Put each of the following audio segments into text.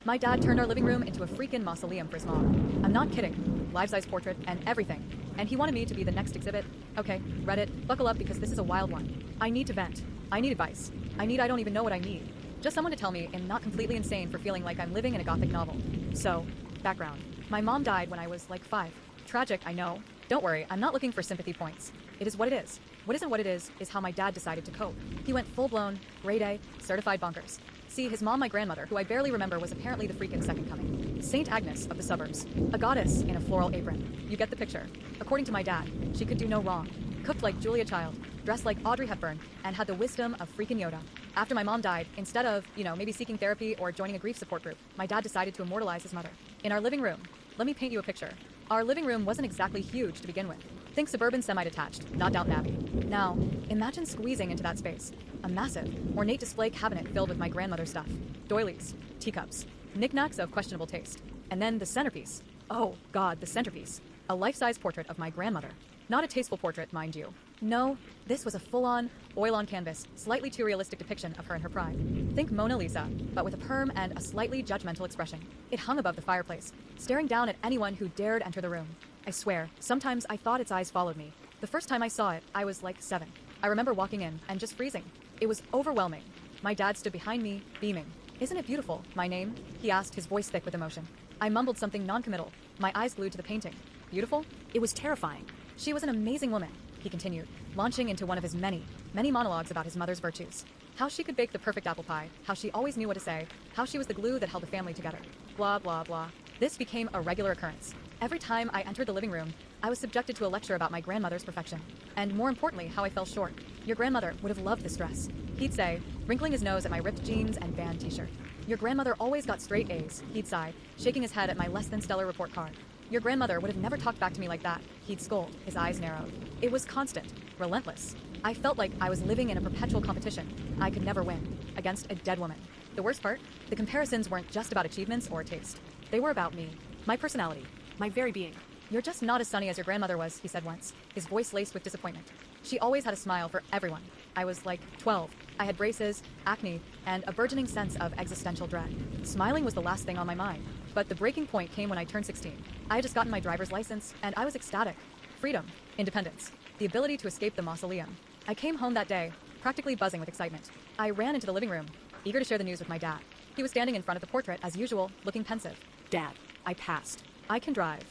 My dad turned our living room into a freaking mausoleum for his mom. I'm not kidding. Life-size portrait and everything. And he wanted me to be the next exhibit. Okay, Reddit, buckle up because this is a wild one. I need to vent. I need advice. I don't even know what I need. Just someone to tell me I'm not completely insane for feeling like I'm living in a gothic novel. So, background. My mom died when I was like 5. Tragic, I know. Don't worry, I'm not looking for sympathy points. It is what it is. What isn't what it is how my dad decided to cope. He went full-blown, grade A, certified bonkers. See, his mom, my grandmother, who I barely remember, was apparently the freaking second coming. Saint Agnes of the suburbs. A goddess in a floral apron. You get the picture. According to my dad, she could do no wrong. Cooked like Julia Child, dressed like Audrey Hepburn, and had the wisdom of freaking Yoda. After my mom died, instead of, maybe seeking therapy or joining a grief support group, my dad decided to immortalize his mother. In our living room. Let me paint you a picture. Our living room wasn't exactly huge to begin with. Think suburban semi-detached, not Downton Abbey. Now, imagine squeezing into that space. A massive, ornate display cabinet filled with my grandmother's stuff. Doilies, teacups, knickknacks of questionable taste. And then the centerpiece. Oh, God, the centerpiece. A life-size portrait of my grandmother. Not a tasteful portrait, mind you. No, this was a full-on, oil-on canvas, slightly too realistic depiction of her in her pride. Think Mona Lisa, but with a perm and a slightly judgmental expression. It hung above the fireplace, staring down at anyone who dared enter the room. I swear, sometimes I thought its eyes followed me. The first time I saw it, I was like 7. I remember walking in and just freezing. It was overwhelming. My dad stood behind me, beaming. "Isn't it beautiful, my name?" he asked, his voice thick with emotion. I mumbled something non-committal, my eyes glued to the painting. Beautiful? It was terrifying. She was an amazing woman, he continued, launching into one of his many monologues about his mother's virtues. How she could bake the perfect apple pie, how she always knew what to say, how she was the glue that held the family together. Blah, blah, blah. This became a regular occurrence. Every time I entered the living room, I was subjected to a lecture about my grandmother's perfection. And more importantly, how I fell short. "Your grandmother would have loved this dress," he'd say, wrinkling his nose at my ripped jeans and band t-shirt. "Your grandmother always got straight A's," he'd sigh, shaking his head at my less-than-stellar report card. "Your grandmother would have never talked back to me like that," he'd scold, his eyes narrowed. It was constant, relentless. I felt like I was living in a perpetual competition. I could never win, against a dead woman. The worst part? The comparisons weren't just about achievements or taste. They were about me, my personality, my very being. "You're just not as sunny as your grandmother was," he said once, his voice laced with disappointment. She always had a smile for everyone. I was like 12. I had braces, acne, and a burgeoning sense of existential dread. Smiling was the last thing on my mind. But the breaking point came when I turned 16. I had just gotten my driver's license, and I was ecstatic. Freedom, independence, the ability to escape the mausoleum. I came home that day, practically buzzing with excitement. I ran into the living room, eager to share the news with my dad. He was standing in front of the portrait, as usual, looking pensive. "Dad, I passed. I can drive,"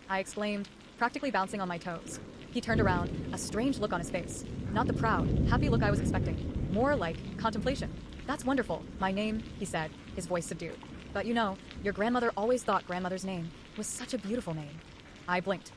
I exclaimed, practically bouncing on my toes. He turned around, a strange look on his face. Not the proud, happy look I was expecting. More like contemplation. "That's wonderful, my name," he said, his voice subdued. "But your grandmother always thought grandmother's name was such a beautiful name." I blinked.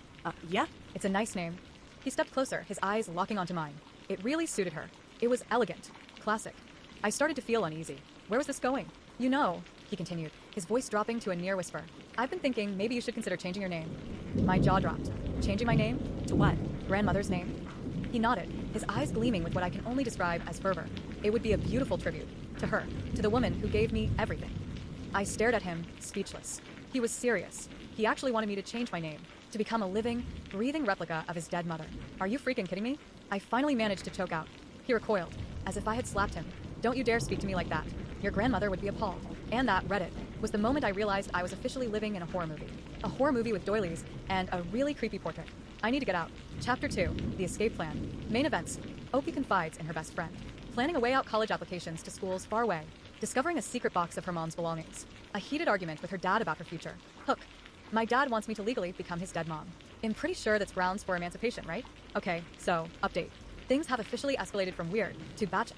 Yeah? It's a nice name." He stepped closer, his eyes locking onto mine. It really suited her. It was elegant. Classic. I started to feel uneasy. Where was this going? He continued, his voice dropping to a near whisper. "I've been thinking maybe you should consider changing your name." My jaw dropped. Changing my name? To what? Grandmother's name? He nodded, his eyes gleaming with what I can only describe as fervor. It would be a beautiful tribute. To her. To the woman who gave me everything. I stared at him, speechless. He was serious. He actually wanted me to change my name. To become a living, breathing replica of his dead mother. Are you freaking kidding me? I finally managed to choke out. He recoiled, as if I had slapped him. "Don't you dare speak to me like that. Your grandmother would be appalled." And that, Reddit, was the moment I realized I was officially living in a horror movie. A horror movie with doilies and a really creepy portrait. I need to get out. Chapter 2, The Escape Plan. Main events. Opie confides in her best friend. Planning a way out college applications to schools far away. Discovering a secret box of her mom's belongings. A heated argument with her dad about her future. Hook. My dad wants me to legally become his dead mom. I'm pretty sure that's grounds for emancipation, right? Okay, so, update. Things have officially escalated from weird to batch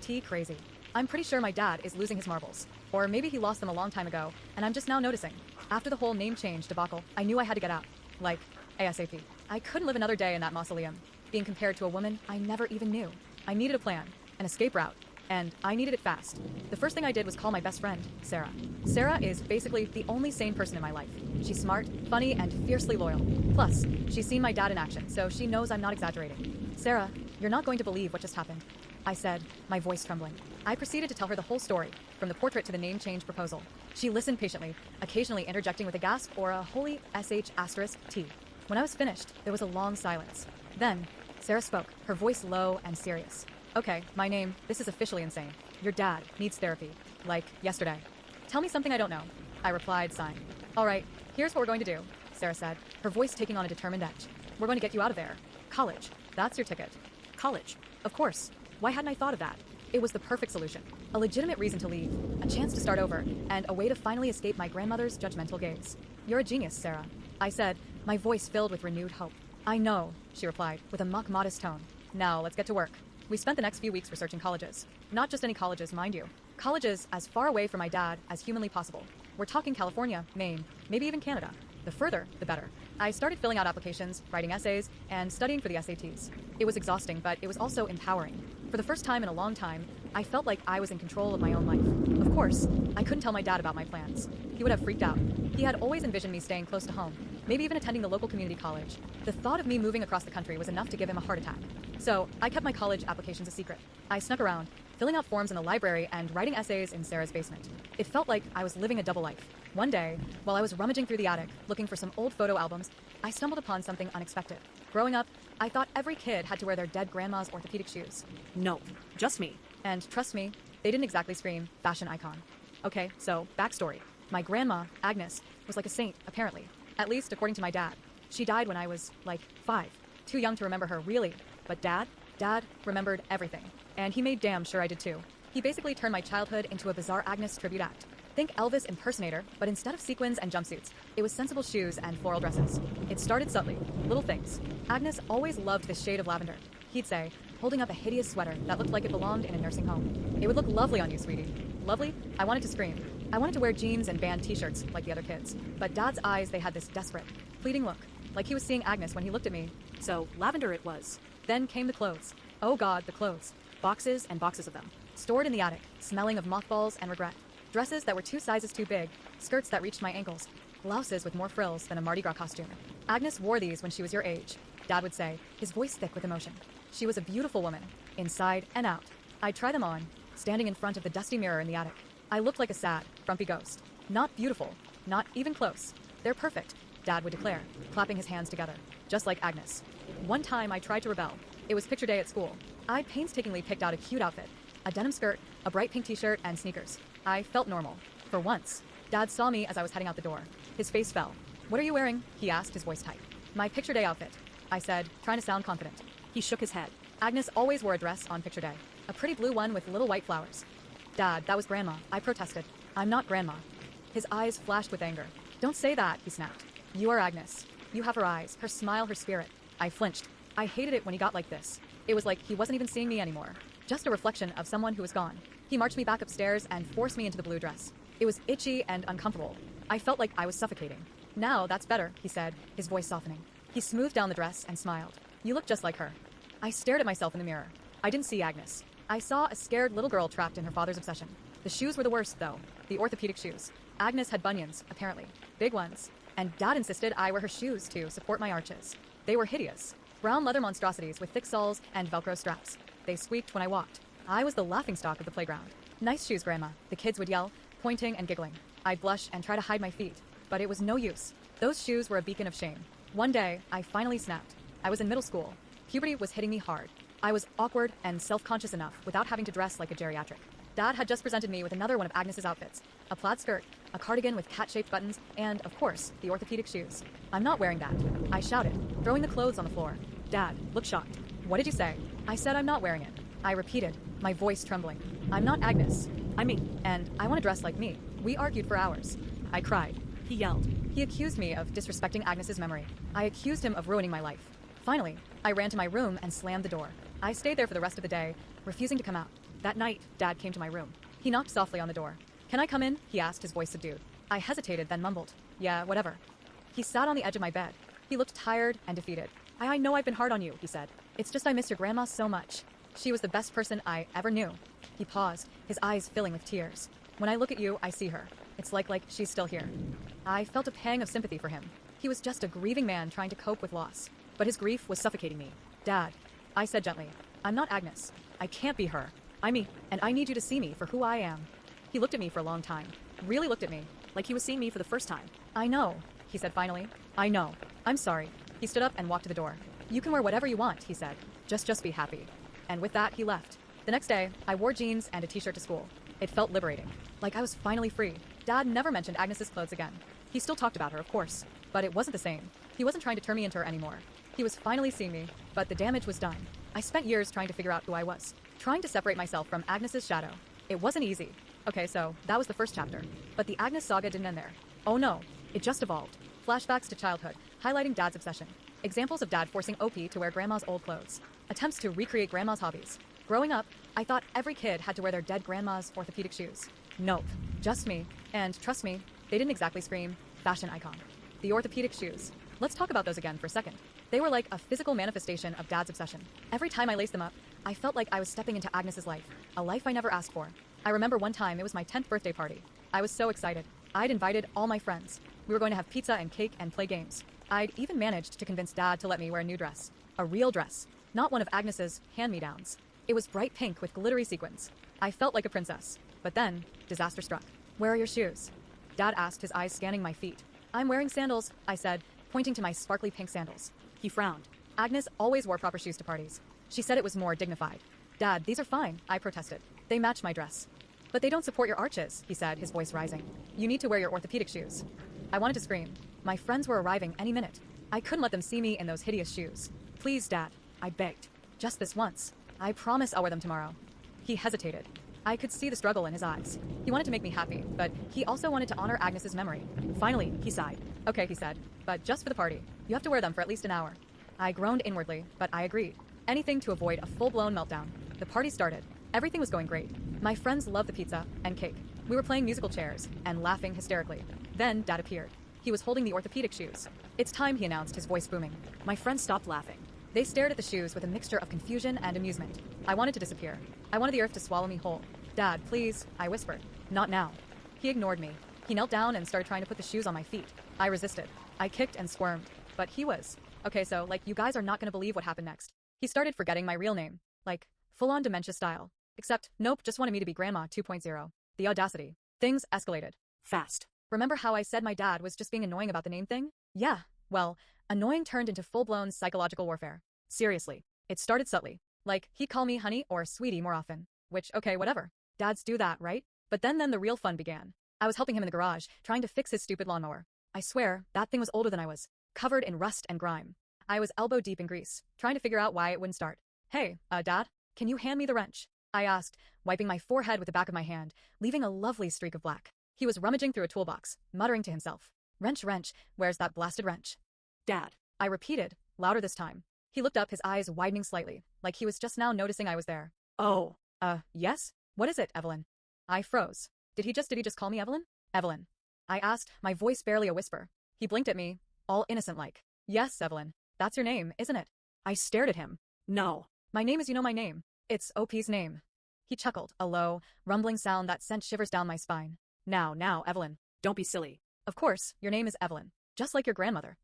*T crazy. I'm pretty sure my dad is losing his marbles. Or maybe he lost them a long time ago, and I'm just now noticing. After the whole name change debacle, I knew I had to get out. Like, ASAP. I couldn't live another day in that mausoleum, being compared to a woman I never even knew. I needed a plan, an escape route, and I needed it fast. The first thing I did was call my best friend, Sarah. Sarah is basically the only sane person in my life. She's smart, funny, and fiercely loyal. Plus, she's seen my dad in action, so she knows I'm not exaggerating. "Sarah, you're not going to believe what just happened," I said, my voice trembling. I proceeded to tell her the whole story, from the portrait to the name change proposal. She listened patiently, occasionally interjecting with a gasp or a holy *T. When I was finished, there was a long silence. Then, Sarah spoke, her voice low and serious. "Okay, my name, this is officially insane. Your dad needs therapy. Like, yesterday. Tell me something I don't know. I replied, sighing. All right, here's what we're going to do, Sarah said, her voice taking on a determined edge. We're going to get you out of there. College. That's your ticket. College. Of course. Why hadn't I thought of that? It was the perfect solution. A legitimate reason to leave, a chance to start over, and a way to finally escape my grandmother's judgmental gaze. You're a genius, Sarah, I said, my voice filled with renewed hope. I know, she replied, with a mock-modest tone. Now, let's get to work. We spent the next few weeks researching colleges. Not just any colleges, mind you. Colleges as far away from my dad as humanly possible. We're talking California, Maine, maybe even Canada. The further, the better. I started filling out applications, writing essays, and studying for the SATs. It was exhausting, but it was also empowering. For the first time in a long time, I felt like I was in control of my own life. Of course, I couldn't tell my dad about my plans. He would have freaked out. He had always envisioned me staying close to home, maybe even attending the local community college. The thought of me moving across the country was enough to give him a heart attack. So, I kept my college applications a secret. I snuck around, filling out forms in the library and writing essays in Sarah's basement. It felt like I was living a double life. One day, while I was rummaging through the attic, looking for some old photo albums, I stumbled upon something unexpected. Growing up, I thought every kid had to wear their dead grandma's orthopedic shoes. No, just me. And trust me, they didn't exactly scream fashion icon. Okay, so backstory. My grandma, Agnes, was like a saint, apparently. At least according to my dad. She died when I was, like, 5. Too young to remember her, really. But Dad remembered everything. And he made damn sure I did too. He basically turned my childhood into a bizarre Agnes tribute act. Think Elvis impersonator, but instead of sequins and jumpsuits, it was sensible shoes and floral dresses. It started subtly, little things. Agnes always loved this shade of lavender. He'd say, holding up a hideous sweater that looked like it belonged in a nursing home. It would look lovely on you, sweetie. Lovely? I wanted to scream. I wanted to wear jeans and band t-shirts like the other kids. But Dad's eyes, they had this desperate, pleading look, like he was seeing Agnes when he looked at me. So, lavender it was. Then came the clothes. Oh God, the clothes. Boxes and boxes of them. Stored in the attic, smelling of mothballs and regret. Dresses that were 2 sizes too big, skirts that reached my ankles, blouses with more frills than a Mardi Gras costume. Agnes wore these when she was your age, Dad would say, his voice thick with emotion. She was a beautiful woman, inside and out. I'd try them on, standing in front of the dusty mirror in the attic. I looked like a sad, grumpy ghost. Not beautiful, not even close. They're perfect, Dad would declare, clapping his hands together, just like Agnes. One time I tried to rebel. It was picture day at school. I painstakingly picked out a cute outfit, a denim skirt, a bright pink t-shirt, and sneakers. I felt normal. For once. Dad saw me as I was heading out the door. His face fell. What are you wearing? He asked, his voice tight. My picture day outfit, I said, trying to sound confident. He shook his head. Agnes always wore a dress on picture day. A pretty blue one with little white flowers. Dad, that was Grandma. I protested. I'm not Grandma. His eyes flashed with anger. Don't say that, he snapped. You are Agnes. You have her eyes, her smile, her spirit. I flinched. I hated it when he got like this. It was like he wasn't even seeing me anymore. Just a reflection of someone who was gone. He marched me back upstairs and forced me into the blue dress. It was itchy and uncomfortable. I felt like I was suffocating. Now, that's better, he said, his voice softening. He smoothed down the dress and smiled. You look just like her. I stared at myself in the mirror. I didn't see Agnes. I saw a scared little girl trapped in her father's obsession. The shoes were the worst, though. The orthopedic shoes. Agnes had bunions, apparently. Big ones. And Dad insisted I wear her shoes to support my arches. They were hideous. Brown leather monstrosities with thick soles and Velcro straps. They squeaked when I walked. I was the laughingstock of the playground. Nice shoes, Grandma, the kids would yell, pointing and giggling. I'd blush and try to hide my feet, but it was no use. Those shoes were a beacon of shame. One day, I finally snapped. I was in middle school. Puberty was hitting me hard. I was awkward and self-conscious enough without having to dress like a geriatric. Dad had just presented me with another one of Agnes's outfits, a plaid skirt, a cardigan with cat-shaped buttons, and, of course, the orthopedic shoes. I'm not wearing that, I shouted, throwing the clothes on the floor. Dad looked shocked. What did you say? I said I'm not wearing it. I repeated, my voice trembling. I'm not Agnes. I'm me, and I want to dress like me. We argued for hours. I cried. He yelled. He accused me of disrespecting Agnes's memory. I accused him of ruining my life. Finally, I ran to my room and slammed the door. I stayed there for the rest of the day, refusing to come out. That night, Dad came to my room. He knocked softly on the door. Can I come in? He asked, his voice subdued. I hesitated, then mumbled. Yeah, whatever. He sat on the edge of my bed. He looked tired and defeated. I know I've been hard on you, he said. It's just I miss your grandma so much. She was the best person I ever knew. He paused, his eyes filling with tears. When I look at you, I see her. It's like she's still here. I felt a pang of sympathy for him. He was just a grieving man trying to cope with loss. But his grief was suffocating me. Dad, I said gently, I'm not Agnes. I can't be her. I'm me, and I need you to see me for who I am. He looked at me for a long time. Really looked at me, like he was seeing me for the first time. I know, he said finally. I know. I'm sorry. He stood up and walked to the door. You can wear whatever you want, he said. Just be happy. And with that, he left. The next day, I wore jeans and a t-shirt to school. It felt liberating, like I was finally free. Dad never mentioned Agnes's clothes again. He still talked about her, of course, but it wasn't the same. He wasn't trying to turn me into her anymore. He was finally seeing me, but the damage was done. I spent years trying to figure out who I was, trying to separate myself from Agnes's shadow. It wasn't easy. Okay, so that was the first chapter. But the Agnes saga didn't end there. Oh no, it just evolved. Flashbacks to childhood, highlighting Dad's obsession. Examples of Dad forcing OP to wear Grandma's old clothes. Attempts to recreate Grandma's hobbies. Growing up, I thought every kid had to wear their dead grandma's orthopedic shoes. Nope, just me. And trust me, they didn't exactly scream, fashion icon. The orthopedic shoes. Let's talk about those again for a second. They were like a physical manifestation of Dad's obsession. Every time I laced them up, I felt like I was stepping into Agnes's life, a life I never asked for. I remember one time it was my 10th birthday party. I was so excited. I'd invited all my friends. We were going to have pizza and cake and play games. I'd even managed to convince Dad to let me wear a new dress. A real dress. Not one of Agnes's hand-me-downs. It was bright pink with glittery sequins. I felt like a princess. But then, disaster struck. Where are your shoes? Dad asked, his eyes scanning my feet. I'm wearing sandals, I said, pointing to my sparkly pink sandals. He frowned. Agnes always wore proper shoes to parties. She said it was more dignified. Dad, these are fine, I protested. They match my dress. But they don't support your arches, he said, his voice rising. You need to wear your orthopedic shoes. I wanted to scream. My friends were arriving any minute. I couldn't let them see me in those hideous shoes. Please, Dad, I begged. Just this once. I promise I'll wear them tomorrow. He hesitated. I could see the struggle in his eyes. He wanted to make me happy, but he also wanted to honor Agnes's memory. Finally, he sighed. Okay, he said, but just for the party. You have to wear them for at least an hour. I groaned inwardly, but I agreed. Anything to avoid a full-blown meltdown. The party started. Everything was going great. My friends loved the pizza and cake. We were playing musical chairs and laughing hysterically. Then Dad appeared. He was holding the orthopedic shoes. It's time, he announced, his voice booming. My friends stopped laughing. They stared at the shoes with a mixture of confusion and amusement. I wanted to disappear. I wanted the earth to swallow me whole. Dad, please, I whispered. Not now. He ignored me. He knelt down and started trying to put the shoes on my feet. I resisted. I kicked and squirmed. But he was. Okay, so, you guys are not gonna believe what happened next. He started forgetting my real name. Full-on dementia style. Except, nope, just wanted me to be Grandma 2.0. The audacity. Things escalated. Fast. Remember how I said my dad was just being annoying about the name thing? Yeah, well, annoying turned into full-blown psychological warfare. Seriously. It started subtly. He'd call me honey or sweetie more often. Which, okay, whatever. Dads do that, right? But then the real fun began. I was helping him in the garage, trying to fix his stupid lawnmower. I swear, that thing was older than I was. Covered in rust and grime. I was elbow deep in grease, trying to figure out why it wouldn't start. Hey, Dad, can you hand me the wrench? I asked, wiping my forehead with the back of my hand, leaving a lovely streak of black. He was rummaging through a toolbox, muttering to himself. Wrench, wrench, where's that blasted wrench? Dad. I repeated, louder this time. He looked up, his eyes widening slightly, like he was just now noticing I was there. Oh. Yes? What is it, Evelyn? I froze. Did he just call me Evelyn? Evelyn. I asked, my voice barely a whisper. He blinked at me, all innocent-like. Yes, Evelyn. That's your name, isn't it? I stared at him. No. My name is my name. It's OP's name. He chuckled, a low, rumbling sound that sent shivers down my spine. Now, Evelyn. Don't be silly. Of course, your name is Evelyn. Just like your grandmother.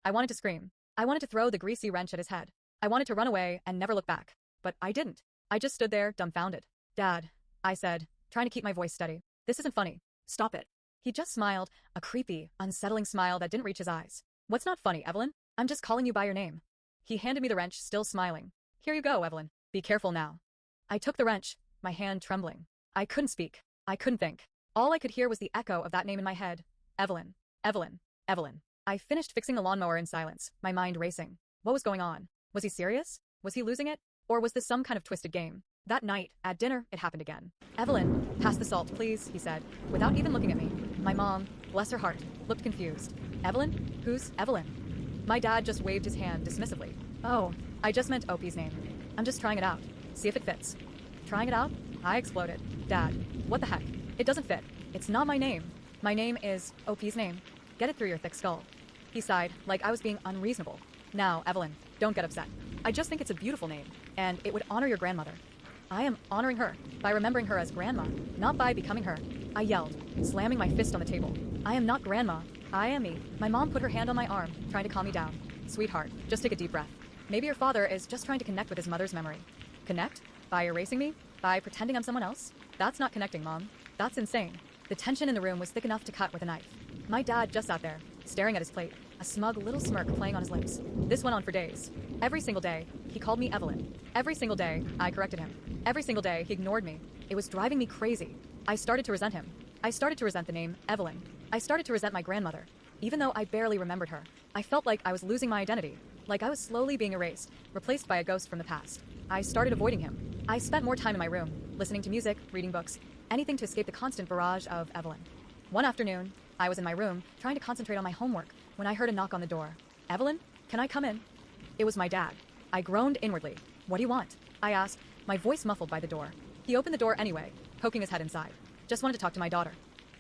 I wanted to scream. I wanted to throw the greasy wrench at his head. I wanted to run away and never look back. But I didn't. I just stood there, dumbfounded. Dad, I said, trying to keep my voice steady. This isn't funny. Stop it. He just smiled, a creepy, unsettling smile that didn't reach his eyes. What's not funny, Evelyn? I'm just calling you by your name. He handed me the wrench, still smiling. Here you go, Evelyn. Be careful now. I took the wrench, my hand trembling. I couldn't speak. I couldn't think. All I could hear was the echo of that name in my head. Evelyn. Evelyn. Evelyn. I finished fixing the lawnmower in silence, my mind racing. What was going on? Was he serious? Was he losing it? Or was this some kind of twisted game? That night, at dinner, it happened again. Evelyn, pass the salt, please, he said, without even looking at me. My mom, bless her heart, looked confused. Evelyn? Who's Evelyn? My dad just waved his hand dismissively. Oh, I just meant OP's name. I'm just trying it out. See if it fits. Trying it out? I exploded. Dad, what the heck? It doesn't fit. It's not my name. My name is OP's name. Get it through your thick skull. He sighed, like I was being unreasonable. Now, Evelyn, don't get upset. I just think it's a beautiful name, and it would honor your grandmother. I am honoring her by remembering her as Grandma, not by becoming her. I yelled, slamming my fist on the table. I am not Grandma. I am me. My mom put her hand on my arm, trying to calm me down. Sweetheart, just take a deep breath. Maybe your father is just trying to connect with his mother's memory. Connect? By erasing me? By pretending I'm someone else? That's not connecting, Mom. That's insane. The tension in the room was thick enough to cut with a knife. My dad just sat there, staring at his plate, a smug little smirk playing on his lips. This went on for days. Every single day, he called me Evelyn. Every single day, I corrected him. Every single day, he ignored me. It was driving me crazy. I started to resent him. I started to resent the name Evelyn. I started to resent my grandmother. Even though I barely remembered her, I felt like I was losing my identity, like I was slowly being erased, replaced by a ghost from the past. I started avoiding him. I spent more time in my room, listening to music, reading books, anything to escape the constant barrage of Evelyn. One afternoon, I was in my room, trying to concentrate on my homework, when I heard a knock on the door. Evelyn, can I come in? It was my dad. I groaned inwardly. What do you want? I asked, my voice muffled by the door. He opened the door anyway, poking his head inside. Just wanted to talk to my daughter.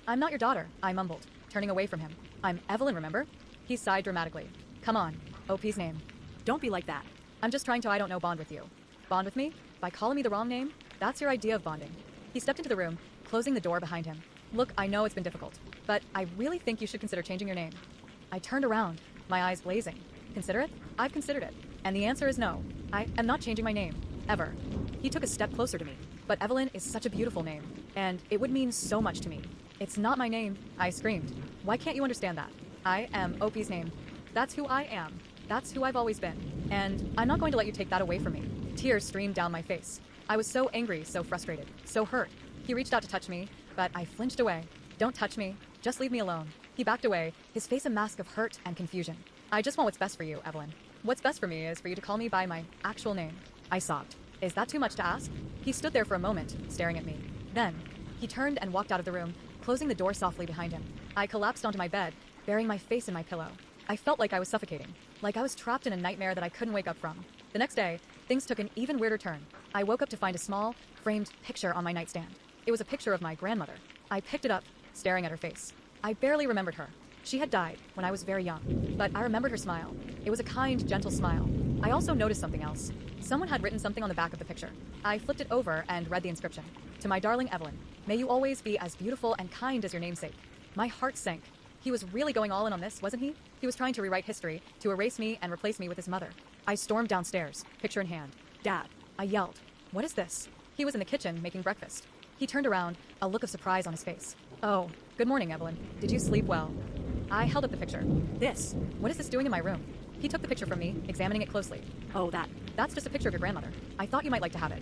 I'm not your daughter, I mumbled, turning away from him. I'm Evelyn, remember? He sighed dramatically. Come on, OP's name. Don't be like that. I'm just trying to, I don't know, bond with you. Bond with me? By calling me the wrong name? That's your idea of bonding. He stepped into the room, closing the door behind him. Look, I know it's been difficult, but I really think you should consider changing your name. I turned around, my eyes blazing. Consider it? I've considered it. And the answer is no. I am not changing my name. Ever. He took a step closer to me. But Evelyn is such a beautiful name, and it would mean so much to me. It's not my name, I screamed. Why can't you understand that? I am OP's name. That's who I am. That's who I've always been. And I'm not going to let you take that away from me. Tears streamed down my face. I was so angry, so frustrated, so hurt. He reached out to touch me, but I flinched away. Don't touch me. Just leave me alone. He backed away, his face a mask of hurt and confusion. I just want what's best for you, Evelyn. What's best for me is for you to call me by my actual name. I sobbed. Is that too much to ask? He stood there for a moment, staring at me. Then, he turned and walked out of the room, closing the door softly behind him. I collapsed onto my bed, burying my face in my pillow. I felt like I was suffocating, like I was trapped in a nightmare that I couldn't wake up from. The next day, things took an even weirder turn. I woke up to find a small, framed picture on my nightstand. It was a picture of my grandmother. I picked it up, staring at her face. I barely remembered her. She had died when I was very young, but I remembered her smile. It was a kind, gentle smile. I also noticed something else. Someone had written something on the back of the picture. I flipped it over and read the inscription. To my darling Evelyn, may you always be as beautiful and kind as your namesake. My heart sank. He was really going all in on this, wasn't he? He was trying to rewrite history, to erase me and replace me with his mother. I stormed downstairs, picture in hand. Dad, I yelled. What is this? He was in the kitchen making breakfast. He turned around, a look of surprise on his face. Oh, good morning, Evelyn. Did you sleep well? I held up the picture. This. What is this doing in my room? He took the picture from me, examining it closely. Oh, That's just a picture of your grandmother. I thought you might like to have it.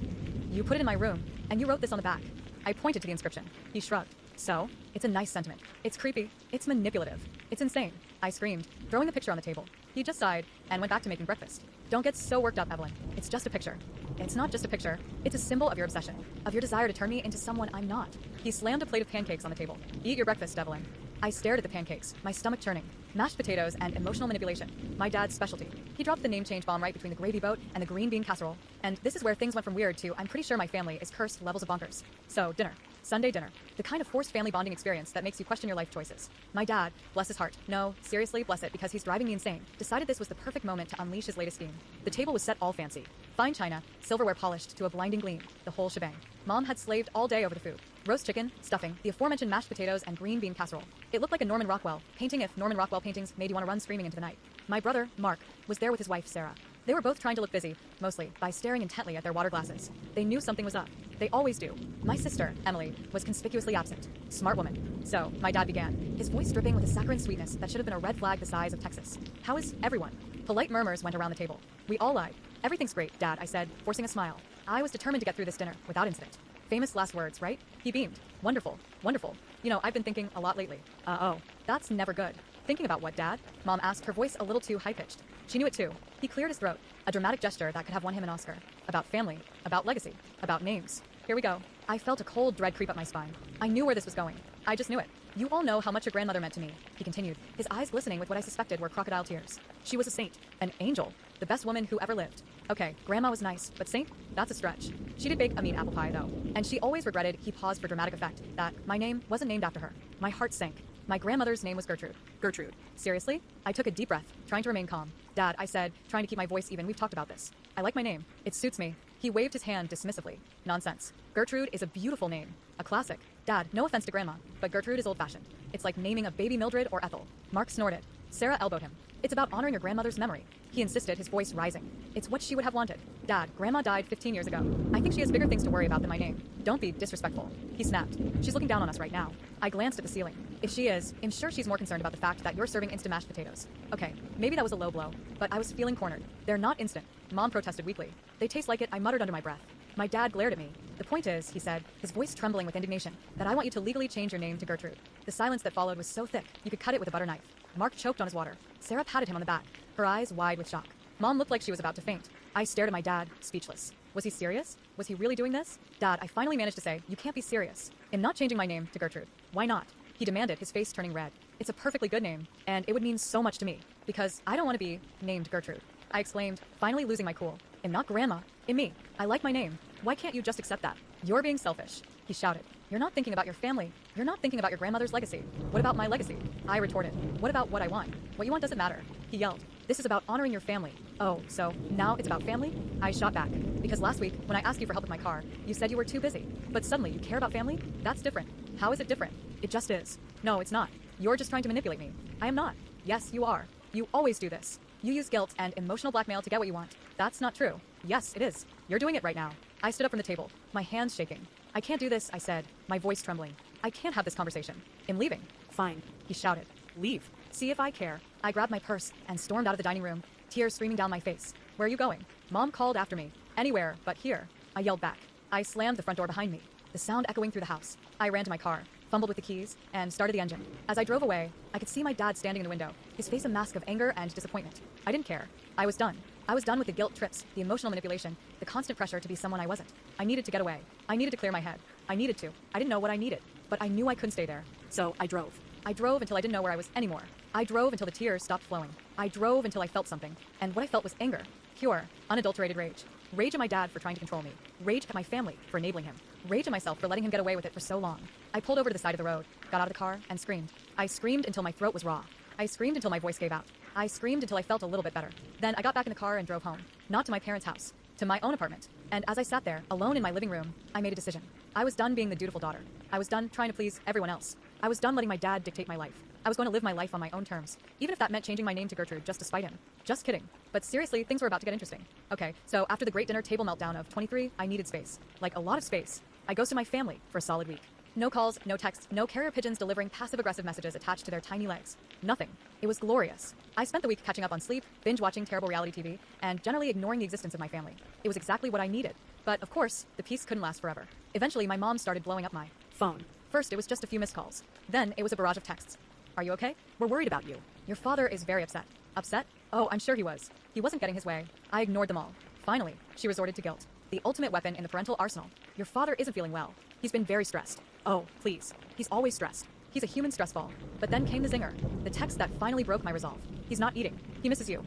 You put it in my room, and you wrote this on the back. I pointed to the inscription. He shrugged. So, it's a nice sentiment. It's creepy. It's manipulative. It's insane. I screamed, throwing the picture on the table. He just sighed and went back to making breakfast. Don't get so worked up, Evelyn. It's just a picture. It's not just a picture. It's a symbol of your obsession, of your desire to turn me into someone I'm not. He slammed a plate of pancakes on the table. Eat your breakfast, Evelyn. I stared at the pancakes, my stomach churning. Mashed potatoes and emotional manipulation. My dad's specialty. He dropped the name change bomb right between the gravy boat and the green bean casserole. And this is where things went from weird to I'm pretty sure my family is cursed levels of bonkers. So, dinner. Sunday dinner. The kind of forced family bonding experience that makes you question your life choices. My dad, bless his heart, no, seriously, bless it because he's driving me insane, decided this was the perfect moment to unleash his latest scheme. The table was set all fancy. Fine china, silverware polished to a blinding gleam, the whole shebang. Mom had slaved all day over the food. Roast chicken, stuffing, the aforementioned mashed potatoes, and green bean casserole. It looked like a Norman Rockwell painting if Norman Rockwell paintings made you want to run screaming into the night. My brother, Mark, was there with his wife, Sarah. They were both trying to look busy, mostly, by staring intently at their water glasses. They knew something was up. They always do. My sister, Emily, was conspicuously absent. Smart woman. So, my dad began, his voice dripping with a saccharine sweetness that should have been a red flag the size of Texas. How is everyone? Polite murmurs went around the table. We all lied. Everything's great, Dad, I said, forcing a smile. I was determined to get through this dinner, without incident. Famous last words, right? He beamed. Wonderful. Wonderful. You know, I've been thinking a lot lately. Oh. That's never good. Thinking about what, Dad? Mom asked, her voice a little too high-pitched. She knew it too. He cleared his throat, a dramatic gesture that could have won him an Oscar. About family, about legacy, about names. Here we go. I felt a cold dread creep up my spine. I knew where this was going. I just knew it. You all know how much your grandmother meant to me, he continued, his eyes glistening with what I suspected were crocodile tears. She was a saint, an angel, the best woman who ever lived. Okay, grandma was nice, but saint? That's a stretch. She did bake a mean apple pie, though. And she always regretted, he paused for dramatic effect, that my name wasn't named after her. My heart sank. My grandmother's name was Gertrude. Gertrude. Seriously? I took a deep breath, trying to remain calm. Dad, I said, trying to keep my voice even. We've talked about this. I like my name. It suits me. He waved his hand dismissively. Nonsense. Gertrude is a beautiful name. A classic. Dad, no offense to Grandma, but Gertrude is old-fashioned. It's like naming a baby Mildred or Ethel. Mark snorted. Sarah elbowed him. It's about honoring your grandmother's memory. He insisted, his voice rising. It's what she would have wanted. Dad, Grandma died 15 years ago. I think she has bigger things to worry about than my name. Don't be disrespectful. He snapped. She's looking down on us right now. I glanced at the ceiling. If she is, I'm sure she's more concerned about the fact that you're serving instant mashed potatoes. Okay, maybe that was a low blow, but I was feeling cornered. They're not instant. Mom protested weakly. They taste like it, I muttered under my breath. My dad glared at me. The point is, he said, his voice trembling with indignation, that I want you to legally change your name to Gertrude. The silence that followed was so thick, you could cut it with a butter knife. Mark choked on his water. Sarah patted him on the back, her eyes wide with shock. Mom looked like she was about to faint. I stared at my dad, speechless. Was he serious? Was he really doing this? Dad, I finally managed to say, you can't be serious. I'm not changing my name to Gertrude. Why not? He demanded, his face turning red. It's a perfectly good name, and it would mean so much to me, because I don't want to be named Gertrude. I exclaimed, finally losing my cool. I'm not grandma. I'm me. I like my name. Why can't you just accept that? You're being selfish. He shouted. You're not thinking about your family. You're not thinking about your grandmother's legacy. What about my legacy? I retorted. What about what I want? What you want doesn't matter. He yelled. This is about honoring your family. Oh, so now it's about family? I shot back. Because last week, when I asked you for help with my car, you said you were too busy. But suddenly you care about family? That's different. How is it different? It just is. No, it's not. You're just trying to manipulate me. I am not. Yes, you are. You always do this. You use guilt and emotional blackmail to get what you want. That's not true. Yes, it is. You're doing it right now. I stood up from the table, my hands shaking. I can't do this, I said, my voice trembling. I can't have this conversation. I'm leaving. Fine. He shouted. Leave. See if I care. I grabbed my purse and stormed out of the dining room, tears streaming down my face. Where are you going? Mom called after me. Anywhere but here. I yelled back. I slammed the front door behind me, the sound echoing through the house. I ran to my car, fumbled with the keys, and started the engine. As I drove away, I could see my dad standing in the window, his face a mask of anger and disappointment. I didn't care. I was done. I was done with the guilt trips, the emotional manipulation, the constant pressure to be someone I wasn't. I needed to get away. I needed to clear my head. I needed to. I didn't know what I needed, but I knew I couldn't stay there. So I drove. I drove until I didn't know where I was anymore. I drove until the tears stopped flowing. I drove until I felt something, and what I felt was anger. Pure, unadulterated rage. Rage at my dad for trying to control me. Rage at my family for enabling him. Rage at myself for letting him get away with it for so long. I pulled over to the side of the road, got out of the car, and screamed. I screamed until my throat was raw. I screamed until my voice gave out. I screamed until I felt a little bit better. Then I got back in the car and drove home. Not to my parents' house. To my own apartment. And as I sat there, alone in my living room, I made a decision. I was done being the dutiful daughter. I was done trying to please everyone else. I was done letting my dad dictate my life. I was going to live my life on my own terms, even if that meant changing my name to Gertrude just to spite him. Just kidding. But seriously, things were about to get interesting. Okay, so after the great dinner table meltdown of 23, I needed space. Like a lot of space. I ghosted my family for a solid week. No calls, no texts, no carrier pigeons delivering passive-aggressive messages attached to their tiny legs. Nothing. It was glorious. I spent the week catching up on sleep, binge-watching terrible reality TV, and generally ignoring the existence of my family. It was exactly what I needed. But, of course, the peace couldn't last forever. Eventually, my mom started blowing up my phone. First, it was just a few missed calls. Then, it was a barrage of texts. Are you okay? We're worried about you. Your father is very upset. Upset? Oh, I'm sure he was. He wasn't getting his way. I ignored them all. Finally, she resorted to guilt. The ultimate weapon in the parental arsenal. Your father isn't feeling well. He's been very stressed. Oh, please. He's always stressed. He's a human stress ball. But then came the zinger. The text that finally broke my resolve. He's not eating. He misses you.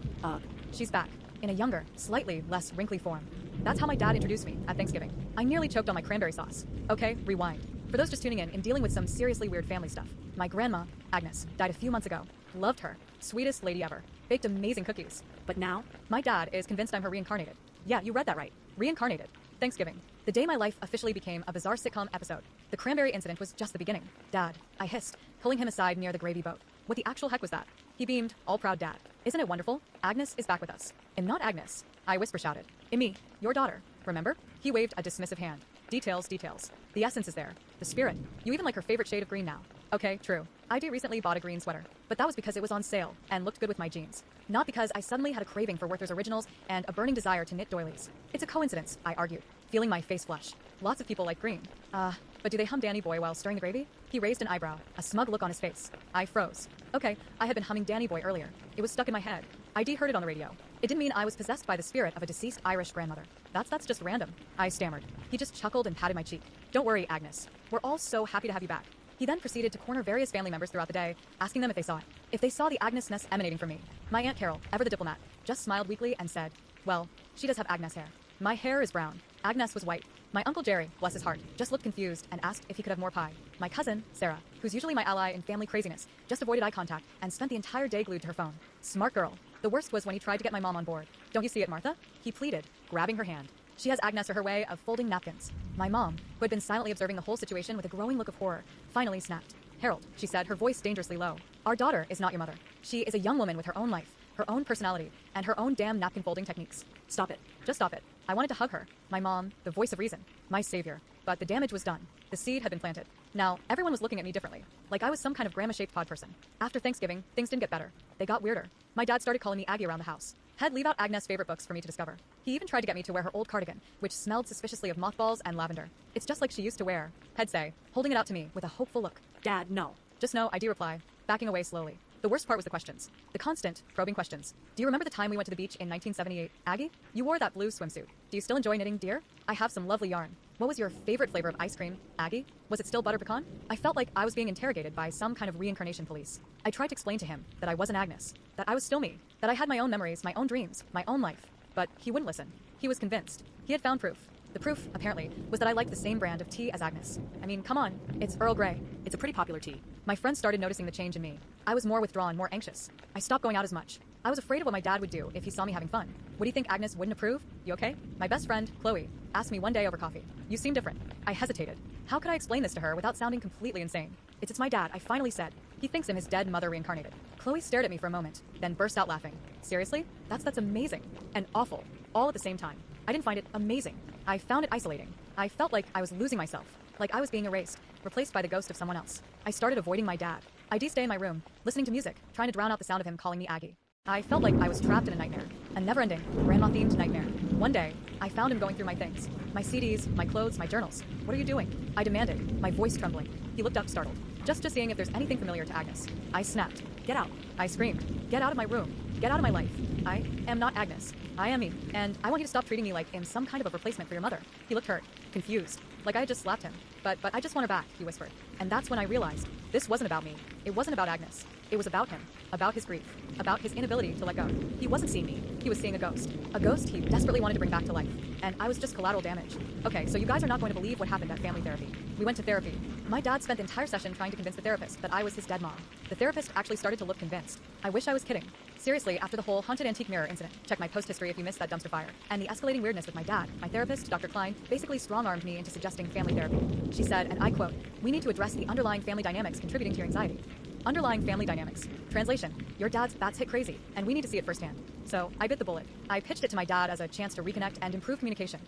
She's back. In a younger, slightly less wrinkly form. That's how my dad introduced me at Thanksgiving. I nearly choked on my cranberry sauce. Okay, rewind. For those just tuning in, I'm dealing with some seriously weird family stuff. My grandma, Agnes, died a few months ago. Loved her. Sweetest lady ever. Baked amazing cookies. But now, my dad is convinced I'm her reincarnated. Yeah, you read that right. Reincarnated. Thanksgiving. The day my life officially became a bizarre sitcom episode. The cranberry incident was just the beginning. Dad, I hissed, pulling him aside near the gravy boat. What the actual heck was that? He beamed, all proud dad. Isn't it wonderful? Agnes is back with us. I'm not Agnes. I whisper shouted. I'm me, your daughter. Remember? He waved a dismissive hand. Details, details. The essence is there. The spirit. You even like her favorite shade of green now. Okay, true. I recently bought a green sweater, but that was because it was on sale and looked good with my jeans. Not because I suddenly had a craving for Werther's Originals and a burning desire to knit doilies. It's a coincidence, I argued, feeling my face flush. Lots of people like green. But do they hum Danny Boy while stirring the gravy? He raised an eyebrow, a smug look on his face. I froze. Okay, I had been humming Danny Boy earlier. It was stuck in my head. ID heard it on the radio. It didn't mean I was possessed by the spirit of a deceased Irish grandmother. That's just random. I stammered. He just chuckled and patted my cheek. Don't worry, Agnes. We're all so happy to have you back. He then proceeded to corner various family members throughout the day, asking them if they saw it. If they saw the Agnes-ness emanating from me. My Aunt Carol, ever the diplomat, just smiled weakly and said, well, she does have Agnes hair. My hair is brown. Agnes was white. My Uncle Jerry, bless his heart, just looked confused and asked if he could have more pie. My cousin, Sarah, who's usually my ally in family craziness, just avoided eye contact and spent the entire day glued to her phone. Smart girl. The worst was when he tried to get my mom on board. Don't you see it, Martha? He pleaded, grabbing her hand. She has Agnes or her way of folding napkins. My mom, who had been silently observing the whole situation with a growing look of horror, finally snapped. Harold, she said, her voice dangerously low. Our daughter is not your mother. She is a young woman with her own life, her own personality, and her own damn napkin folding techniques. Stop it. Just stop it. I wanted to hug her. My mom, the voice of reason. My savior. But the damage was done. The seed had been planted. Now, everyone was looking at me differently. Like I was some kind of grandma-shaped pod person. After Thanksgiving, things didn't get better. They got weirder. My dad started calling me Aggie around the house. He'd leave out Agnes' favorite books for me to discover. He even tried to get me to wear her old cardigan, which smelled suspiciously of mothballs and lavender. It's just like she used to wear, he'd say, holding it out to me with a hopeful look. Dad, no. Just no, I do reply, backing away slowly. The worst part was the questions. The constant, probing questions. Do you remember the time we went to the beach in 1978, Aggie? You wore that blue swimsuit. Do you still enjoy knitting, dear? I have some lovely yarn. What was your favorite flavor of ice cream, Aggie? Was it still butter pecan? I felt like I was being interrogated by some kind of reincarnation police. I tried to explain to him that I wasn't Agnes, that I was still me, that I had my own memories, my own dreams, my own life. But he wouldn't listen. He was convinced. He had found proof. The proof, apparently, was that I liked the same brand of tea as Agnes. I mean, come on, it's Earl Grey. It's a pretty popular tea. My friends started noticing the change in me. I was more withdrawn, more anxious. I stopped going out as much. I was afraid of what my dad would do if he saw me having fun. Would he think Agnes wouldn't approve? You okay? My best friend, Chloe, asked me one day over coffee. You seem different. I hesitated. How could I explain this to her without sounding completely insane? It's my dad, I finally said. He thinks him his dead mother reincarnated. Chloe stared at me for a moment, then burst out laughing. Seriously? That's amazing. And awful. All at the same time. I didn't find it amazing. I found it isolating. I felt like I was losing myself, like I was being erased, replaced by the ghost of someone else. I started avoiding my dad. I'd stay in my room, listening to music, trying to drown out the sound of him calling me Aggie. I felt like I was trapped in a nightmare, a never-ending, grandma-themed nightmare. One day, I found him going through my things, my CDs, my clothes, my journals. What are you doing? I demanded, my voice trembling. He looked up startled, just seeing if there's anything familiar to Agnes. I snapped. Get out. I screamed. Get out of my room. Get out of my life. I am not Agnes. I am me, and I want you to stop treating me like I'm some kind of a replacement for your mother. He looked hurt, confused, like I had just slapped him. But I just want her back, he whispered. And that's when I realized this wasn't about me. It wasn't about Agnes. It was about him, about his grief, about his inability to let go. He wasn't seeing me. He was seeing a ghost he desperately wanted to bring back to life. And I was just collateral damage. Okay, so you guys are not going to believe what happened at family therapy. We went to therapy. My dad spent the entire session trying to convince the therapist that I was his dead mom. The therapist actually started to look convinced. I wish I was kidding. Seriously, after the whole haunted antique mirror incident, check my post history if you missed that dumpster fire, and the escalating weirdness with my dad, my therapist, Dr. Klein, basically strong-armed me into suggesting family therapy. She said, and I quote, "We need to address the underlying family dynamics contributing to your anxiety." Underlying family dynamics. Translation, your dad's bat's hit crazy, and we need to see it firsthand. So I bit the bullet. I pitched it to my dad as a chance to reconnect and improve communication.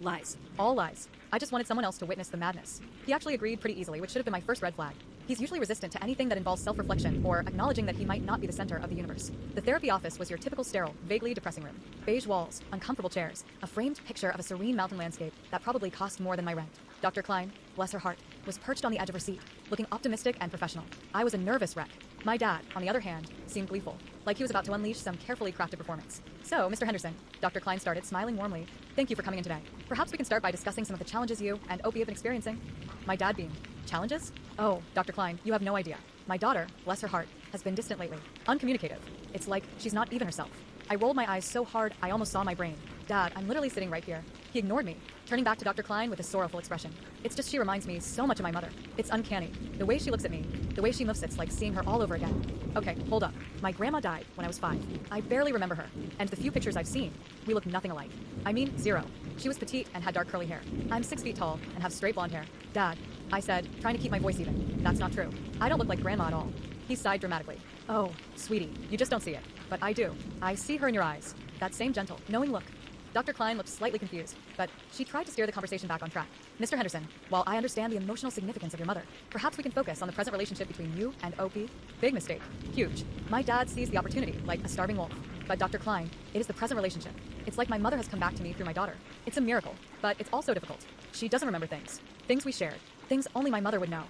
Lies. All lies. I just wanted someone else to witness the madness. He actually agreed pretty easily, which should have been my first red flag. He's usually resistant to anything that involves self-reflection or acknowledging that he might not be the center of the universe. The therapy office was your typical sterile, vaguely depressing room. Beige walls, uncomfortable chairs, a framed picture of a serene mountain landscape that probably cost more than my rent. Dr. Klein, bless her heart, was perched on the edge of her seat, looking optimistic and professional. I was a nervous wreck. My dad, on the other hand, seemed gleeful, like he was about to unleash some carefully crafted performance. So, Mr. Henderson, Dr. Klein started, smiling warmly. Thank you for coming in today. Perhaps we can start by discussing some of the challenges you and Opie have been experiencing. My dad beamed. Challenges? Oh, Dr. Klein, you have no idea. My daughter, bless her heart, has been distant lately. Uncommunicative. It's like she's not even herself. I rolled my eyes so hard I almost saw my brain. Dad, I'm literally sitting right here. He ignored me, turning back to Dr. Klein with a sorrowful expression. It's just she reminds me so much of my mother. It's uncanny. The way she looks at me, the way she moves, it's like seeing her all over again. Okay, hold up. My grandma died when I was 5. I barely remember her, and the few pictures I've seen, we look nothing alike. I mean, zero. She was petite and had dark curly hair. I'm 6 feet tall and have straight blonde hair. Dad, I said, trying to keep my voice even. That's not true. I don't look like grandma at all. He sighed dramatically. Oh, sweetie, you just don't see it. But I do. I see her in your eyes. That same gentle, knowing look. Dr. Klein looked slightly confused, but she tried to steer the conversation back on track. Mr. Henderson, while I understand the emotional significance of your mother, perhaps we can focus on the present relationship between you and OP. Big mistake. Huge. My dad sees the opportunity like a starving wolf. But Dr. Klein, it is the present relationship. It's like my mother has come back to me through my daughter. It's a miracle, but it's also difficult. She doesn't remember things. Things we shared. Things only my mother would know.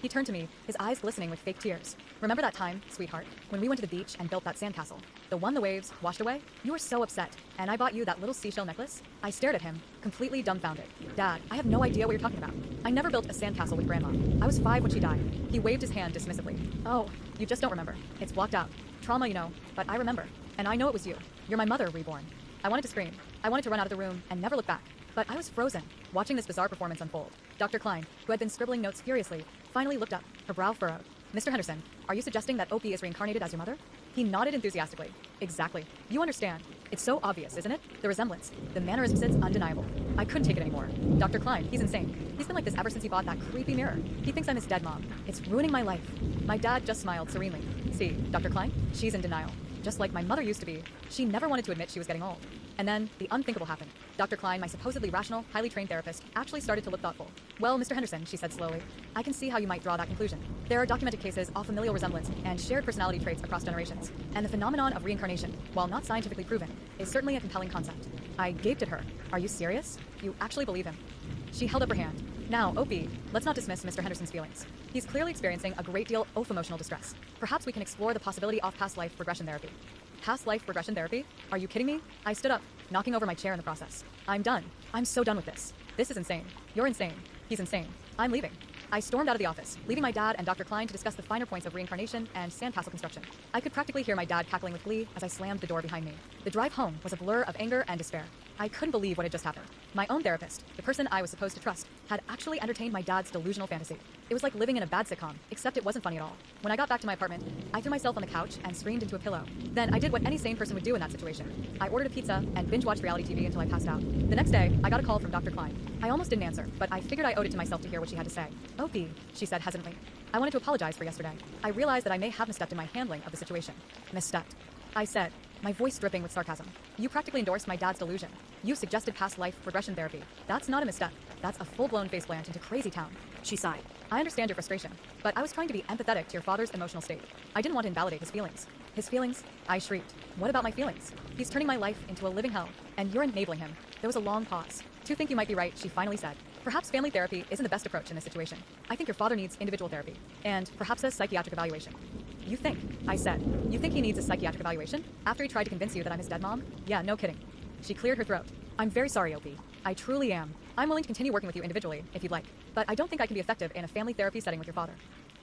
He turned to me, his eyes glistening with fake tears. Remember that time, sweetheart, when we went to the beach and built that sandcastle? The one the waves washed away? You were so upset, and I bought you that little seashell necklace? I stared at him, completely dumbfounded. Dad, I have no idea what you're talking about. I never built a sandcastle with Grandma. I was 5 when she died. He waved his hand dismissively. Oh, you just don't remember. It's blocked out. Trauma, you know, but I remember. And I know it was you. You're my mother, reborn. I wanted to scream. I wanted to run out of the room and never look back. But I was frozen, watching this bizarre performance unfold. Dr. Klein, who had been scribbling notes furiously, finally looked up, her brow furrowed. Mr. Henderson, are you suggesting that Opie is reincarnated as your mother? He nodded enthusiastically. Exactly. You understand. It's so obvious, isn't it? The resemblance. The mannerisms, it's undeniable. I couldn't take it anymore. Dr. Klein, he's insane. He's been like this ever since he bought that creepy mirror. He thinks I'm his dead mom. It's ruining my life. My dad just smiled serenely. See, Dr. Klein, she's in denial. just like my mother used to be. She never wanted to admit she was getting old. And then, the unthinkable happened. Dr. Klein, my supposedly rational, highly trained therapist, actually started to look thoughtful. Well, Mr. Henderson, she said slowly, I can see how you might draw that conclusion. There are documented cases of familial resemblance and shared personality traits across generations. And the phenomenon of reincarnation, while not scientifically proven, is certainly a compelling concept. I gaped at her. Are you serious? You actually believe him? She held up her hand. Now, OP, let's not dismiss Mr. Henderson's feelings. He's clearly experiencing a great deal of emotional distress. Perhaps we can explore the possibility of past life regression therapy. Past life regression therapy? Are you kidding me? I stood up, knocking over my chair in the process. I'm done. I'm so done with this. This is insane. You're insane. He's insane. I'm leaving. I stormed out of the office, leaving my dad and Dr. Klein to discuss the finer points of reincarnation and sandcastle construction. I could practically hear my dad cackling with glee as I slammed the door behind me. The drive home was a blur of anger and despair. I couldn't believe what had just happened. My own therapist, the person I was supposed to trust, had actually entertained my dad's delusional fantasy. It was like living in a bad sitcom, except it wasn't funny at all. When I got back to my apartment, I threw myself on the couch and screamed into a pillow. Then I did what any sane person would do in that situation. I ordered a pizza and binge-watched reality TV until I passed out. The next day, I got a call from Dr. Klein. I almost didn't answer, but I figured I owed it to myself to hear what she had to say. OP, she said hesitantly. I wanted to apologize for yesterday. I realized that I may have misstepped in my handling of the situation. Misstepped. I said, my voice dripping with sarcasm. You practically endorsed my dad's delusion. You suggested past life regression therapy. That's not a misstep. That's a full-blown faceplant into crazy town. She sighed. I understand your frustration, but I was trying to be empathetic to your father's emotional state. I didn't want to invalidate his feelings. His feelings? I shrieked. What about my feelings? He's turning my life into a living hell, and you're enabling him. There was a long pause. To think you might be right, she finally said. Perhaps family therapy isn't the best approach in this situation. I think your father needs individual therapy, and perhaps a psychiatric evaluation. You think? I said. You think he needs a psychiatric evaluation? After he tried to convince you that I'm his dead mom? Yeah, no kidding. She cleared her throat. I'm very sorry, OP. I truly am. I'm willing to continue working with you individually, if you'd like. But I don't think I can be effective in a family therapy setting with your father.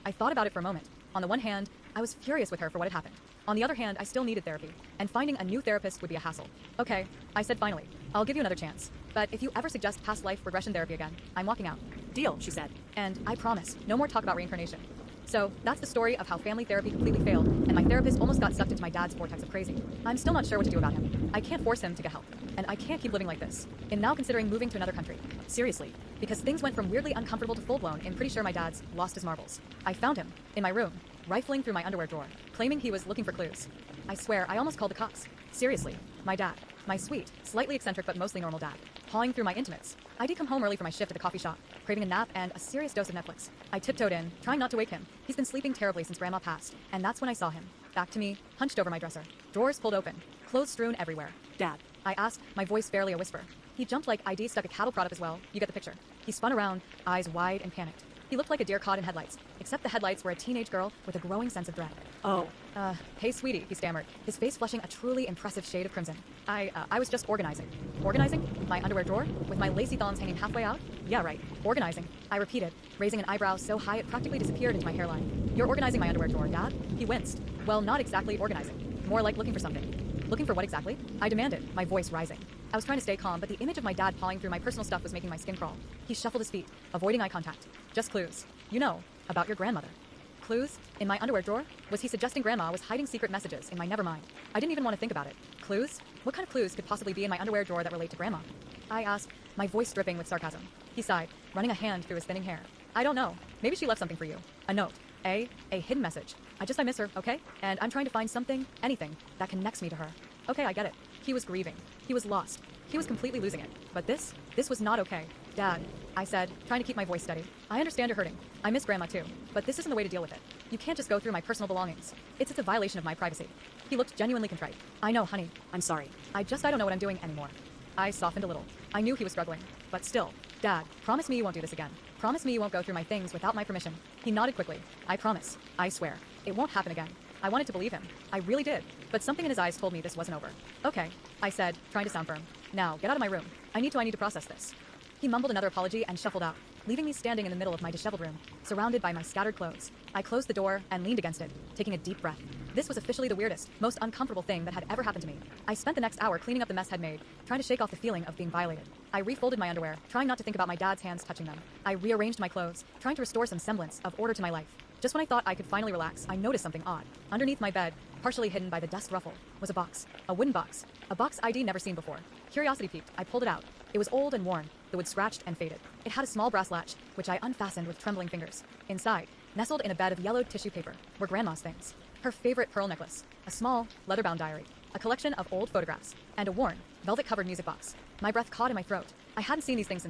I thought about it for a moment. On the one hand, I was furious with her for what had happened. On the other hand, I still needed therapy, and finding a new therapist would be a hassle. Okay, I said finally. I'll give you another chance. But if you ever suggest past life regression therapy again, I'm walking out. Deal, she said. And I promise, no more talk about reincarnation. So, that's the story of how family therapy completely failed, and my therapist almost got sucked into my dad's vortex of crazy. I'm still not sure what to do about him. I can't force him to get help, and I can't keep living like this. I'm now considering moving to another country. Seriously, because things went from weirdly uncomfortable to full-blown, and pretty sure my dad's lost his marbles. I found him, in my room, rifling through my underwear drawer, claiming he was looking for clues. I swear, I almost called the cops. Seriously, my dad, my sweet, slightly eccentric but mostly normal dad, pawing through my intimates. I'd come home early for my shift at the coffee shop, craving a nap and a serious dose of Netflix. I tiptoed in, trying not to wake him. He's been sleeping terribly since Grandma passed, and that's when I saw him. Back to me, hunched over my dresser, drawers pulled open, clothes strewn everywhere. Dad. I asked, my voice barely a whisper. He jumped like I'd stuck a cattle prod up as well. You get the picture. He spun around, eyes wide and panicked. He looked like a deer caught in headlights, except the headlights were a teenage girl with a growing sense of dread. Oh. Hey, sweetie, he stammered, his face flushing a truly impressive shade of crimson. I was just organizing. Organizing? My underwear drawer? With my lacy thongs hanging halfway out? Yeah, right. Organizing. I repeated, raising an eyebrow so high it practically disappeared into my hairline. You're organizing my underwear drawer, Dad? He winced. Well, not exactly organizing. More like looking for something. Looking for what exactly? I demanded, my voice rising. I was trying to stay calm, but the image of my dad pawing through my personal stuff was making my skin crawl. He shuffled his feet, avoiding eye contact. Just clues. You know, about your grandmother. Clues? In my underwear drawer? Was he suggesting Grandma was hiding secret messages in my nevermind? I didn't even want to think about it. Clues? What kind of clues could possibly be in my underwear drawer that relate to Grandma? I asked, my voice dripping with sarcasm. He sighed, running a hand through his thinning hair. I don't know. Maybe she left something for you. A note. A hidden message. I miss her, okay? And I'm trying to find something, anything, that connects me to her. Okay, I get it. He was grieving. He was lost. He was completely losing it. But this was not okay. Dad, I said, trying to keep my voice steady. I understand you're hurting. I miss Grandma too. But this isn't the way to deal with it. You can't just go through my personal belongings. It's a violation of my privacy. He looked genuinely contrite. I know, honey. I'm sorry. I don't know what I'm doing anymore. I softened a little. I knew he was struggling. But still, Dad, promise me you won't do this again. Promise me you won't go through my things without my permission. He nodded quickly. I promise. I swear. It won't happen again. I wanted to believe him. I really did. But something in his eyes told me this wasn't over. Okay, I said, trying to sound firm. Now, get out of my room. I need to process this. He mumbled another apology and shuffled out, leaving me standing in the middle of my disheveled room, surrounded by my scattered clothes. I closed the door and leaned against it, taking a deep breath. This was officially the weirdest, most uncomfortable thing that had ever happened to me. I spent the next hour cleaning up the mess I'd made, trying to shake off the feeling of being violated. I refolded my underwear, trying not to think about my dad's hands touching them. I rearranged my clothes, trying to restore some semblance of order to my life. Just when I thought I could finally relax, I noticed something odd. Underneath my bed, partially hidden by the dust ruffle, was a box. A wooden box. A box I'd never seen before. Curiosity piqued. I pulled it out. It was old and worn, the wood scratched and faded. It had a small brass latch, which I unfastened with trembling fingers. Inside, nestled in a bed of yellowed tissue paper, were Grandma's things. Her favorite pearl necklace, a small, leather-bound diary, a collection of old photographs, and a worn, velvet-covered music box. My breath caught in my throat. I hadn't seen these things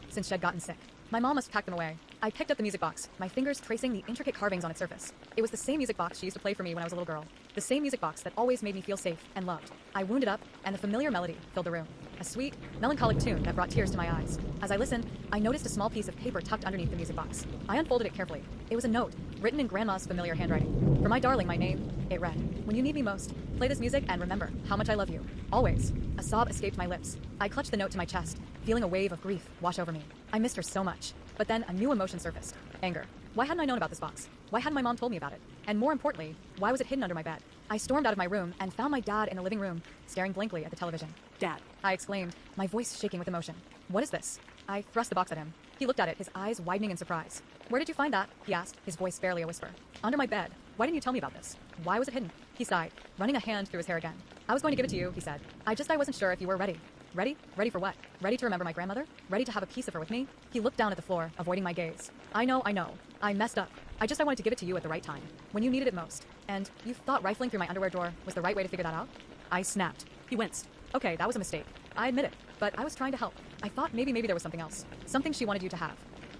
since she'd gotten sick. My mom must have packed them away. I picked up the music box, my fingers tracing the intricate carvings on its surface. It was the same music box she used to play for me when I was a little girl. The same music box that always made me feel safe and loved. I wound it up, and the familiar melody filled the room. A sweet, melancholic tune that brought tears to my eyes. As I listened, I noticed a small piece of paper tucked underneath the music box. I unfolded it carefully. It was a note, written in Grandma's familiar handwriting. For my darling, my name, it read. When you need me most, play this music and remember how much I love you. Always. A sob escaped my lips. I clutched the note to my chest, feeling a wave of grief wash over me. I missed her so much. But then a new emotion surfaced. Anger. Why hadn't I known about this box? Why hadn't my mom told me about it? And more importantly, why was it hidden under my bed? I stormed out of my room and found my dad in the living room, staring blankly at the television. Dad. I exclaimed, my voice shaking with emotion. What is this? I thrust the box at him. He looked at it, his eyes widening in surprise. Where did you find that? He asked, his voice barely a whisper. Under my bed. Why didn't you tell me about this? Why was it hidden? He sighed, running a hand through his hair again. I was going to give it to you, he said. I wasn't sure if you were ready. Ready? Ready for what? Ready to remember my grandmother? Ready to have a piece of her with me? He looked down at the floor, avoiding my gaze. I know. I messed up. I wanted to give it to you at the right time, when you needed it most. And you thought rifling through my underwear drawer was the right way to figure that out? I snapped. He winced. Okay, that was a mistake. I admit it, but I was trying to help. I thought maybe there was something else. Something she wanted you to have.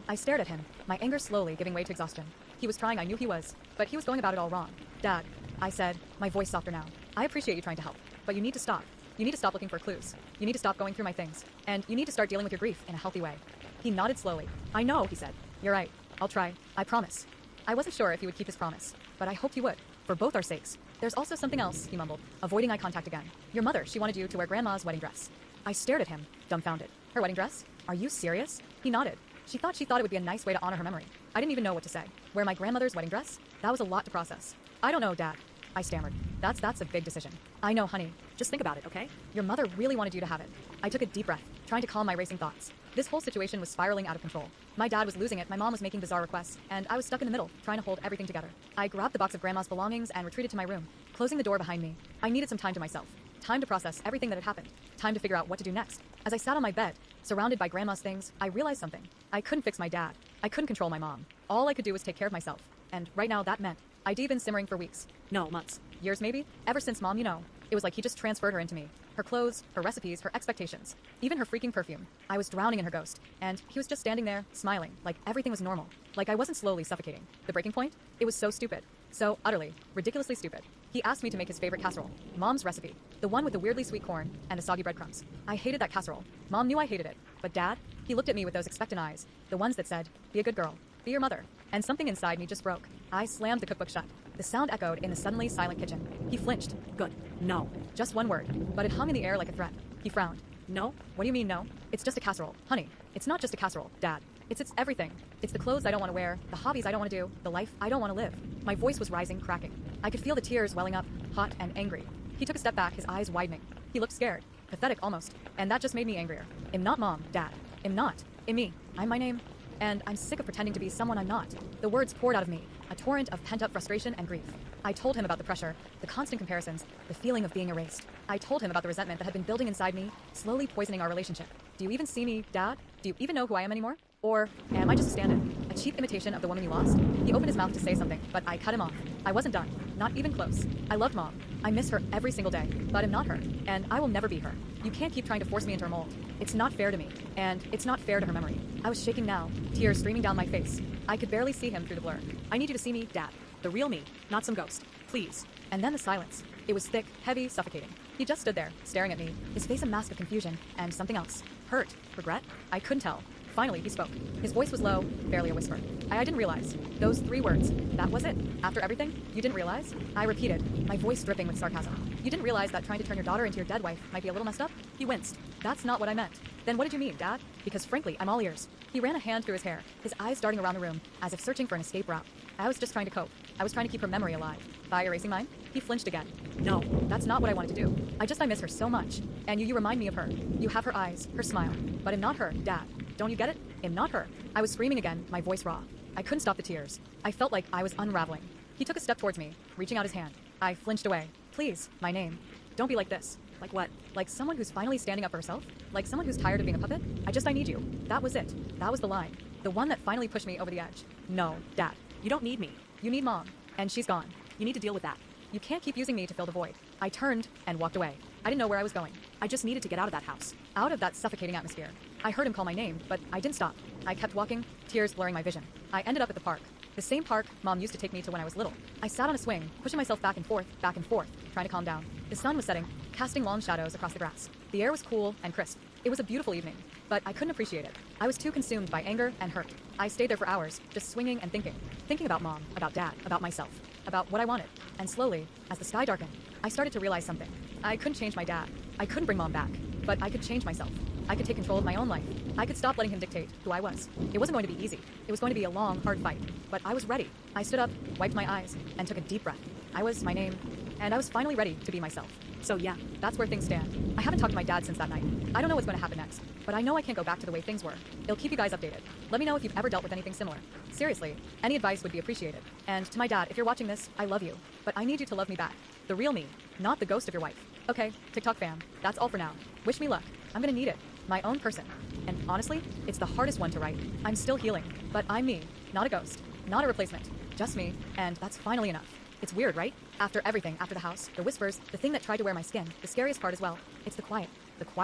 I stared at him, my anger slowly giving way to exhaustion. He was trying, I knew he was, but he was going about it all wrong. Dad, I said, my voice softer now. I appreciate you trying to help, but you need to stop. You need to stop looking for clues. You need to stop going through my things. And you need to start dealing with your grief in a healthy way. He nodded slowly. I know, he said. You're right. I'll try. I promise. I wasn't sure if he would keep his promise, but I hoped he would, for both our sakes. There's also something else, he mumbled, avoiding eye contact again. Your mother, she wanted you to wear Grandma's wedding dress. I stared at him, dumbfounded. Her wedding dress? Are you serious? He nodded. She thought it would be a nice way to honor her memory. I didn't even know what to say. Wear my grandmother's wedding dress? That was a lot to process. I don't know, Dad. I stammered. That's a big decision. I know, honey. Just think about it, okay? Your mother really wanted you to have it. I took a deep breath, trying to calm my racing thoughts. This whole situation was spiraling out of control. My dad was losing it, my mom was making bizarre requests, and I was stuck in the middle, trying to hold everything together. I grabbed the box of Grandma's belongings and retreated to my room, closing the door behind me. I needed some time to myself. Time to process everything that had happened. Time to figure out what to do next. As I sat on my bed, surrounded by Grandma's things, I realized something. I couldn't fix my dad. I couldn't control my mom. All I could do was take care of myself. And right now that meant I'd been simmering for weeks. No, months. Years maybe? Ever since Mom, it was like he just transferred her into me. Her clothes, her recipes, her expectations. Even her freaking perfume. I was drowning in her ghost. And he was just standing there, smiling, like everything was normal. Like I wasn't slowly suffocating. The breaking point? It was so stupid. So utterly, ridiculously stupid. He asked me to make his favorite casserole. Mom's recipe. The one with the weirdly sweet corn and the soggy breadcrumbs. I hated that casserole. Mom knew I hated it. But Dad? He looked at me with those expectant eyes. The ones that said, be a good girl. Be your mother. And something inside me just broke. I slammed the cookbook shut. The sound echoed in the suddenly silent kitchen. He flinched. Good. No. Just one word, but it hung in the air like a threat. He frowned. No? What do you mean, no? It's just a casserole. Honey, it's not just a casserole, Dad. It's everything. It's the clothes I don't want to wear, the hobbies I don't want to do, the life I don't want to live. My voice was rising, cracking. I could feel the tears welling up, hot and angry. He took a step back, his eyes widening. He looked scared, pathetic almost, and that just made me angrier. I'm not Mom, Dad. I'm not. I'm me. I'm my name. And I'm sick of pretending to be someone I'm not. The words poured out of me, a torrent of pent-up frustration and grief. I told him about the pressure, the constant comparisons, the feeling of being erased. I told him about the resentment that had been building inside me, slowly poisoning our relationship. Do you even see me, Dad? Do you even know who I am anymore? Or am I just a stand-in, a cheap imitation of the woman you lost? He opened his mouth to say something, but I cut him off. I wasn't done, not even close. I loved Mom. I miss her every single day, but I'm not her, and I will never be her. You can't keep trying to force me into her mold. It's not fair to me, and it's not fair to her memory. I was shaking now, tears streaming down my face. I could barely see him through the blur. I need you to see me, Dad. The real me, not some ghost. Please. And then the silence. It was thick, heavy, suffocating. He just stood there, staring at me, his face a mask of confusion and something else. Hurt? Regret? I couldn't tell. Finally, he spoke. His voice was low, barely a whisper. I didn't realize. Those 3 words. That was it. After everything, you didn't realize? I repeated, my voice dripping with sarcasm. You didn't realize that trying to turn your daughter into your dead wife might be a little messed up? He winced. That's not what I meant. Then what did you mean, Dad? Because frankly, I'm all ears. He ran a hand through his hair, his eyes darting around the room, as if searching for an escape route. I was just trying to cope. I was trying to keep her memory alive. By erasing mine? He flinched again. No, that's not what I wanted to do. I miss her so much. And you remind me of her. You have her eyes, her smile. But I'm not her, Dad. Don't you get it? I'm not her. I was screaming again, my voice raw. I couldn't stop the tears. I felt like I was unraveling. He took a step towards me, reaching out his hand. I flinched away. Please, my name. Don't be like this. Like what? Like someone who's finally standing up for herself? Like someone who's tired of being a puppet? I need you. That was it. That was the line. The one that finally pushed me over the edge. No, Dad. You don't need me. You need Mom. And she's gone. You need to deal with that. You can't keep using me to fill the void. I turned and walked away. I didn't know where I was going. I just needed to get out of that house. Out of that suffocating atmosphere. I heard him call my name, but I didn't stop. I kept walking, tears blurring my vision. I ended up at the park. The same park Mom used to take me to when I was little. I sat on a swing, pushing myself back and forth, trying to calm down. The sun was setting, casting long shadows across the grass. The air was cool and crisp. It was a beautiful evening, but I couldn't appreciate it. I was too consumed by anger and hurt. I stayed there for hours, just swinging and thinking about Mom, about Dad, about myself, about what I wanted. And slowly, as the sky darkened, I started to realize something. I couldn't change my dad. I couldn't bring Mom back, but I could change myself. I could take control of my own life. I could stop letting him dictate who I was. It wasn't going to be easy. It was going to be a long, hard fight, but I was ready. I stood up, wiped my eyes, and took a deep breath. I was my name, and I was finally ready to be myself. So yeah, That's where things stand. I haven't talked to my dad since that night. I don't know what's going to happen next, but I know I can't go back to the way things were. It'll keep you guys updated. Let me know if you've ever dealt with anything similar. Seriously, any advice would be appreciated. And to my dad, if you're watching this, I love you, but I need you to love me back. The real me, not the ghost of your wife. Okay, TikTok fam, that's all for now. Wish me luck. I'm gonna need it. My own person. And honestly, it's the hardest one to write. I'm still healing, but I'm me, not a ghost, not a replacement. Just me, and that's finally enough. It's weird, right? After everything, after the house, the whispers, the thing that tried to wear my skin, the scariest part as well, it's the quiet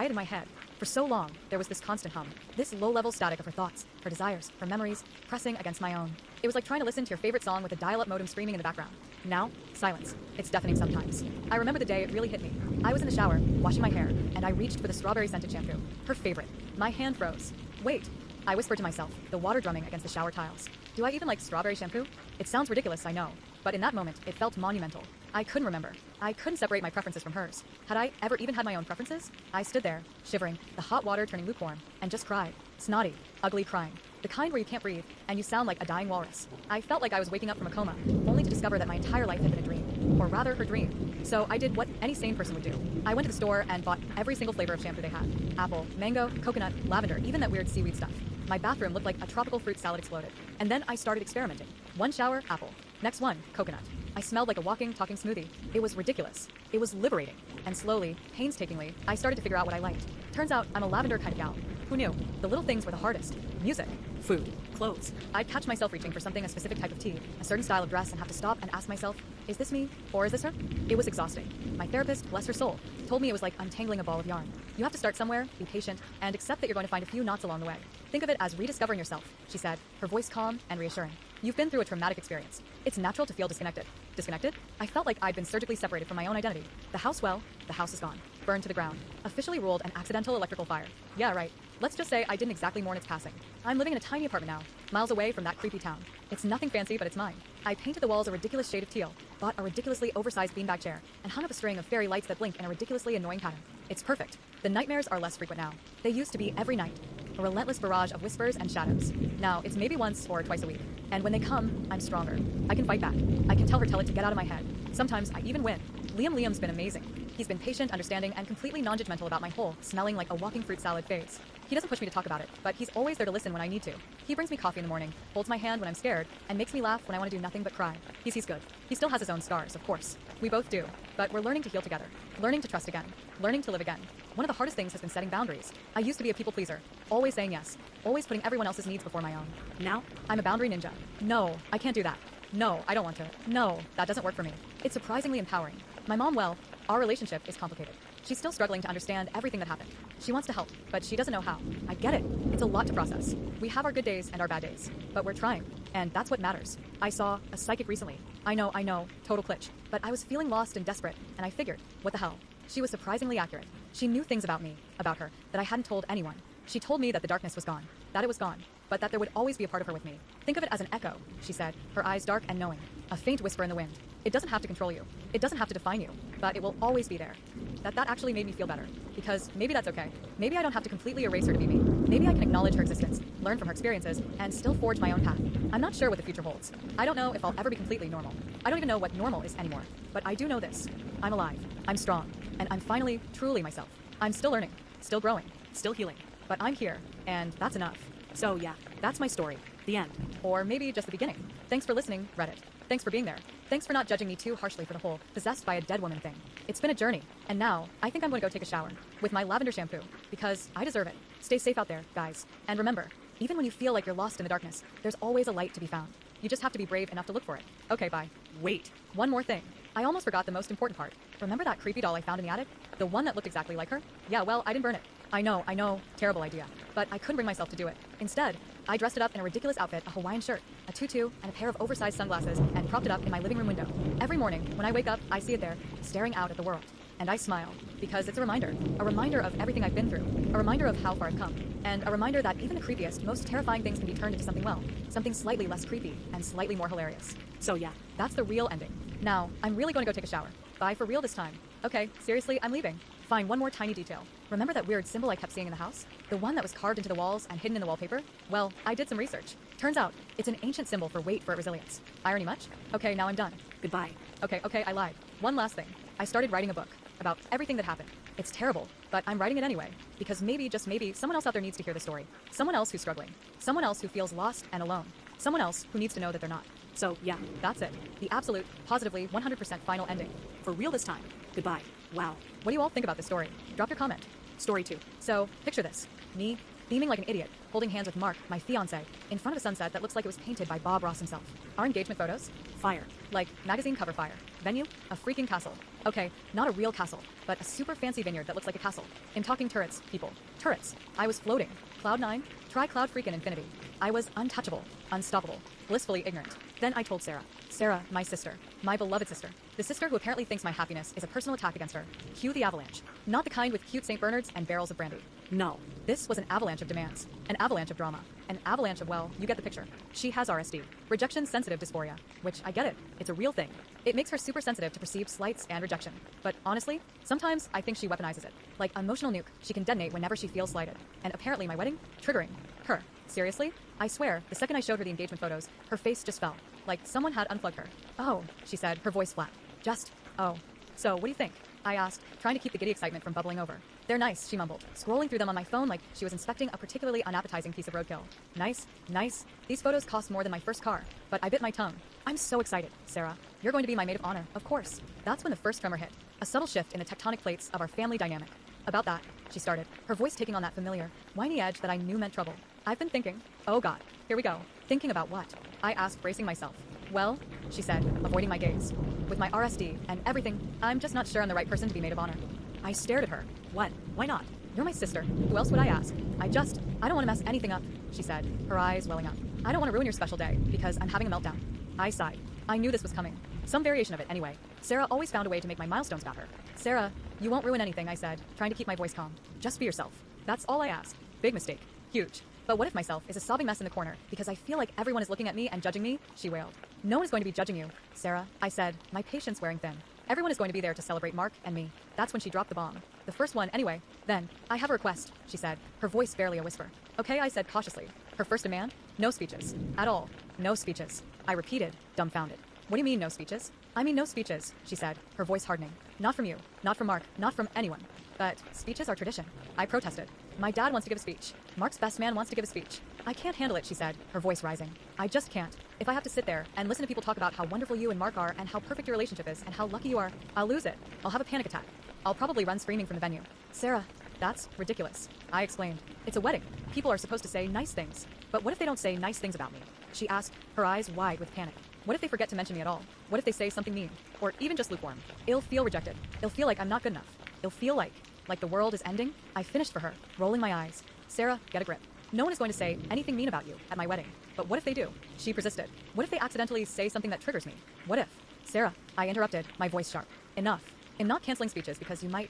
in my head. For so long, there was this constant hum, this low-level static of her thoughts, her desires, her memories, pressing against my own. It was like trying to listen to your favorite song with a dial-up modem screaming in the background. Now, silence. It's deafening sometimes. I remember the day it really hit me. I was in the shower, washing my hair, and I reached for the strawberry-scented shampoo, her favorite. My hand froze. Wait. I whispered to myself, the water drumming against the shower tiles. Do I even like strawberry shampoo? It sounds ridiculous, I know. But in that moment, it felt monumental. I couldn't remember. I couldn't separate my preferences from hers. Had I ever even had my own preferences? I stood there, shivering, the hot water turning lukewarm, and just cried. Snotty, ugly crying. The kind where you can't breathe, and you sound like a dying walrus. I felt like I was waking up from a coma, only to discover that my entire life had been a dream. Or rather, her dream. So I did what any sane person would do. I went to the store and bought every single flavor of shampoo they had. Apple, mango, coconut, lavender, even that weird seaweed stuff. My bathroom looked like a tropical fruit salad exploded. And then I started experimenting. One shower, apple. Next one, coconut. I smelled like a walking, talking smoothie. It was ridiculous. It was liberating. And slowly, painstakingly, I started to figure out what I liked. Turns out I'm a lavender kind of gal. Who knew? The little things were the hardest. Music. food, clothes. I'd catch myself reaching for something, a specific type of tea, a certain style of dress, and have to stop and ask myself, is this me or is this her? It was exhausting. My therapist, bless her soul, told me it was like untangling a ball of yarn. You have to start somewhere, be patient, and accept that you're going to find a few knots along the way. Think of it as rediscovering yourself, she said, her voice calm and reassuring. You've been through a traumatic experience. It's natural to feel disconnected. Disconnected? I felt like I'd been surgically separated from my own identity. The house, well, the house is gone. Burned to the ground. Officially ruled an accidental electrical fire. Yeah, right. Let's just say I didn't exactly mourn its passing. I'm living in a tiny apartment now, miles away from that creepy town. It's nothing fancy, but it's mine. I painted the walls a ridiculous shade of teal, bought a ridiculously oversized beanbag chair, and hung up a string of fairy lights that blink in a ridiculously annoying pattern. It's perfect. The nightmares are less frequent now. They used to be every night. A relentless barrage of whispers and shadows. Now, it's maybe once or twice a week. And when they come, I'm stronger. I can fight back. I can tell it to get out of my head. Sometimes I even win. Liam's been amazing. He's been patient, understanding, and completely non-judgmental about my whole, smelling like a walking fruit salad phase. He doesn't push me to talk about it, but he's always there to listen when I need to. He brings me coffee in the morning, holds my hand when I'm scared, and makes me laugh when I want to do nothing but cry. He's good. He still has his own scars, of course. We both do. But we're learning to heal together. Learning to trust again. Learning to live again. One of the hardest things has been setting boundaries. I used to be a people pleaser. Always saying yes. Always putting everyone else's needs before my own. Now, I'm a boundary ninja. No, I can't do that. No, I don't want to. No, that doesn't work for me. It's surprisingly empowering. My mom, well, our relationship is complicated. She's still struggling to understand everything that happened. She wants to help, but she doesn't know how. I get it. It's a lot to process. We have our good days and our bad days, but we're trying, and that's what matters. I saw a psychic recently. I know, total glitch. But I was feeling lost and desperate, and I figured, what the hell? She was surprisingly accurate. She knew things about me, about her, that I hadn't told anyone. She told me that the darkness was gone, that it was gone, but that there would always be a part of her with me. Think of it as an echo, she said, her eyes dark and knowing. A faint whisper in the wind. It doesn't have to control you. It doesn't have to define you, but it will always be there. That actually made me feel better, because maybe that's okay. Maybe I don't have to completely erase her to be me. Maybe I can acknowledge her existence, learn from her experiences, and still forge my own path. I'm not sure what the future holds. I don't know if I'll ever be completely normal. I don't even know what normal is anymore. But I do know this. I'm alive. I'm strong. And I'm finally, truly myself. I'm still learning, still growing, still healing. But I'm here, and that's enough. So yeah, that's my story. The end. Or maybe just the beginning. Thanks for listening, Reddit. Thanks for being there. Thanks for not judging me too harshly for the whole possessed by a dead woman thing. It's been a journey, and now I think I'm going to go take a shower with my lavender shampoo because I deserve it. Stay safe out there, guys. And remember, even when you feel like you're lost in the darkness, there's always a light to be found. You just have to be brave enough to look for it. Okay, bye. Wait. One more thing. I almost forgot the most important part. Remember that creepy doll I found in the attic? The one that looked exactly like her? Yeah, well, I didn't burn it. I know, terrible idea. But I couldn't bring myself to do it. Instead, I dressed it up in a ridiculous outfit, a Hawaiian shirt, a tutu, and a pair of oversized sunglasses, and propped it up in my living room window. Every morning, when I wake up, I see it there, staring out at the world. And I smile, because it's a reminder of everything I've been through, a reminder of how far I've come, and a reminder that even the creepiest, most terrifying things can be turned into something something slightly less creepy and slightly more hilarious. So yeah, That's the real ending. Now, I'm really going to go take a shower. Bye for real this time. Okay, seriously, I'm leaving. Fine, one more tiny detail. Remember that weird symbol I kept seeing in the house? The one that was carved into the walls and hidden in the wallpaper? Well, I did some research. Turns out, it's an ancient symbol for weight for resilience. Irony much? Okay, now I'm done. goodbye. Okay, I lied. One last thing. I started writing a book about everything that happened. It's terrible, but I'm writing it anyway, because maybe, just maybe, someone else out there needs to hear the story. Someone else who's struggling. Someone else who feels lost and alone. Someone else who needs to know that they're not. So yeah, That's it. The absolute, positively, 100% final ending. for real this time. Goodbye. Wow. What do you all think about this story? Drop your comment. Story 2. So, picture this. Me, beaming like an idiot, holding hands with Mark, my fiancé, in front of a sunset that looks like it was painted by Bob Ross himself. Our engagement photos? Fire. Like magazine cover fire. Venue? A freaking castle. Okay, not a real castle, but a super fancy vineyard that looks like a castle. In talking turrets, people. Turrets. I was floating. Cloud 9? Try cloud freaking infinity. I was untouchable, unstoppable, blissfully ignorant. Then I told Sarah. Sarah, my sister. My beloved sister. The sister who apparently thinks my happiness is a personal attack against her. Cue the avalanche. Not the kind with cute St. Bernards and barrels of brandy. No. This was an avalanche of demands, an avalanche of drama, an avalanche of, well, you get the picture. She has RSD, rejection-sensitive dysphoria, which I get it, it's a real thing. It makes her super sensitive to perceived slights and rejection. But honestly, sometimes I think she weaponizes it. Like emotional nuke, she can detonate whenever she feels slighted. And apparently my wedding, triggering her. Seriously? I swear, the second I showed her the engagement photos, her face just fell. Like someone had unplugged her. Oh, she said, her voice flat. Just, oh. So, what do you think? I asked, trying to keep the giddy excitement from bubbling over. They're nice, she mumbled, scrolling through them on my phone like she was inspecting a particularly unappetizing piece of roadkill. Nice, nice. These photos cost more than my first car, but I bit my tongue. I'm so excited, Sarah. You're going to be my maid of honor, of course. That's when the first tremor hit, a subtle shift in the tectonic plates of our family dynamic. About that, she started, her voice taking on that familiar, whiny edge that I knew meant trouble. I've been thinking, oh God, here we go. Thinking about what? I asked, bracing myself. Well, she said, avoiding my gaze. With my RSD and everything, I'm just not sure I'm the right person to be maid of honor. I stared at her. What? Why not? You're my sister. Who else would I ask? I don't want to mess anything up, she said, her eyes welling up. I don't want to ruin your special day, because I'm having a meltdown. I sighed. I knew this was coming. Some variation of it, anyway. Sarah always found a way to make my milestones about her. Sarah, you won't ruin anything, I said, trying to keep my voice calm. Just be yourself. That's all I ask. Big mistake. Huge. But what if myself is a sobbing mess in the corner because I feel like everyone is looking at me and judging me? She wailed. No one is going to be judging you, Sarah, I said, my patience wearing thin. Everyone is going to be there to celebrate Mark and me. That's when she dropped the bomb. The first one, anyway. Then, I have a request, she said, her voice barely a whisper. Okay, I said cautiously. Her first demand? No speeches. At all. No speeches. I repeated, dumbfounded. What do you mean, no speeches? I mean, no speeches, she said, her voice hardening. Not from you, not from Mark, not from anyone. But speeches are tradition. I protested. My dad wants to give a speech. Mark's best man wants to give a speech. I can't handle it, she said, her voice rising. I just can't. If I have to sit there and listen to people talk about how wonderful you and Mark are and how perfect your relationship is and how lucky you are, I'll lose it. I'll have a panic attack. I'll probably run screaming from the venue. Sarah, that's ridiculous. I explained. It's a wedding. People are supposed to say nice things. But what if they don't say nice things about me? She asked, her eyes wide with panic. What if they forget to mention me at all? What if they say something mean? Or even just lukewarm? It'll feel rejected. It'll feel like I'm not good enough. It'll feel like the world is ending. I finished for her, rolling my eyes. Sarah, get a grip. No one is going to say anything mean about you at my wedding. But what if they do? She persisted. What if they accidentally say something that triggers me? What if? Sarah, I interrupted, my voice sharp. Enough. I'm not canceling speeches because you might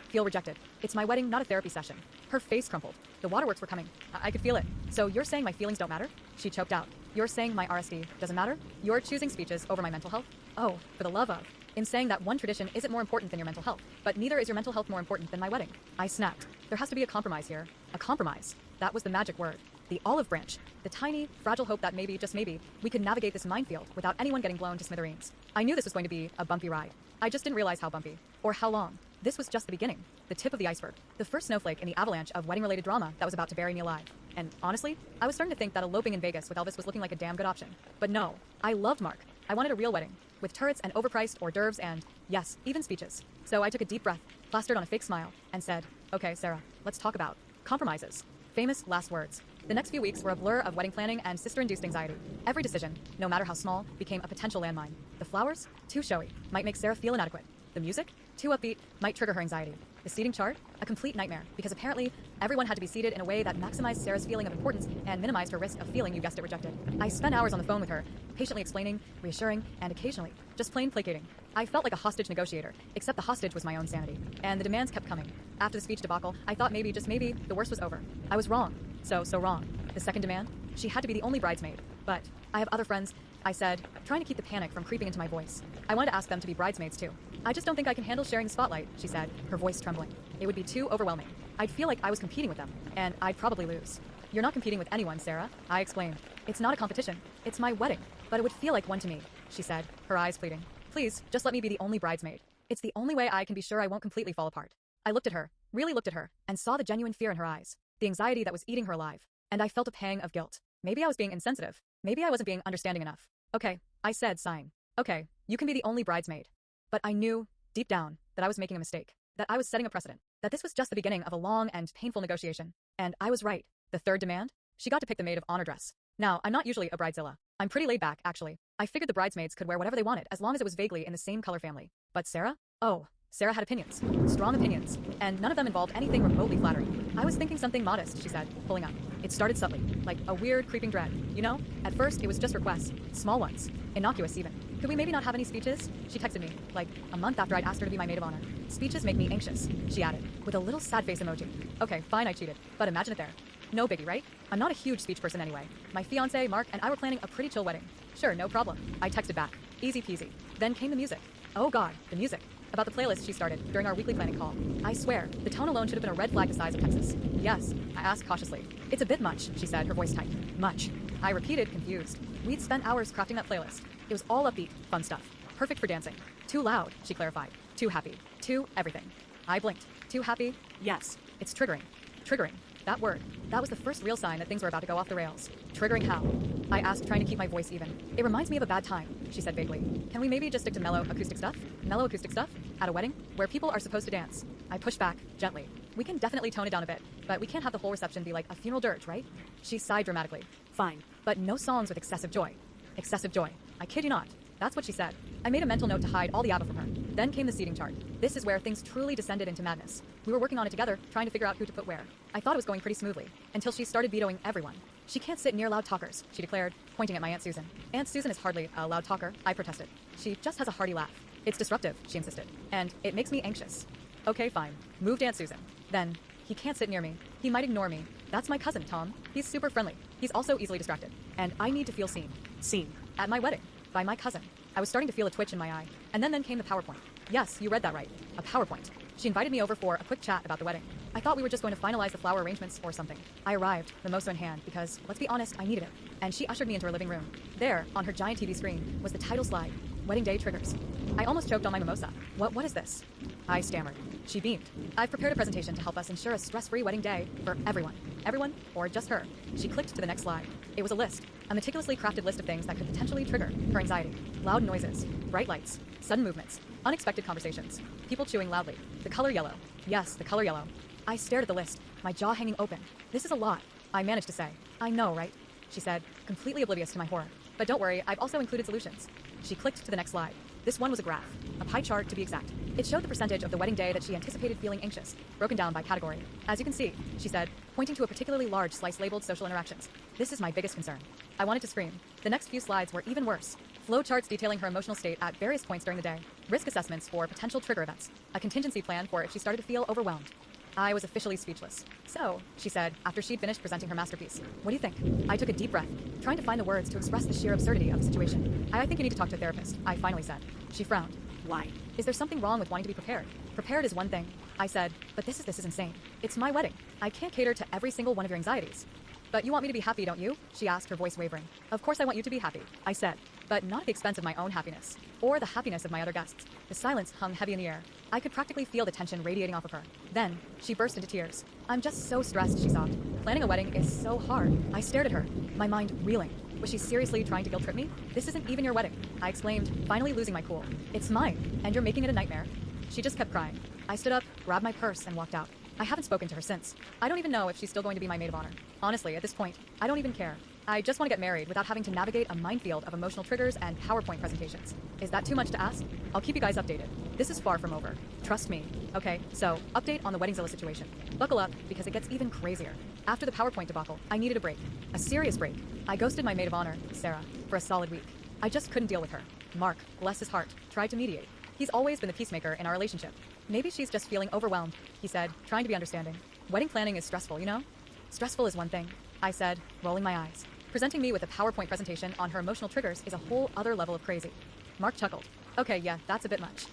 feel rejected. It's my wedding, not a therapy session. Her face crumpled. The waterworks were coming. I could feel it. So you're saying my feelings don't matter? She choked out. You're saying my RSD doesn't matter? You're choosing speeches over my mental health? Oh, for the love of. In saying that one tradition isn't more important than your mental health, but neither is your mental health more important than my wedding. I snapped. There has to be a compromise here. A compromise. That was the magic word. The olive branch. The tiny, fragile hope that maybe, just maybe, we could navigate this minefield without anyone getting blown to smithereens. I knew this was going to be a bumpy ride. I just didn't realize how bumpy. Or how long. This was just the beginning. The tip of the iceberg. The first snowflake in the avalanche of wedding-related drama that was about to bury me alive. And honestly, I was starting to think that eloping in Vegas with Elvis was looking like a damn good option. But no. I loved Mark. I wanted a real wedding. With turrets and overpriced hors d'oeuvres and, yes, even speeches. So I took a deep breath, plastered on a fake smile, and said, okay, Sarah, let's talk about compromises. Famous last words. The next few weeks were a blur of wedding planning and sister-induced anxiety. Every decision, no matter how small, became a potential landmine. The flowers, too showy, might make Sarah feel inadequate. The music, too upbeat, might trigger her anxiety. The seating chart, a complete nightmare, because apparently everyone had to be seated in a way that maximized Sarah's feeling of importance and minimized her risk of feeling, you guessed it, rejected. I spent hours on the phone with her, patiently explaining, reassuring, and occasionally, just plain placating. I felt like a hostage negotiator, except the hostage was my own sanity. And the demands kept coming. After the speech debacle, I thought maybe, just maybe, the worst was over. I was wrong. So wrong. The second demand? She had to be the only bridesmaid. But I have other friends, I said, trying to keep the panic from creeping into my voice. I wanted to ask them to be bridesmaids too. I just don't think I can handle sharing the spotlight, she said, her voice trembling. It would be too overwhelming. I'd feel like I was competing with them, and I'd probably lose. You're not competing with anyone, Sarah, I explained. It's not a competition. It's my wedding. But it would feel like one to me, she said, her eyes pleading. Please, just let me be the only bridesmaid. It's the only way I can be sure I won't completely fall apart. I looked at her, really looked at her, and saw the genuine fear in her eyes, the anxiety that was eating her alive. And I felt a pang of guilt. Maybe I was being insensitive. Maybe I wasn't being understanding enough. Okay, I said, sighing. Okay, you can be the only bridesmaid. But I knew, deep down, that I was making a mistake, that I was setting a precedent, that this was just the beginning of a long and painful negotiation. And I was right. The third demand? She got to pick the maid of honor dress. Now, I'm not usually a bridezilla. I'm pretty laid back, actually. I figured the bridesmaids could wear whatever they wanted as long as it was vaguely in the same color family. But Sarah? Oh, Sarah had opinions. Strong opinions. And none of them involved anything remotely flattering. I was thinking something modest, she said, pulling up. It started subtly, like a weird creeping dread. You know? At first, it was just requests. Small ones. Innocuous, even. Could we maybe not have any speeches? She texted me, like, a month after I'd asked her to be my maid of honor. Speeches make me anxious, she added, with a little sad face emoji. Okay, fine, I cheated. But imagine it there. No biggie, right? I'm not a huge speech person anyway. My fiancé, Mark, and I were planning a pretty chill wedding. Sure, no problem. I texted back. Easy peasy. Then came the music. Oh god, the music. About the playlist she started during our weekly planning call. I swear, the tone alone should have been a red flag the size of Texas. Yes, I asked cautiously. It's a bit much, she said, her voice tight. Much. I repeated, confused. We'd spent hours crafting that playlist. It was all upbeat, fun stuff. Perfect for dancing. Too loud, she clarified. Too happy. Too everything. I blinked. Too happy? Yes. It's triggering. Triggering. That word. That was the first real sign that things were about to go off the rails. Triggering how? I asked, trying to keep my voice even. It reminds me of a bad time, she said vaguely. Can we maybe just stick to mellow acoustic stuff? Mellow acoustic stuff? At a wedding? Where people are supposed to dance. I pushed back, gently. We can definitely tone it down a bit, but we can't have the whole reception be like a funeral dirge, right? She sighed dramatically. Fine. But no songs with excessive joy. Excessive joy. I kid you not. That's what she said. I made a mental note to hide all the ABBA from her. Then came the seating chart. This is where things truly descended into madness. We were working on it together, trying to figure out who to put where. I thought it was going pretty smoothly, until she started vetoing everyone. She can't sit near loud talkers, she declared, pointing at my Aunt Susan. Aunt Susan is hardly a loud talker, I protested. She just has a hearty laugh. It's disruptive, she insisted. And it makes me anxious. Okay, fine. Moved Aunt Susan. Then, he can't sit near me. He might ignore me. That's my cousin, Tom. He's super friendly. He's also easily distracted. And I need to feel seen. Seen. At my wedding. By my cousin. I was starting to feel a twitch in my eye. And then came the PowerPoint. Yes, you read that right. A PowerPoint. She invited me over for a quick chat about the wedding. I thought we were just going to finalize the flower arrangements or something. I arrived, mimosa in hand, because, let's be honest, I needed it. And she ushered me into her living room. There, on her giant TV screen, was the title slide, Wedding Day Triggers. I almost choked on my mimosa. What is this? I stammered. She beamed. I've prepared a presentation to help us ensure a stress-free wedding day for everyone. Everyone, or just her. She clicked to the next slide. It was a list. A meticulously crafted list of things that could potentially trigger her anxiety. Loud noises, bright lights, sudden movements, unexpected conversations, people chewing loudly, the color yellow. Yes, the color yellow. I stared at the list, my jaw hanging open. This is a lot, I managed to say. I know, right? She said, completely oblivious to my horror. But don't worry, I've also included solutions. She clicked to the next slide. This one was a graph, a pie chart to be exact. It showed the percentage of the wedding day that she anticipated feeling anxious, broken down by category. As you can see, she said, pointing to a particularly large slice labeled social interactions. This is my biggest concern. I wanted to scream. The next few slides were even worse. Flow charts detailing her emotional state at various points during the day. Risk assessments for potential trigger events. A contingency plan for if she started to feel overwhelmed. I was officially speechless. So, she said, after she'd finished presenting her masterpiece, what do you think? I took a deep breath, trying to find the words to express the sheer absurdity of the situation. I think you need to talk to a therapist, I finally said. She frowned. Why? Is there something wrong with wanting to be prepared? Prepared is one thing. I said, but this is insane. It's my wedding. I can't cater to every single one of your anxieties. But you want me to be happy, don't you? She asked, her voice wavering. Of course I want you to be happy, I said, but not at the expense of my own happiness, or the happiness of my other guests. The silence hung heavy in the air. I could practically feel the tension radiating off of her. Then, she burst into tears. I'm just so stressed, she sobbed. Planning a wedding is so hard. I stared at her, my mind reeling. Was she seriously trying to guilt-trip me? This isn't even your wedding, I exclaimed, finally losing my cool. It's mine, and you're making it a nightmare. She just kept crying. I stood up, grabbed my purse, and walked out. I haven't spoken to her since. I don't even know if she's still going to be my maid of honor. Honestly, at this point, I don't even care. I just want to get married without having to navigate a minefield of emotional triggers and PowerPoint presentations. Is that too much to ask? I'll keep you guys updated. This is far from over. Trust me. Okay, so, update on the Weddingzilla situation. Buckle up, because it gets even crazier. After the PowerPoint debacle, I needed a break. A serious break. I ghosted my maid of honor, Sarah, for a solid week. I just couldn't deal with her. Mark, bless his heart, tried to mediate. He's always been the peacemaker in our relationship. Maybe she's just feeling overwhelmed, he said, trying to be understanding. Wedding planning is stressful, you know? Stressful is one thing, I said, rolling my eyes. Presenting me with a PowerPoint presentation on her emotional triggers is a whole other level of crazy. Mark chuckled. Okay, yeah, that's a bit much.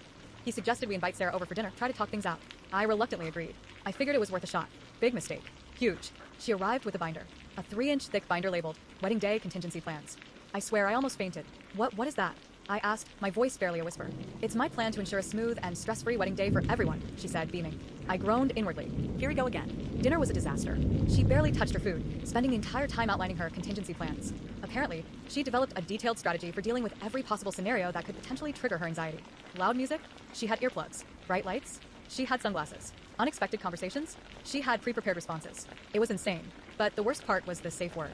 He suggested we invite Sarah over for dinner, try to talk things out. I reluctantly agreed. I figured it was worth a shot. Big mistake. Huge. She arrived with a binder. A 3-inch thick binder labeled, Wedding Day Contingency Plans. I swear I almost fainted. What is that? I asked, my voice barely a whisper. It's my plan to ensure a smooth and stress-free wedding day for everyone, she said, beaming. I groaned inwardly. Here we go again. Dinner was a disaster. She barely touched her food, spending the entire time outlining her contingency plans. Apparently, she developed a detailed strategy for dealing with every possible scenario that could potentially trigger her anxiety. Loud music? She had earplugs. Bright lights? She had sunglasses. Unexpected conversations? She had pre-prepared responses. It was insane. But the worst part was the safe word.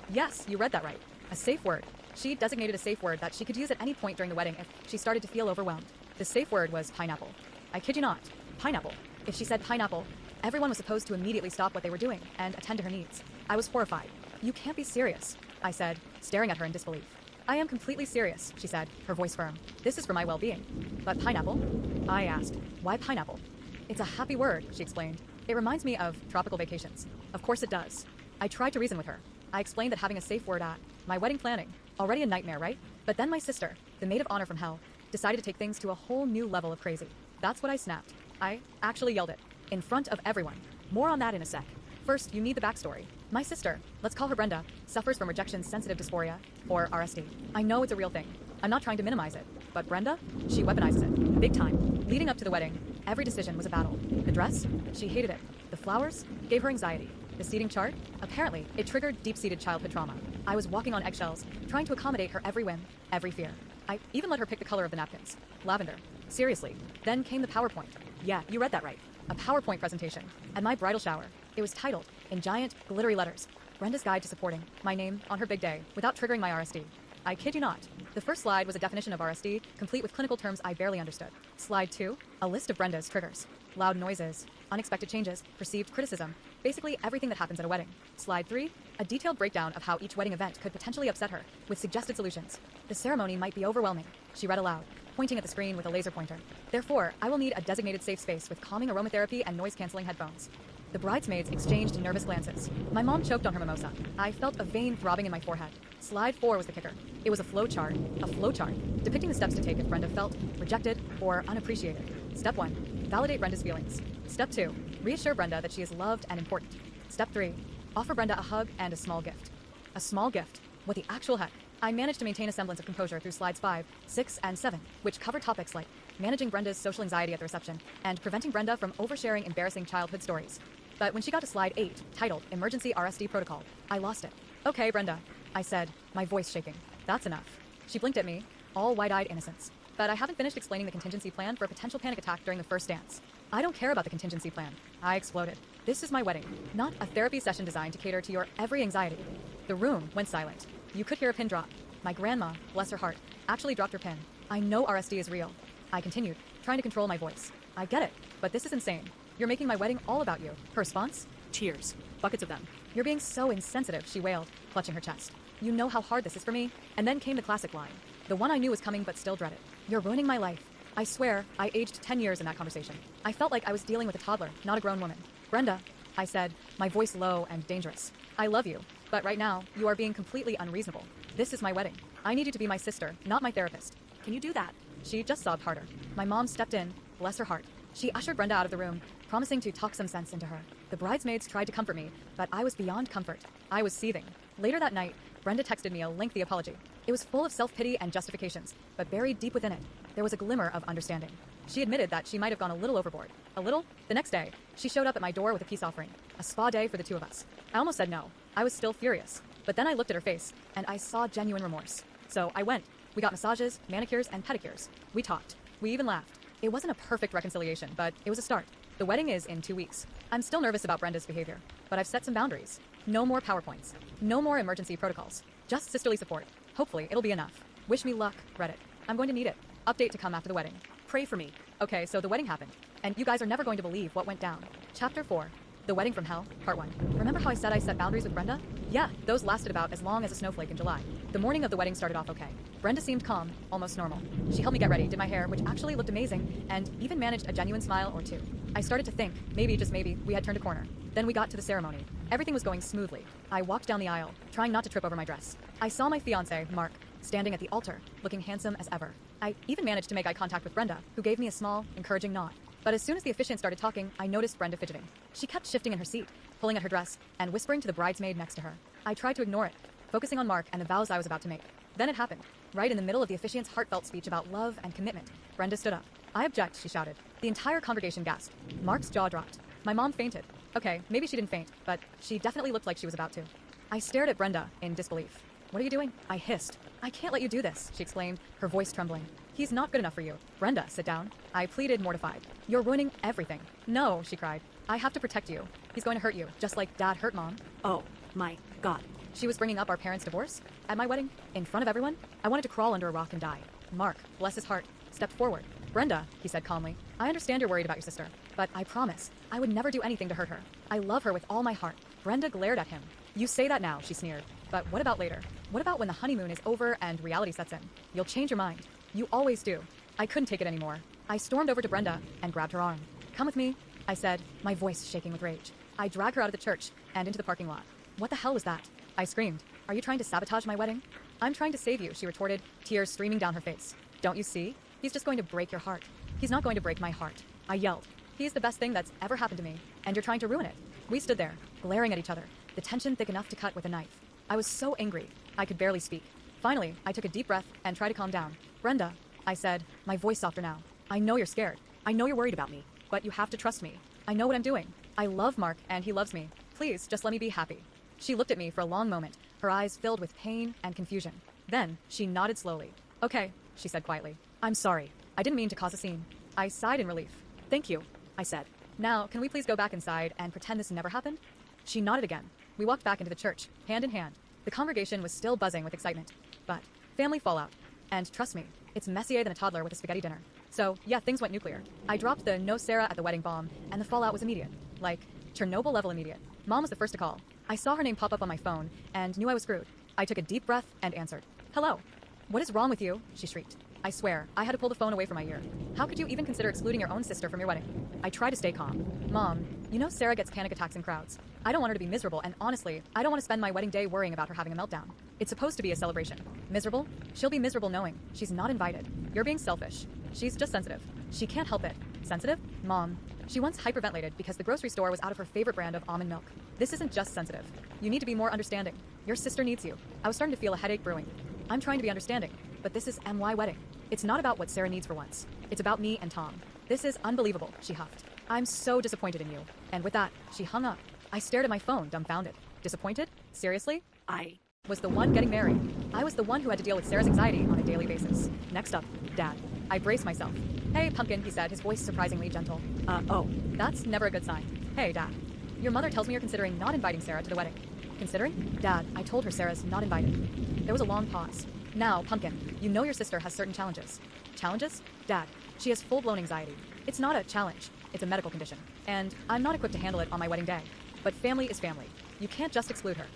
Yes, you read that right. A safe word. She designated a safe word that she could use at any point during the wedding if she started to feel overwhelmed. The safe word was pineapple. I kid you not. Pineapple. If she said pineapple, everyone was supposed to immediately stop what they were doing and attend to her needs. I was horrified. You can't be serious, I said, staring at her in disbelief. I am completely serious, she said, her voice firm. This is for my well-being. But pineapple? I asked, why pineapple? It's a happy word, she explained. It reminds me of tropical vacations. Of course it does. I tried to reason with her. I explained that having a safe word at my wedding planning, already a nightmare, right? But then my sister, the maid of honor from hell, decided to take things to a whole new level of crazy. That's what I snapped. I actually yelled it. In front of everyone. More on that in a sec. First, you need the backstory. My sister, let's call her Brenda, suffers from rejection-sensitive dysphoria, or RSD. I know it's a real thing. I'm not trying to minimize it. But Brenda? She weaponizes it. Big time. Leading up to the wedding, every decision was a battle. The dress? She hated it. The flowers? Gave her anxiety. The seating chart? Apparently, it triggered deep-seated childhood trauma. I was walking on eggshells, trying to accommodate her every whim, every fear. I even let her pick the color of the napkins. Lavender. Seriously. Then came the PowerPoint. Yeah, you read that right. A PowerPoint presentation. At my bridal shower. It was titled, in giant, glittery letters, Brenda's Guide to Supporting my name on her big day without triggering my RSD. I kid you not. The first slide was a definition of RSD, complete with clinical terms I barely understood. Slide 2, a list of Brenda's triggers. Loud noises, unexpected changes, perceived criticism, basically everything that happens at a wedding. Slide 3, a detailed breakdown of how each wedding event could potentially upset her, with suggested solutions. The ceremony might be overwhelming, she read aloud, pointing at the screen with a laser pointer. Therefore, I will need a designated safe space with calming aromatherapy and noise-canceling headphones. The bridesmaids exchanged nervous glances. My mom choked on her mimosa. I felt a vein throbbing in my forehead. Slide 4 was the kicker. It was a flowchart, depicting the steps to take if Brenda felt rejected or unappreciated. Step 1, validate Brenda's feelings. Step 2, reassure Brenda that she is loved and important. Step 3, offer Brenda a hug and a small gift. A small gift? What the actual heck? I managed to maintain a semblance of composure through slides 5, 6, and 7, which cover topics like managing Brenda's social anxiety at the reception and preventing Brenda from oversharing embarrassing childhood stories. But when she got to slide 8, titled Emergency RSD Protocol, I lost it. Okay, Brenda, I said, my voice shaking. That's enough. She blinked at me, all wide-eyed innocence. But I haven't finished explaining the contingency plan for a potential panic attack during the first dance. I don't care about the contingency plan. I exploded. This is my wedding, not a therapy session designed to cater to your every anxiety. The room went silent. You could hear a pin drop. My grandma, bless her heart, actually dropped her pin. I know RSD is real. I continued, trying to control my voice. I get it, but this is insane. You're making my wedding all about you. Her response? Tears. Buckets of them. You're being so insensitive, she wailed, clutching her chest. You know how hard this is for me? And then came the classic line. The one I knew was coming but still dreaded. You're ruining my life. I swear, I aged 10 years in that conversation. I felt like I was dealing with a toddler, not a grown woman. Brenda, I said, my voice low and dangerous. I love you, but right now, you are being completely unreasonable. This is my wedding. I need you to be my sister, not my therapist. Can you do that? She just sobbed harder. My mom stepped in, bless her heart. She ushered Brenda out of the room, promising to talk some sense into her. The bridesmaids tried to comfort me, but I was beyond comfort. I was seething. Later that night, Brenda texted me a lengthy apology. It was full of self-pity and justifications, but buried deep within it, there was a glimmer of understanding. She admitted that she might have gone a little overboard. A little? The next day, she showed up at my door with a peace offering. A spa day for the two of us. I almost said no. I was still furious. But then I looked at her face, and I saw genuine remorse. So I went. We got massages, manicures, and pedicures. We talked. We even laughed. It wasn't a perfect reconciliation, but it was a start. The wedding is in 2 weeks. I'm still nervous about Brenda's behavior, but I've set some boundaries. No more PowerPoints. No more emergency protocols. Just sisterly support. Hopefully, it'll be enough. Wish me luck, Reddit. I'm going to need it. Update to come after the wedding. Pray for me. Okay, so the wedding happened, and you guys are never going to believe what went down. Chapter 4. The Wedding from Hell, Part 1. Remember how I said I set boundaries with Brenda? Yeah, those lasted about as long as a snowflake in July. The morning of the wedding started off okay. Brenda seemed calm, almost normal. She helped me get ready, did my hair, which actually looked amazing, and even managed a genuine smile or two. I started to think, maybe, just maybe, we had turned a corner. Then we got to the ceremony. Everything was going smoothly. I walked down the aisle, trying not to trip over my dress. I saw my fiancé, Mark, standing at the altar, looking handsome as ever. I even managed to make eye contact with Brenda, who gave me a small, encouraging nod. But as soon as the officiant started talking, I noticed Brenda fidgeting. She kept shifting in her seat, pulling at her dress, and whispering to the bridesmaid next to her. I tried to ignore it, focusing on Mark and the vows I was about to make. Then it happened. Right in the middle of the officiant's heartfelt speech about love and commitment, Brenda stood up. "I object," she shouted. The entire congregation gasped. Mark's jaw dropped. My mom fainted. Okay, maybe she didn't faint, but she definitely looked like she was about to. I stared at Brenda in disbelief. "What are you doing?" I hissed. "I can't let you do this," she exclaimed, her voice trembling. "He's not good enough for you." "Brenda, sit down." I pleaded, mortified. "You're ruining everything." "No," she cried. "I have to protect you. He's going to hurt you, just like Dad hurt Mom." Oh, my God. She was bringing up our parents' divorce? At my wedding? In front of everyone? I wanted to crawl under a rock and die. Mark, bless his heart, stepped forward. "Brenda," he said calmly, "I understand you're worried about your sister, but I promise I would never do anything to hurt her. I love her with all my heart." Brenda glared at him. "You say that now," she sneered. "But what about later? What about when the honeymoon is over and reality sets in? You'll change your mind. You always do." I couldn't take it anymore. I stormed over to Brenda and grabbed her arm. "Come with me," I said, my voice shaking with rage. I dragged her out of the church and into the parking lot. "What the hell was that?" I screamed. "Are you trying to sabotage my wedding?" "I'm trying to save you," she retorted, tears streaming down her face. "Don't you see? He's just going to break your heart." "He's not going to break my heart," I yelled. "He's the best thing that's ever happened to me, and you're trying to ruin it." We stood there, glaring at each other, the tension thick enough to cut with a knife. I was so angry, I could barely speak. Finally, I took a deep breath and tried to calm down. "Brenda," I said, my voice softer now. "I know you're scared. I know you're worried about me. But you have to trust me. I know what I'm doing. I love Mark, and he loves me. Please, just let me be happy." She looked at me for a long moment, her eyes filled with pain and confusion. Then, she nodded slowly. "Okay," she said quietly. "I'm sorry. I didn't mean to cause a scene." I sighed in relief. Thank you, I said. "Now, can we please go back inside and pretend this never happened?" She nodded again. We walked back into the church, hand in hand. The congregation was still buzzing with excitement. But, family fallout. And trust me, it's messier than a toddler with a spaghetti dinner. So, yeah, things went nuclear. I dropped the "no Sarah at the wedding" bomb, and the fallout was immediate. Like, Chernobyl level immediate. Mom was the first to call. I saw her name pop up on my phone, and knew I was screwed. I took a deep breath and answered. "Hello." "What is wrong with you?" she shrieked. I swear, I had to pull the phone away from my ear. "How could you even consider excluding your own sister from your wedding?" I tried to stay calm. "Mom, you know Sarah gets panic attacks in crowds. I don't want her to be miserable, and honestly, I don't want to spend my wedding day worrying about her having a meltdown. It's supposed to be a celebration. Miserable? She'll be miserable knowing she's not invited. You're being selfish. She's just sensitive. She can't help it." "Sensitive?" "Mom, she once hyperventilated because the grocery store was out of her favorite brand of almond milk. This isn't just sensitive. You need to be more understanding. Your sister needs you." I was starting to feel a headache brewing. I'm trying to be understanding, but this is MY wedding. It's not about what Sarah needs for once. It's about me and Tom. "This is unbelievable," she huffed. "I'm so disappointed in you." And with that, she hung up. I stared at my phone, dumbfounded. Disappointed? Seriously? I Was the one getting married. I was the one who had to deal with Sarah's anxiety on a daily basis. Next up, Dad. I braced myself. "Hey, Pumpkin," he said, his voice surprisingly gentle. Oh, That's never a good sign. "Hey, Dad. Your mother tells me you're considering not inviting Sarah to the wedding." "Considering?" "Dad, I told her Sarah's not invited." There was a long pause. "Now, Pumpkin, you know your sister has certain challenges." "Challenges?" "Dad, she has full-blown anxiety. It's not a challenge. It's a medical condition. And I'm not equipped to handle it on my wedding day. But family is family. You can't just exclude her."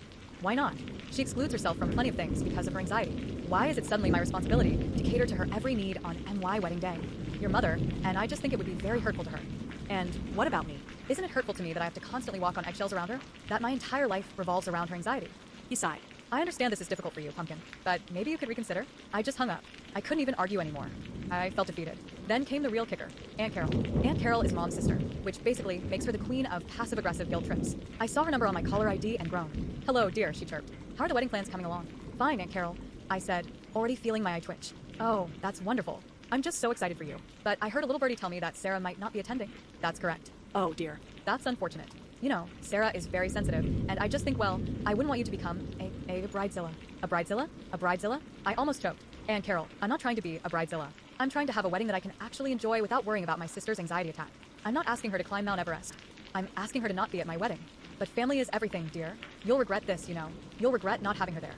"Why not? She excludes herself from plenty of things because of her anxiety. Why is it suddenly my responsibility to cater to her every need on MY wedding day? Your mother, and I just think it would be very hurtful to her." and what about me? "Isn't it hurtful to me that I have to constantly walk on eggshells around her? That my entire life revolves around her anxiety?" He sighed. "I understand this is difficult for you, Pumpkin, but maybe you could reconsider?" I just hung up. I couldn't even argue anymore. I felt defeated. Then came the real kicker. Aunt Carol. Aunt Carol is Mom's sister, which basically makes her the queen of passive-aggressive guilt trips. I saw her number on my caller ID and groaned. "Hello, dear," she chirped. "How are the wedding plans coming along?" "Fine, Aunt Carol," I said, already feeling my eye twitch. "Oh, that's wonderful. I'm just so excited for you. But I heard a little birdie tell me that Sarah might not be attending." "That's correct." Oh, dear. "That's unfortunate. You know, Sarah is very sensitive, and I just think, well, I wouldn't want you to become a bridezilla." "A bridezilla? A bridezilla?" I almost choked. "Aunt Carol, I'm not trying to be a bridezilla. I'm trying to have a wedding that I can actually enjoy without worrying about my sister's anxiety attack. I'm not asking her to climb Mount Everest. I'm asking her to not be at my wedding. But family is everything, dear. You'll regret this, you know. You'll regret not having her there.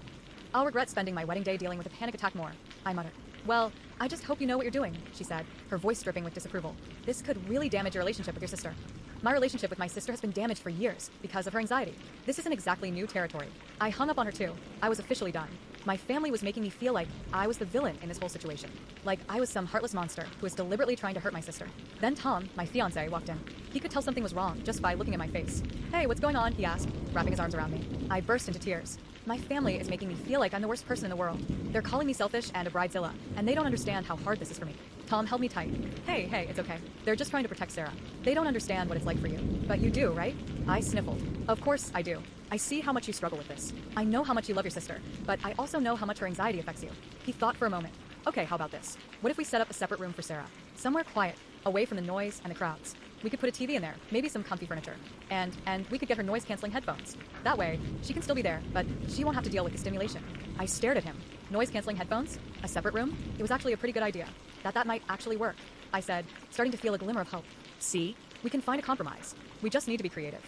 I'll regret spending my wedding day dealing with a panic attack more, I muttered. Well, I just hope you know what you're doing, she said, her voice dripping with disapproval. This could really damage your relationship with your sister. My relationship with my sister has been damaged for years because of her anxiety. This isn't exactly new territory. I hung up on her too. I was officially done. My family was making me feel like I was the villain in this whole situation. Like I was some heartless monster who was deliberately trying to hurt my sister. Then Tom, my fiancé, walked in. He could tell something was wrong just by looking at my face. Hey, what's going on? He asked, wrapping his arms around me. I burst into tears. My family is making me feel like I'm the worst person in the world. They're calling me selfish and a bridezilla, and they don't understand how hard this is for me. Tom held me tight. Hey, it's okay. They're just trying to protect Sarah. They don't understand what it's like for you. But you do, right? I sniffled. Of course I do. I see how much you struggle with this. I know how much you love your sister, but I also know how much her anxiety affects you. He thought for a moment. Okay, how about this? What if we set up a separate room for Sarah? Somewhere quiet, away from the noise and the crowds. We could put a TV in there, maybe some comfy furniture. And we could get her noise-canceling headphones. That way, she can still be there, but she won't have to deal with the stimulation. I stared at him. Noise-canceling headphones? A separate room? It was actually a pretty good idea. That might actually work, I said, starting to feel a glimmer of hope. See? We can find a compromise. We just need to be creative.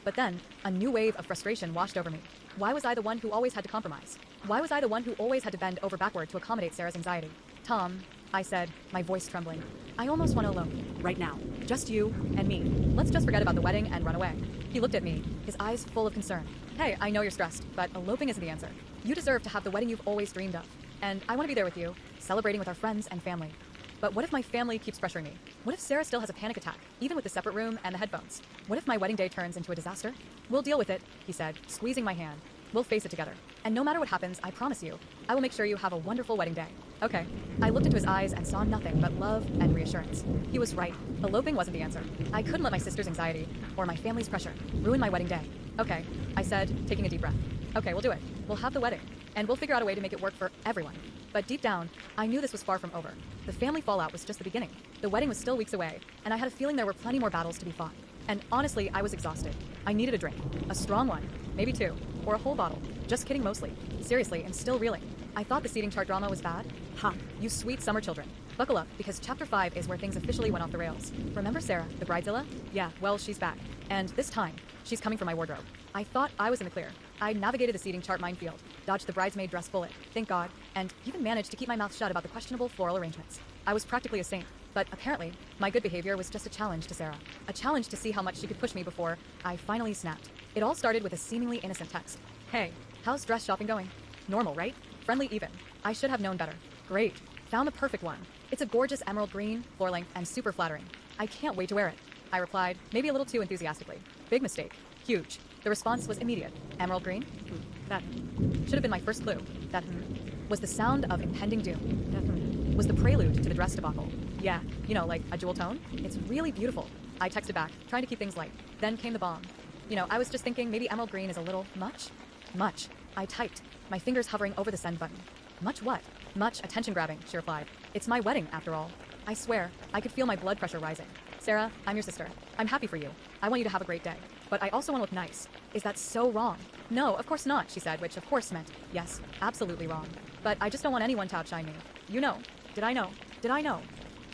But then, a new wave of frustration washed over me. Why was I the one who always had to compromise? Why was I the one who always had to bend over backward to accommodate Sarah's anxiety? Tom, I said, my voice trembling. I almost want to elope. Right now. Just you and me. Let's just forget about the wedding and run away. He looked at me, his eyes full of concern. Hey, I know you're stressed, but eloping isn't the answer. You deserve to have the wedding you've always dreamed of. And I want to be there with you, celebrating with our friends and family. But what if my family keeps pressuring me? What if Sarah still has a panic attack, even with the separate room and the headphones? What if my wedding day turns into a disaster? We'll deal with it, he said, squeezing my hand. We'll face it together. And no matter what happens, I promise you, I will make sure you have a wonderful wedding day. Okay. I looked into his eyes and saw nothing but love and reassurance. He was right. Eloping wasn't the answer. I couldn't let my sister's anxiety, or my family's pressure, ruin my wedding day. Okay, I said, taking a deep breath. Okay, we'll do it. We'll have the wedding. And we'll figure out a way to make it work for everyone. But deep down, I knew this was far from over. The family fallout was just the beginning. The wedding was still weeks away, and I had a feeling there were plenty more battles to be fought. And honestly, I was exhausted. I needed a drink. A strong one. Maybe two. Or a whole bottle. Just kidding mostly. Seriously, and still reeling. I thought the seating chart drama was bad. Ha, you sweet summer children. Buckle up, because chapter 5 is where things officially went off the rails. Remember Sarah, the bridezilla? Yeah, well, she's back. And this time, she's coming for my wardrobe. I thought I was in the clear. I navigated the seating chart minefield, dodged the bridesmaid dress bullet, thank God, and even managed to keep my mouth shut about the questionable floral arrangements. I was practically a saint, but apparently, my good behavior was just a challenge to Sarah. A challenge to see how much she could push me before I finally snapped. It all started with a seemingly innocent text. Hey, how's dress shopping going? Normal, right? Friendly even. I should have known better. Great. Found the perfect one. It's a gorgeous emerald green, floor length, and super flattering. I can't wait to wear it. I replied, maybe a little too enthusiastically. Big mistake. Huge. The response was immediate. Emerald green? That should have been my first clue. That was the sound of impending doom. That was the prelude to the dress debacle. Yeah, you know, like a jewel tone. It's really beautiful. I texted back, trying to keep things light. Then came the bomb. You know, I was just thinking maybe emerald green is a little much? Much. I typed, my fingers hovering over the send button. Much what? Much attention-grabbing, she replied. It's my wedding, after all. I swear, I could feel my blood pressure rising. Sarah, I'm your sister. I'm happy for you. I want you to have a great day. But I also want to look nice. Is that so wrong? No, of course not, she said, which of course meant, yes, absolutely wrong. But I just don't want anyone to outshine me. You know. Did I know? Did I know?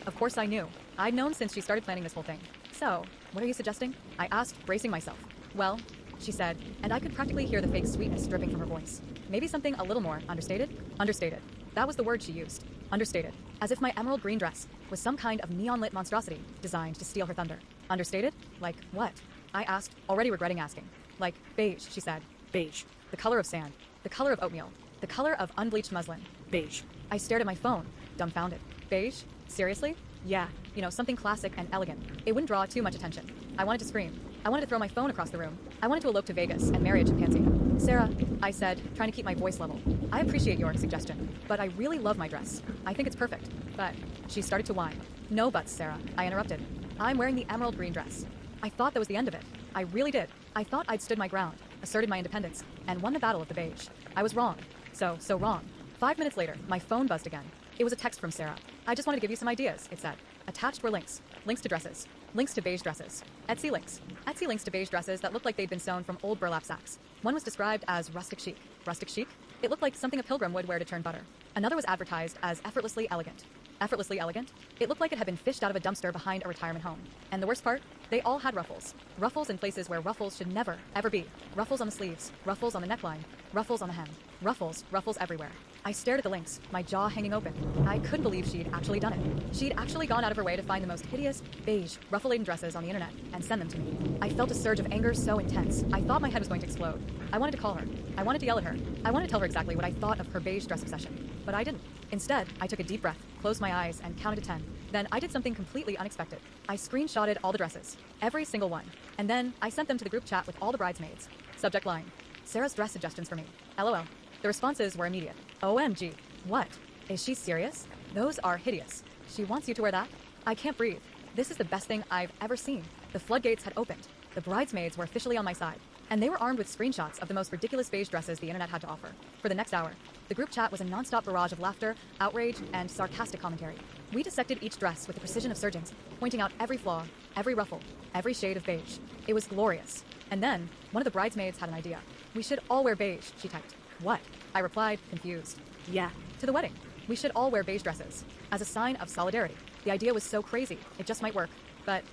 Of course I knew. I'd known since she started planning this whole thing. So, what are you suggesting? I asked, bracing myself. Well, she said, and I could practically hear the fake sweetness dripping from her voice. Maybe something a little more understated? Understated. That was the word she used. Understated. As if my emerald green dress was some kind of neon-lit monstrosity designed to steal her thunder. Understated? Like what? I asked, already regretting asking. Like beige, she said. Beige. The color of sand. The color of oatmeal. The color of unbleached muslin. Beige. I stared at my phone, dumbfounded. Beige? Seriously? Yeah, you know, something classic and elegant. It wouldn't draw too much attention. I wanted to scream. I wanted to throw my phone across the room. I wanted to elope to Vegas and marry a chimpanzee. Sarah, I said, trying to keep my voice level. I appreciate your suggestion, but I really love my dress. I think it's perfect. But she started to whine. No buts, Sarah, I interrupted. I'm wearing the emerald green dress. I thought that was the end of it. I really did. I thought I'd stood my ground, asserted my independence, and won the battle of the beige. I was wrong. So wrong. 5 minutes later, my phone buzzed again. It was a text from Sarah. I just wanted to give you some ideas, it said. Attached were links. Links to dresses. Links to beige dresses. Etsy links. Etsy links to beige dresses that looked like they'd been sewn from old burlap sacks. One was described as rustic chic. Rustic chic? It looked like something a pilgrim would wear to churn butter. Another was advertised as effortlessly elegant. effortlessly elegant. It looked like it had been fished out of a dumpster behind a retirement home. And the worst part? They all had ruffles. Ruffles in places where ruffles should never, ever be. Ruffles on the sleeves, ruffles on the neckline, ruffles on the hem. Ruffles, ruffles everywhere. I stared at the links, my jaw hanging open. I couldn't believe she'd actually done it. She'd actually gone out of her way to find the most hideous, beige, ruffle-laden dresses on the internet and send them to me. I felt a surge of anger so intense, I thought my head was going to explode. I wanted to call her. I wanted to yell at her. I wanted to tell her exactly what I thought of her beige dress obsession. But I didn't. Instead, I took a deep breath, closed my eyes, and counted to 10. Then I did something completely unexpected. I screenshotted all the dresses. Every single one. And then I sent them to the group chat with all the bridesmaids. Subject line: Sarah's dress suggestions for me. LOL. The responses were immediate. OMG. What? Is she serious? Those are hideous. She wants you to wear that? I can't breathe. This is the best thing I've ever seen. The floodgates had opened. The bridesmaids were officially on my side. And they were armed with screenshots of the most ridiculous beige dresses the internet had to offer. For the next hour, the group chat was a nonstop barrage of laughter, outrage, and sarcastic commentary. We dissected each dress with the precision of surgeons, pointing out every flaw, every ruffle, every shade of beige. It was glorious. And then, one of the bridesmaids had an idea. We should all wear beige, she typed. What? I replied, confused. Yeah. To the wedding. We should all wear beige dresses. As a sign of solidarity. The idea was so crazy, it just might work. But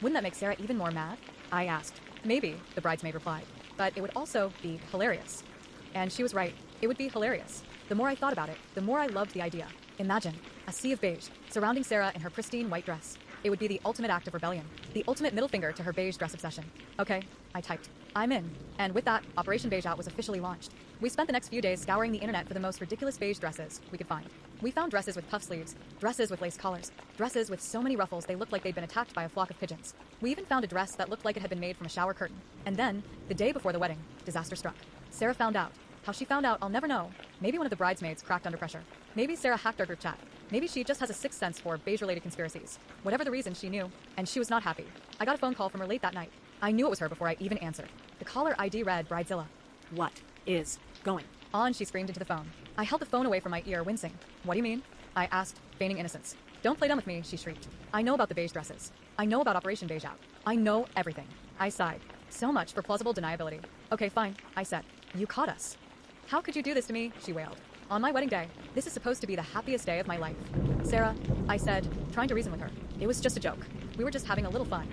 wouldn't that make Sarah even more mad? I asked. Maybe, the bridesmaid replied. But it would also be hilarious. And she was right. It would be hilarious. The more I thought about it, the more I loved the idea. Imagine a sea of beige surrounding Sarah in her pristine white dress. It would be the ultimate act of rebellion. The ultimate middle finger to her beige dress obsession. Okay, I typed. I'm in. And with that, Operation Beige Out was officially launched. We spent the next few days scouring the internet for the most ridiculous beige dresses we could find. We found dresses with puff sleeves, dresses with lace collars, dresses with so many ruffles they looked like they'd been attacked by a flock of pigeons. We even found a dress that looked like it had been made from a shower curtain. And then, the day before the wedding, disaster struck. Sarah found out. How she found out, I'll never know. Maybe one of the bridesmaids cracked under pressure. Maybe Sarah hacked our group chat. Maybe she just has a sixth sense for beige-related conspiracies. Whatever the reason, she knew, and she was not happy. I got a phone call from her late that night. I knew it was her before I even answered. The caller ID read Bridezilla. What is going on? She screamed into the phone. I held the phone away from my ear, wincing. What do you mean? I asked, feigning innocence. Don't play dumb with me, she shrieked. I know about the beige dresses. I know about Operation Beige Out. I know everything. I sighed. So much for plausible deniability. Okay, fine, I said. You caught us. How could you do this to me? She wailed. On my wedding day, this is supposed to be the happiest day of my life. Sarah, I said, trying to reason with her. It was just a joke. We were just having a little fun.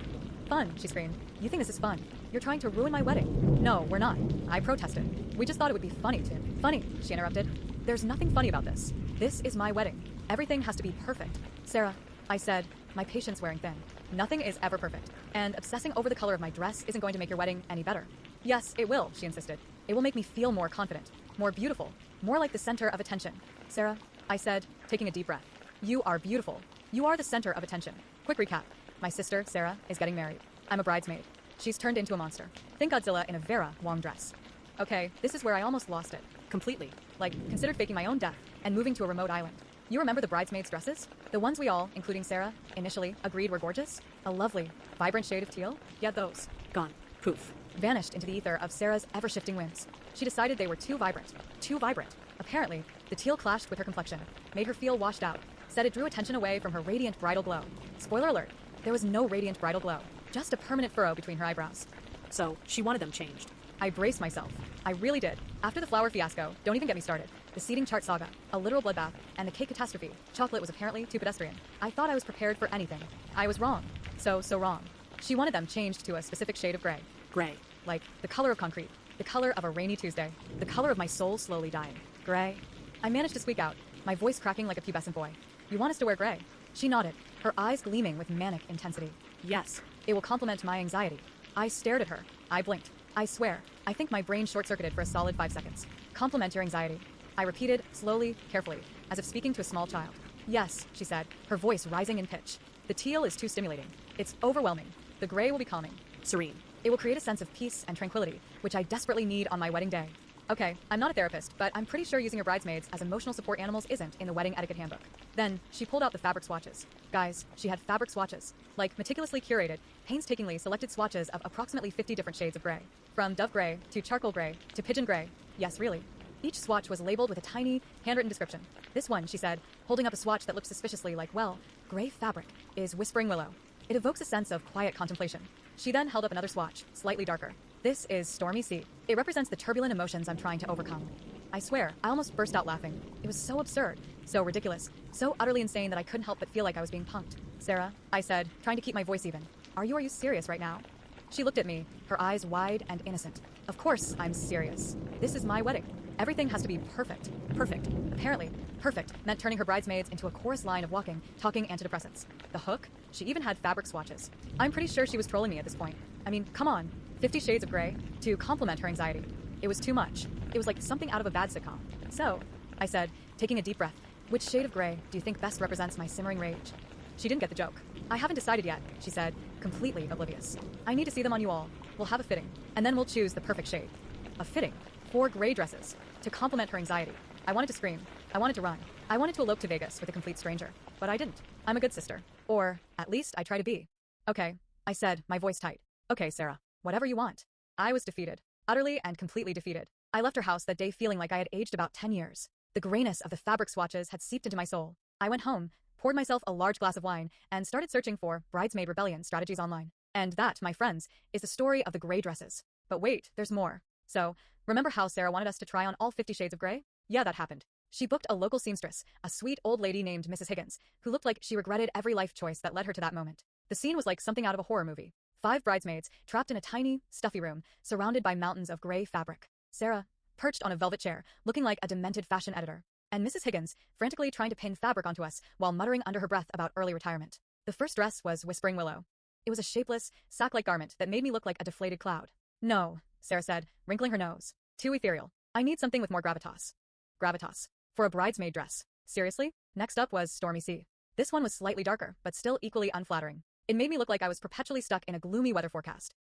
Fun, she screamed. You think this is fun? You're trying to ruin my wedding. No, we're not. I protested. We just thought it would be funny to. Funny, she interrupted. There's nothing funny about this. This is my wedding. Everything has to be perfect. Sarah, I said, my patience wearing thin. Nothing is ever perfect. And obsessing over the color of my dress isn't going to make your wedding any better. Yes, it will, she insisted. It will make me feel more confident, more beautiful, more like the center of attention. Sarah, I said, taking a deep breath. You are beautiful. You are the center of attention. Quick recap. My sister, Sarah, is getting married. I'm a bridesmaid. She's turned into a monster. Think Godzilla in a Vera Wong dress. Okay, this is where I almost lost it. Completely. Like, considered faking my own death and moving to a remote island. You remember the bridesmaids' dresses? The ones we all, including Sarah, initially agreed were gorgeous? A lovely, vibrant shade of teal? Yeah, those. Gone. Poof. Vanished into the ether of Sarah's ever-shifting whims. She decided they were too vibrant. Too vibrant. Apparently, the teal clashed with her complexion, made her feel washed out, said it drew attention away from her radiant bridal glow. Spoiler alert, there was no radiant bridal glow, just a permanent furrow between her eyebrows. So, she wanted them changed. I braced myself. I really did. After the flower fiasco, don't even get me started, the seating chart saga, a literal bloodbath, and the cake catastrophe, chocolate was apparently too pedestrian. I thought I was prepared for anything. I was wrong. So wrong. She wanted them changed to a specific shade of gray. Gray. Like the color of concrete, the color of a rainy Tuesday, the color of my soul slowly dying. Gray. I managed to squeak out, my voice cracking like a pubescent boy. You want us to wear gray? She nodded, her eyes gleaming with manic intensity. Yes, it will complement my anxiety. I stared at her. I blinked. I swear, I think my brain short-circuited for a solid 5 seconds. Complement your anxiety. I repeated, slowly, carefully, as if speaking to a small child. Yes, she said, her voice rising in pitch. The teal is too stimulating. It's overwhelming. The gray will be calming. Serene. It will create a sense of peace and tranquility, which I desperately need on my wedding day. Okay, I'm not a therapist, but I'm pretty sure using your bridesmaids as emotional support animals isn't in the wedding etiquette handbook. Then, she pulled out the fabric swatches. Guys, she had fabric swatches. Like meticulously curated, painstakingly selected swatches of approximately 50 different shades of gray. From dove gray, to charcoal gray, to pigeon gray. Yes, really. Each swatch was labeled with a tiny, handwritten description. This one, she said, holding up a swatch that looked suspiciously like, well, gray fabric, is Whispering Willow. It evokes a sense of quiet contemplation. She then held up another swatch, slightly darker. This is Stormy Sea. It represents the turbulent emotions I'm trying to overcome. I swear, I almost burst out laughing. It was so absurd, so ridiculous, so utterly insane that I couldn't help but feel like I was being punked. Sarah, I said, trying to keep my voice even. Are you serious right now? She looked at me, her eyes wide and innocent. Of course I'm serious. This is my wedding. Everything has to be perfect. Perfect. Apparently, perfect meant turning her bridesmaids into a chorus line of walking, talking antidepressants. The hook? She even had fabric swatches. I'm pretty sure she was trolling me at this point. I mean, come on. 50 Shades of Grey to complement her anxiety. It was too much. It was like something out of a bad sitcom. So, I said, taking a deep breath, which shade of gray do you think best represents my simmering rage? She didn't get the joke. I haven't decided yet, she said, completely oblivious. I need to see them on you all. We'll have a fitting, and then we'll choose the perfect shade. A fitting? 4 gray dresses. To complement her anxiety. I wanted to scream. I wanted to run. I wanted to elope to Vegas with a complete stranger. But I didn't. I'm a good sister. Or, at least, I try to be. Okay, I said, my voice tight. Okay, Sarah. Whatever you want. I was defeated. Utterly and completely defeated. I left her house that day feeling like I had aged about 10 years. The grayness of the fabric swatches had seeped into my soul. I went home, poured myself a large glass of wine, and started searching for bridesmaid rebellion strategies online. And that, my friends, is the story of the gray dresses. But wait, there's more. So, remember how Sarah wanted us to try on all 50 Shades of Grey? Yeah, that happened. She booked a local seamstress, a sweet old lady named Mrs. Higgins, who looked like she regretted every life choice that led her to that moment. The scene was like something out of a horror movie. 5 bridesmaids, trapped in a tiny, stuffy room, surrounded by mountains of gray fabric. Sarah, perched on a velvet chair, looking like a demented fashion editor. And Mrs. Higgins, frantically trying to pin fabric onto us while muttering under her breath about early retirement. The first dress was Whispering Willow. It was a shapeless, sack-like garment that made me look like a deflated cloud. No, Sarah said, wrinkling her nose. Too ethereal. I need something with more gravitas. Gravitas. For a bridesmaid dress. Seriously? Next up was Stormy Sea. This one was slightly darker, but still equally unflattering. It made me look like I was perpetually stuck in a gloomy weather forecast.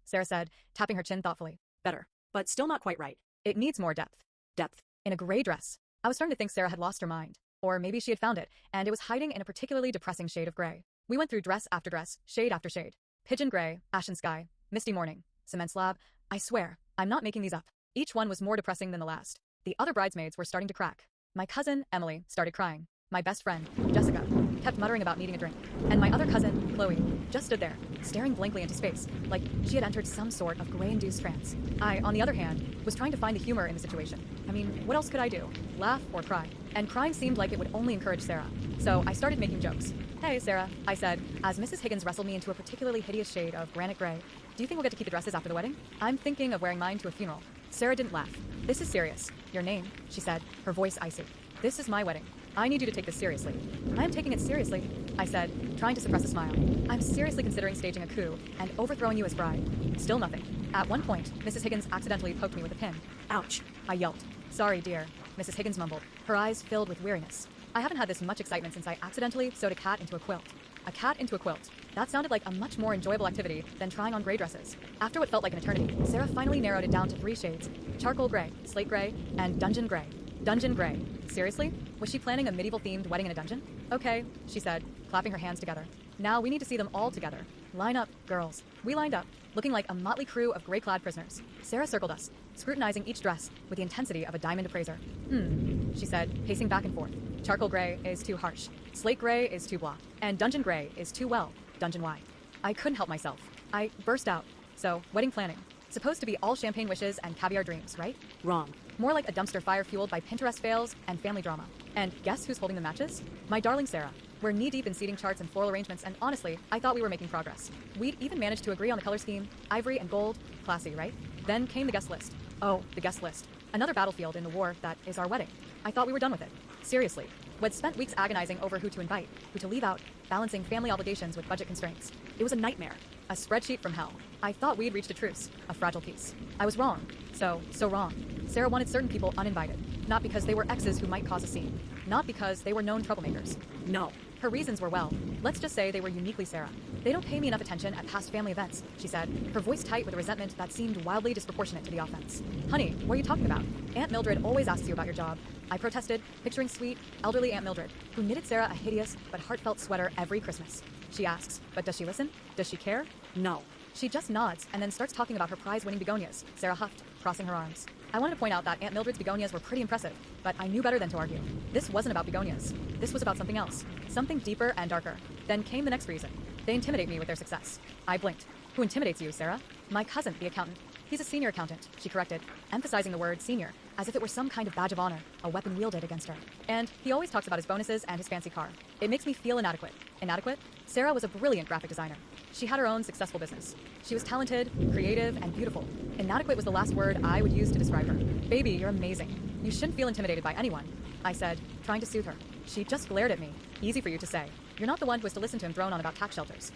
Sarah said, tapping her chin thoughtfully. Better, but still not quite right. It needs more depth. Depth. In a gray dress. I was starting to think Sarah had lost her mind. Or maybe she had found it, and it was hiding in a particularly depressing shade of gray. We went through dress after dress, shade after shade. Pigeon gray, ashen sky, misty morning, cement slab. I swear, I'm not making these up. Each one was more depressing than the last. The other bridesmaids were starting to crack. My cousin, Emily, started crying. My best friend, Jessica, kept muttering about needing a drink. And my other cousin, Chloe, just stood there, staring blankly into space, like she had entered some sort of gray-induced trance. I, on the other hand, was trying to find the humor in the situation. I mean, what else could I do? Laugh or cry? And crying seemed like it would only encourage Sarah. So I started making jokes. Hey, Sarah, I said, as Mrs. Higgins wrestled me into a particularly hideous shade of granite gray. Do you think we'll get to keep the dresses after the wedding? I'm thinking of wearing mine to a funeral. Sarah didn't laugh. This is serious. Your name, she said, her voice icy. This is my wedding. I need you to take this seriously. I am taking it seriously, I said, trying to suppress a smile. I'm seriously considering staging a coup and overthrowing you as bride. Still nothing. At one point, Mrs. Higgins accidentally poked me with a pin. Ouch, I yelped. Sorry, dear, Mrs. Higgins mumbled, her eyes filled with weariness. I haven't had this much excitement since I accidentally sewed a cat into a quilt. A cat into a quilt. That sounded like a much more enjoyable activity than trying on gray dresses. After what felt like an eternity, Sarah finally narrowed it down to 3 shades. Charcoal gray, slate gray, and dungeon gray. Dungeon gray. Seriously? Was she planning a medieval-themed wedding in a dungeon? Okay, she said, clapping her hands together. Now we need to see them all together. Line up, girls. We lined up, looking like a motley crew of gray-clad prisoners. Sarah circled us, scrutinizing each dress with the intensity of a diamond appraiser. She said, pacing back and forth. Charcoal gray is too harsh. Slate gray is too blah. And dungeon gray is too well, dungeon-wide. I couldn't help myself. I burst out. So, wedding planning. Supposed to be all champagne wishes and caviar dreams, right? Wrong. More like a dumpster fire fueled by Pinterest fails and family drama. And guess who's holding the matches? My darling Sarah. We're knee-deep in seating charts and floral arrangements, and honestly, I thought we were making progress. We'd even managed to agree on the color scheme, ivory and gold, classy, right? Then came the guest list. Oh, the guest list. Another battlefield in the war that is our wedding. I thought we were done with it. Seriously. We'd spent weeks agonizing over who to invite, who to leave out, balancing family obligations with budget constraints. It was a nightmare. A spreadsheet from hell. I thought we'd reached a truce, a fragile peace. I was wrong. So wrong. Sarah wanted certain people uninvited. Not because they were exes who might cause a scene. Not because they were known troublemakers. No. Her reasons were, well, let's just say they were uniquely Sarah. They don't pay me enough attention at past family events, she said, her voice tight with a resentment that seemed wildly disproportionate to the offense. Honey, what are you talking about? Aunt Mildred always asks you about your job. I protested, picturing sweet, elderly Aunt Mildred, who knitted Sarah a hideous but heartfelt sweater every Christmas. She asks, but does she listen? Does she care? No. She just nods and then starts talking about her prize-winning begonias, Sarah huffed, crossing her arms. I wanted to point out that Aunt Mildred's begonias were pretty impressive, but I knew better than to argue. This wasn't about begonias. This was about something else. Something deeper and darker. Then came the next reason. They intimidate me with their success. I blinked. Who intimidates you, Sarah? My cousin, the accountant. He's a senior accountant, she corrected, emphasizing the word senior, as if it were some kind of badge of honor, a weapon wielded against her. And he always talks about his bonuses and his fancy car. It makes me feel inadequate. Inadequate? Sarah was a brilliant graphic designer. She had her own successful business. She was talented, creative, and beautiful. Inadequate was the last word I would use to describe her. Baby, you're amazing. You shouldn't feel intimidated by anyone, I said, trying to soothe her. She just glared at me. Easy for you to say. You're not the one who was to listen to him drone on about tax shelters.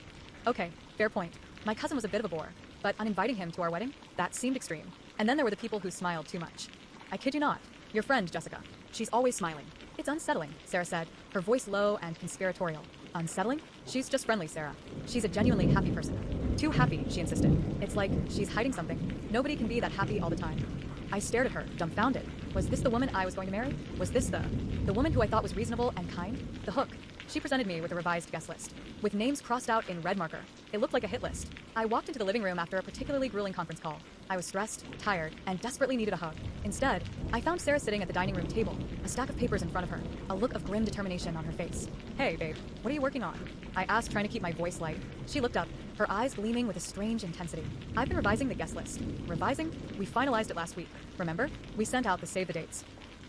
Okay, fair point. My cousin was a bit of a bore, but uninviting him to our wedding? That seemed extreme. And then there were the people who smiled too much. I kid you not. Your friend, Jessica. She's always smiling. It's unsettling, Sarah said, her voice low and conspiratorial. Unsettling? She's just friendly, Sarah. She's a genuinely happy person. Too happy, she insisted. It's like she's hiding something. Nobody can be that happy all the time. I stared at her, dumbfounded. Was this the woman I was going to marry? Was this the woman who I thought was reasonable and kind? The hook. She presented me with a revised guest list, with names crossed out in red marker. It looked like a hit list. I walked into the living room after a particularly grueling conference call. I was stressed, tired, and desperately needed a hug. Instead, I found Sarah sitting at the dining room table, a stack of papers in front of her, a look of grim determination on her face. Hey, babe, what are you working on? I asked, trying to keep my voice light. She looked up, her eyes gleaming with a strange intensity. I've been revising the guest list. Revising? We finalized it last week. Remember? We sent out the save the dates.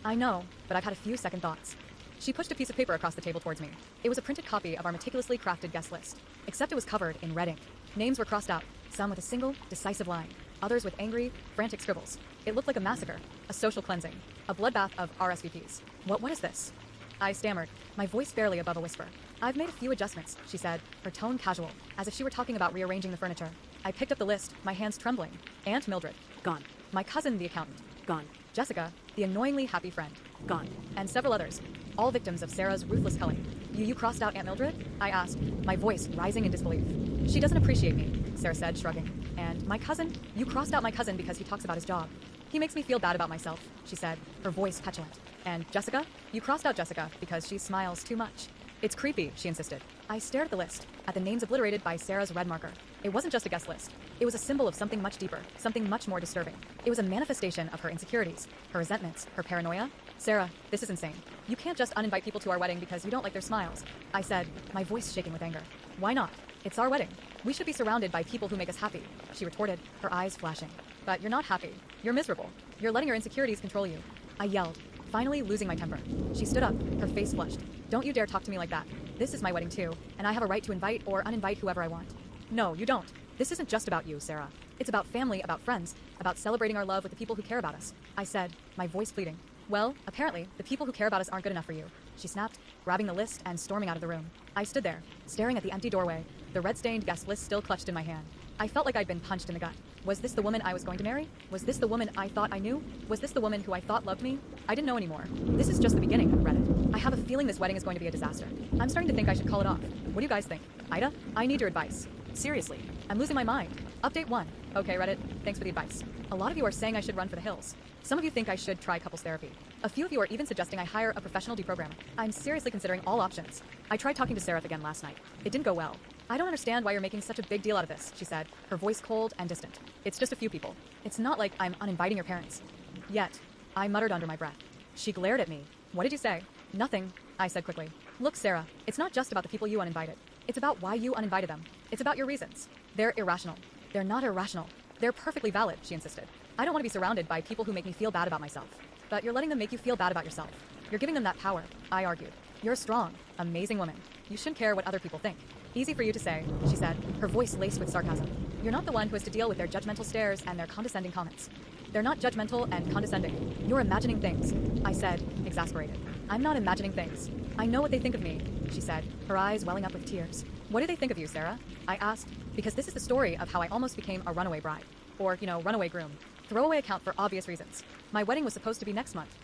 I know, but I've had a few second thoughts. She pushed a piece of paper across the table towards me. It was a printed copy of our meticulously crafted guest list, except it was covered in red ink. Names were crossed out, some with a single, decisive line, others with angry, frantic scribbles. It looked like a massacre, a social cleansing, a bloodbath of RSVPs. What is this? I stammered, my voice barely above a whisper. I've made a few adjustments, she said, her tone casual, as if she were talking about rearranging the furniture. I picked up the list, my hands trembling. Aunt Mildred. Gone. My cousin, the accountant. Gone. Jessica, the annoyingly happy friend. Gone. And several others, all victims of Sarah's ruthless culling. You crossed out Aunt Mildred? I asked, my voice rising in disbelief. She doesn't appreciate me, Sarah said, shrugging. And my cousin? You crossed out my cousin because he talks about his job. He makes me feel bad about myself, she said, her voice petulant. And Jessica? You crossed out Jessica because she smiles too much. It's creepy, she insisted. I stared at the list, at the names obliterated by Sarah's red marker. It wasn't just a guest list. It was a symbol of something much deeper, something much more disturbing. It was a manifestation of her insecurities, her resentments, her paranoia. Sarah, this is insane. You can't just uninvite people to our wedding because you don't like their smiles, I said, my voice shaking with anger. Why not? It's our wedding. We should be surrounded by people who make us happy, she retorted, her eyes flashing. But you're not happy. You're miserable. You're letting your insecurities control you. I yelled, finally losing my temper. She stood up, her face flushed. Don't you dare talk to me like that. This is my wedding too, and I have a right to invite or uninvite whoever I want. No, you don't. This isn't just about you, Sarah. It's about family, about friends, about celebrating our love with the people who care about us, I said, my voice pleading. Well, apparently, the people who care about us aren't good enough for you, she snapped, grabbing the list and storming out of the room. I stood there, staring at the empty doorway, the red-stained guest list still clutched in my hand. I felt like I'd been punched in the gut. Was this the woman I was going to marry? Was this the woman I thought I knew? Was this the woman who I thought loved me? I didn't know anymore. This is just the beginning, Reddit. I have a feeling this wedding is going to be a disaster. I'm starting to think I should call it off. What do you guys think? Ida? I need your advice. Seriously, I'm losing my mind. Update 1. Okay, Reddit, thanks for the advice. A lot of you are saying I should run for the hills. Some of you think I should try couples therapy. A few of you are even suggesting I hire a professional deprogrammer. I'm seriously considering all options. I tried talking to Sarah again last night. It didn't go well. I don't understand why you're making such a big deal out of this, she said, her voice cold and distant. It's just a few people. It's not like I'm uninviting your parents. Yet, I muttered under my breath. She glared at me. What did you say? Nothing, I said quickly. Look, Sarah, it's not just about the people you uninvited. It's about why you uninvited them. It's about your reasons. They're irrational. They're not irrational. They're perfectly valid, she insisted. I don't want to be surrounded by people who make me feel bad about myself. But you're letting them make you feel bad about yourself. You're giving them that power, I argued. You're a strong, amazing woman. You shouldn't care what other people think. Easy for you to say, she said, her voice laced with sarcasm. You're not the one who has to deal with their judgmental stares and their condescending comments. They're not judgmental and condescending. You're imagining things, I said, exasperated. I'm not imagining things. I know what they think of me, she said, her eyes welling up with tears. What do they think of you, Sarah? I asked, because this is the story of how I almost became a runaway bride. Or, runaway groom. Throwaway account for obvious reasons. My wedding was supposed to be next month.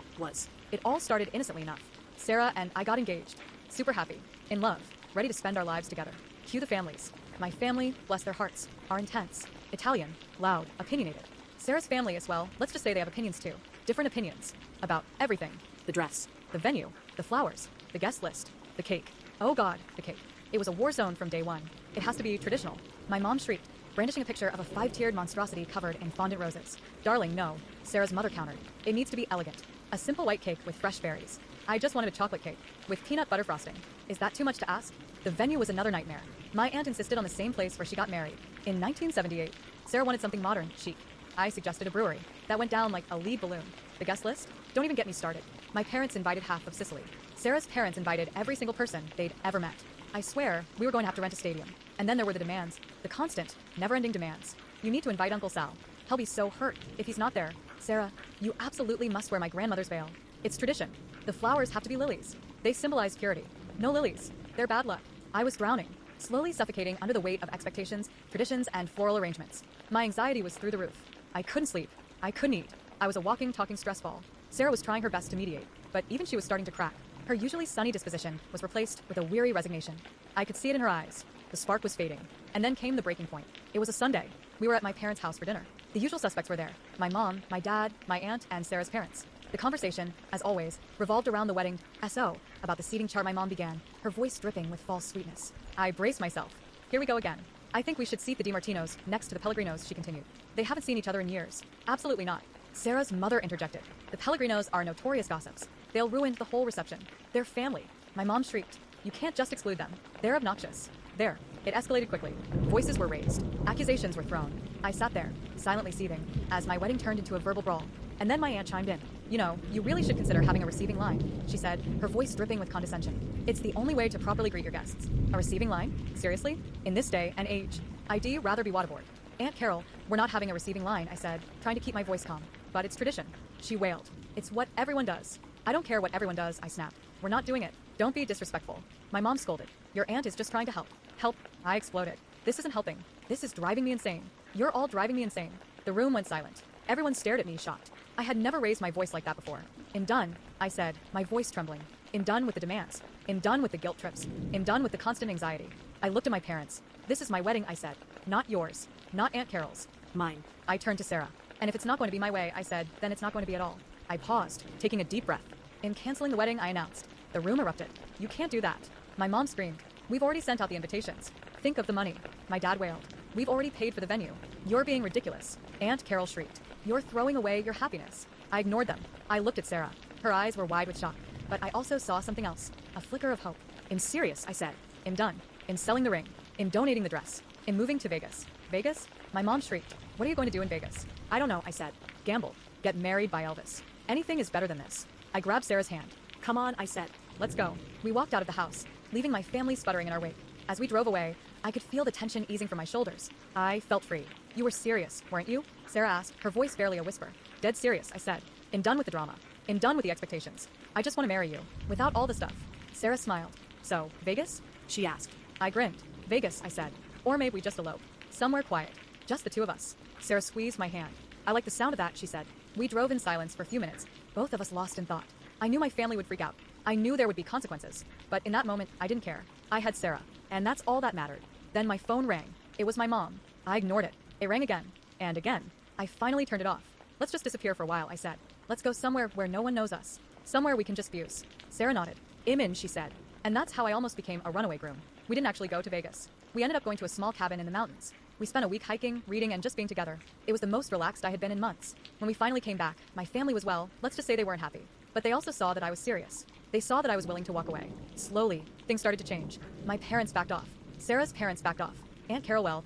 It all started innocently enough. Sarah and I got engaged. Super happy. In love. Ready to spend our lives together. Cue the families. My family, bless their hearts, are intense. Italian, loud, opinionated. Sarah's family as well, let's just say they have opinions too. Different opinions. About everything. The dress. The venue. The flowers. The guest list. The cake. Oh God, the cake. It was a war zone from day one. It has to be traditional. My mom shrieked, brandishing a picture of a 5-tiered monstrosity covered in fondant roses. Darling, no. Sarah's mother countered. It needs to be elegant. A simple white cake with fresh berries. I just wanted a chocolate cake with peanut butter frosting. Is that too much to ask? The venue was another nightmare. My aunt insisted on the same place where she got married. In 1978, Sarah wanted something modern, chic. I suggested a brewery. That went down like a lead balloon. The guest list? Don't even get me started. My parents invited half of Sicily. Sarah's parents invited every single person they'd ever met. I swear, we were going to have to rent a stadium. And then there were the demands. The constant, never-ending demands. You need to invite Uncle Sal. He'll be so hurt if he's not there. Sarah, you absolutely must wear my grandmother's veil. It's tradition. The flowers have to be lilies. They symbolize purity. No lilies. They're bad luck. I was drowning, slowly suffocating under the weight of expectations, traditions, and floral arrangements. My anxiety was through the roof. I couldn't sleep. I couldn't eat. I was a walking, talking stress ball. Sarah was trying her best to mediate, but even she was starting to crack. Her usually sunny disposition was replaced with a weary resignation. I could see it in her eyes. The spark was fading. And then came the breaking point. It was a Sunday. We were at my parents' house for dinner. The usual suspects were there. My mom, my dad, my aunt, and Sarah's parents. The conversation, as always, revolved around the wedding SO, about the seating chart my mom began, her voice dripping with false sweetness. I braced myself. Here we go again. I think we should seat the DiMartinos next to the Pellegrinos, she continued. They haven't seen each other in years. Absolutely not. Sarah's mother interjected. The Pellegrinos are notorious gossips. They'll ruin the whole reception. They're family. My mom shrieked. You can't just exclude them. They're obnoxious. There. It escalated quickly. Voices were raised. Accusations were thrown. I sat there, silently seething, as my wedding turned into a verbal brawl. And then my aunt chimed in. You know, you really should consider having a receiving line, she said, her voice dripping with condescension. It's the only way to properly greet your guests. A receiving line? Seriously? In this day and age, I'd rather be waterboard. Aunt Carol, we're not having a receiving line, I said, trying to keep my voice calm. But it's tradition. She wailed. It's what everyone does. I don't care what everyone does, I snapped. We're not doing it. Don't be disrespectful. My mom scolded. Your aunt is just trying to help. Help. I exploded. This isn't helping. This is driving me insane. You're all driving me insane. The room went silent. Everyone stared at me, shocked. I had never raised my voice like that before. I'm done, I said, my voice trembling. I'm done with the demands. I'm done with the guilt trips. I'm done with the constant anxiety. I looked at my parents. This is my wedding, I said. Not yours. Not Aunt Carol's. Mine. I turned to Sarah. And if it's not going to be my way, I said, then it's not going to be at all. I paused, taking a deep breath. In canceling the wedding, I announced. The room erupted. You can't do that. My mom screamed. We've already sent out the invitations. Think of the money. My dad wailed. We've already paid for the venue. You're being ridiculous. Aunt Carol shrieked. You're throwing away your happiness. I ignored them. I looked at Sarah. Her eyes were wide with shock. But I also saw something else. A flicker of hope. I'm serious, I said. I'm done. I'm selling the ring. I'm donating the dress. I'm moving to Vegas. Vegas? My mom shrieked. What are you going to do in Vegas? I don't know, I said. Gamble. Get married by Elvis. Anything is better than this. I grabbed Sarah's hand. Come on, I said. Let's go. We walked out of the house, leaving my family sputtering in our wake. As we drove away, I could feel the tension easing from my shoulders. I felt free. You were serious, weren't you? Sarah asked, her voice barely a whisper. Dead serious, I said. I'm done with the drama. I'm done with the expectations. I just want to marry you, without all the stuff. Sarah smiled. So, Vegas? She asked. I grinned. Vegas, I said. Or maybe we just elope. Somewhere quiet. Just the two of us. Sarah squeezed my hand. I like the sound of that, she said. We drove in silence for a few minutes, both of us lost in thought. I knew my family would freak out. I knew there would be consequences. But in that moment, I didn't care. I had Sarah. And that's all that mattered. Then my phone rang. It was my mom. I ignored it. It rang again. And again. I finally turned it off. Let's just disappear for a while, I said. Let's go somewhere where no one knows us. Somewhere we can just fuse. Sarah nodded. In, she said. And that's how I almost became a runaway groom. We didn't actually go to Vegas. We ended up going to a small cabin in the mountains. We spent a week hiking, reading, and just being together. It was the most relaxed I had been in months. When we finally came back, my family was, well, let's just say they weren't happy. But they also saw that I was serious. They saw that I was willing to walk away. Slowly, things started to change. My parents backed off. Sarah's parents backed off. Aunt Carol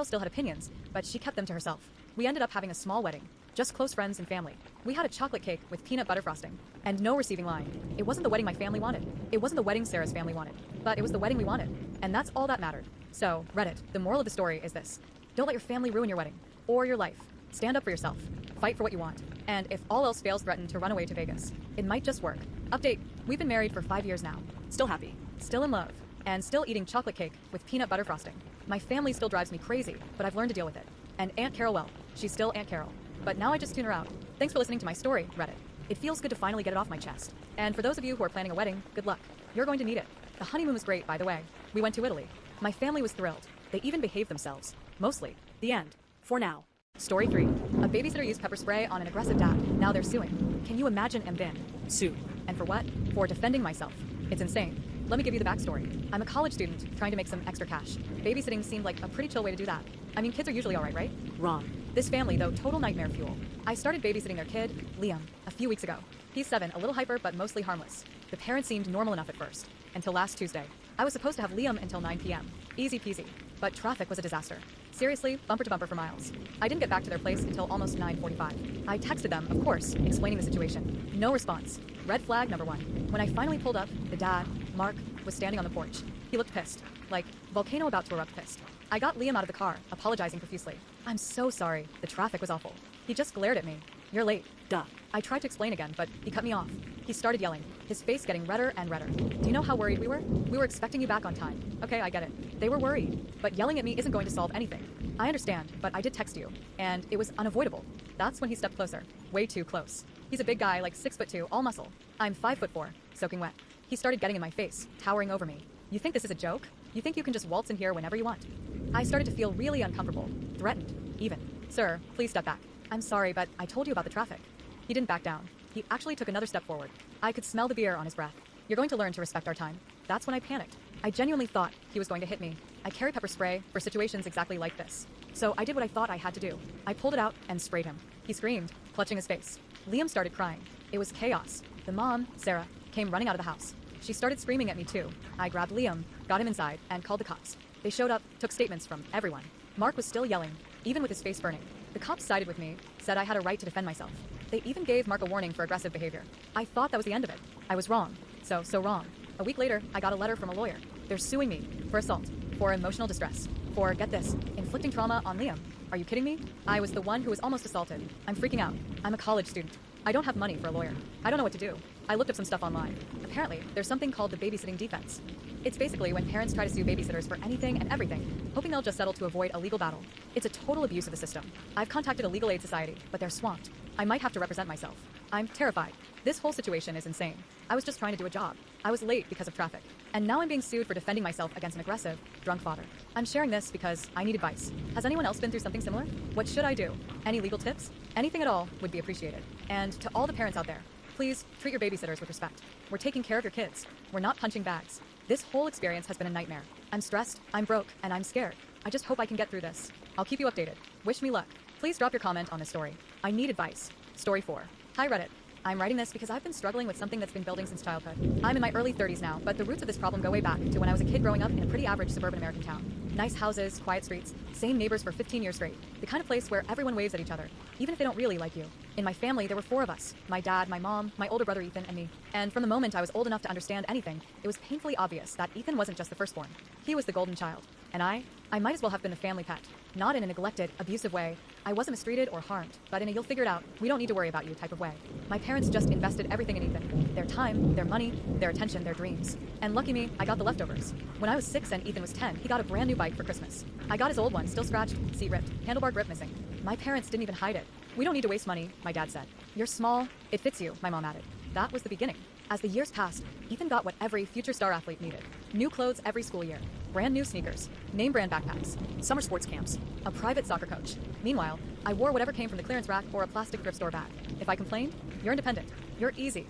still had opinions, but she kept them to herself. We ended up having a small wedding. Just close friends and family. We had a chocolate cake with peanut butter frosting. And no receiving line. It wasn't the wedding my family wanted. It wasn't the wedding Sarah's family wanted. But it was the wedding we wanted. And that's all that mattered. So, Reddit, the moral of the story is this. Don't let your family ruin your wedding. Or your life. Stand up for yourself. Fight for what you want. And if all else fails, threaten to run away to Vegas. It might just work. Update. We've been married for 5 years now. Still happy. Still in love. And still eating chocolate cake with peanut butter frosting. My family still drives me crazy, but I've learned to deal with it. And Aunt Carol, well, she's still Aunt Carol. But now I just tune her out. Thanks for listening to my story, Reddit. It feels good to finally get it off my chest. And for those of you who are planning a wedding, good luck. You're going to need it. The honeymoon was great, by the way. We went to Italy. My family was thrilled. They even behaved themselves. Mostly. The end. For now. Story 3. A babysitter used pepper spray on an aggressive dad. Now they're suing. Can you imagine Mbin? Sued. And for what? For defending myself. It's insane. Let me give you the backstory. I'm a college student trying to make some extra cash. Babysitting seemed like a pretty chill way to do that. I mean, kids are usually alright, right? Wrong. This family, though, total nightmare fuel. I started babysitting their kid, Liam, a few weeks ago. He's 7, a little hyper, but mostly harmless. The parents seemed normal enough at first. Until last Tuesday. I was supposed to have Liam until 9 p.m. Easy peasy. But traffic was a disaster. Seriously, bumper to bumper for miles. I didn't get back to their place until almost 9:45. I texted them, of course, explaining the situation. No response. Red flag number 1. When I finally pulled up, the dad, Mark, was standing on the porch. He looked pissed. Like, volcano about to erupt pissed. I got Liam out of the car, apologizing profusely. I'm so sorry. The traffic was awful. He just glared at me. You're late. Duh. I tried to explain again, but he cut me off. He started yelling, his face getting redder and redder. Do you know how worried we were? We were expecting you back on time. Okay, I get it. They were worried. But yelling at me isn't going to solve anything. I understand, but I did text you, and it was unavoidable. That's when he stepped closer. Way too close. He's a big guy, like 6'2", all muscle. I'm 5'4", soaking wet. He started getting in my face, towering over me. You think this is a joke? You think you can just waltz in here whenever you want? I started to feel really uncomfortable, threatened, even. Sir, please step back. I'm sorry, but I told you about the traffic. He didn't back down. He actually took another step forward. I could smell the beer on his breath. You're going to learn to respect our time. That's when I panicked. I genuinely thought he was going to hit me. I carry pepper spray for situations exactly like this. So I did what I thought I had to do. I pulled it out and sprayed him. He screamed, clutching his face. Liam started crying. It was chaos. The mom, Sarah, came running out of the house. She started screaming at me too. I grabbed Liam, got him inside, and called the cops. They showed up, took statements from everyone. Mark was still yelling, even with his face burning. The cops sided with me, said I had a right to defend myself. They even gave Mark a warning for aggressive behavior. I thought that was the end of it. I was wrong. So wrong. A week later, I got a letter from a lawyer. They're suing me for assault, for emotional distress, for, get this, inflicting trauma on Liam. Are you kidding me? I was the one who was almost assaulted. I'm freaking out. I'm a college student. I don't have money for a lawyer. I don't know what to do. I looked up some stuff online. Apparently, there's something called the Babysitting Defense. It's basically when parents try to sue babysitters for anything and everything, hoping they'll just settle to avoid a legal battle. It's a total abuse of the system. I've contacted a legal aid society, but they're swamped. I might have to represent myself. I'm terrified. This whole situation is insane. I was just trying to do a job. I was late because of traffic. And now I'm being sued for defending myself against an aggressive, drunk father. I'm sharing this because I need advice. Has anyone else been through something similar? What should I do? Any legal tips? Anything at all would be appreciated. And to all the parents out there, please treat your babysitters with respect. We're taking care of your kids. We're not punching bags. This whole experience has been a nightmare. I'm stressed, I'm broke, and I'm scared. I just hope I can get through this. I'll keep you updated. Wish me luck. Please drop your comment on this story. I need advice. Story 4. Hi Reddit. I'm writing this because I've been struggling with something that's been building since childhood. I'm in my early 30s now, but the roots of this problem go way back to when I was a kid growing up in a pretty average suburban American town. Nice houses, quiet streets, same neighbors for 15 years straight. The kind of place where everyone waves at each other, even if they don't really like you. In my family, there were 4 of us. My dad, my mom, my older brother Ethan, and me. And from the moment I was old enough to understand anything, it was painfully obvious that Ethan wasn't just the firstborn. He was the golden child. And I might as well have been the family pet. Not in a neglected, abusive way. I wasn't mistreated or harmed, but in a you'll figure it out, we don't need to worry about you type of way. My parents just invested everything in Ethan. Their time, their money, their attention, their dreams. And lucky me, I got the leftovers. When I was 6 and Ethan was 10, he got a brand new bike for Christmas. I got his old one, still scratched, seat ripped, handlebar grip missing. My parents didn't even hide it. We don't need to waste money, my dad said. You're small, it fits you, my mom added. That was the beginning. As the years passed, Ethan got what every future star athlete needed. New clothes every school year, brand new sneakers, name brand backpacks, summer sports camps, a private soccer coach. Meanwhile, I wore whatever came from the clearance rack or a plastic thrift store bag. If I complained, you're independent. You're easy.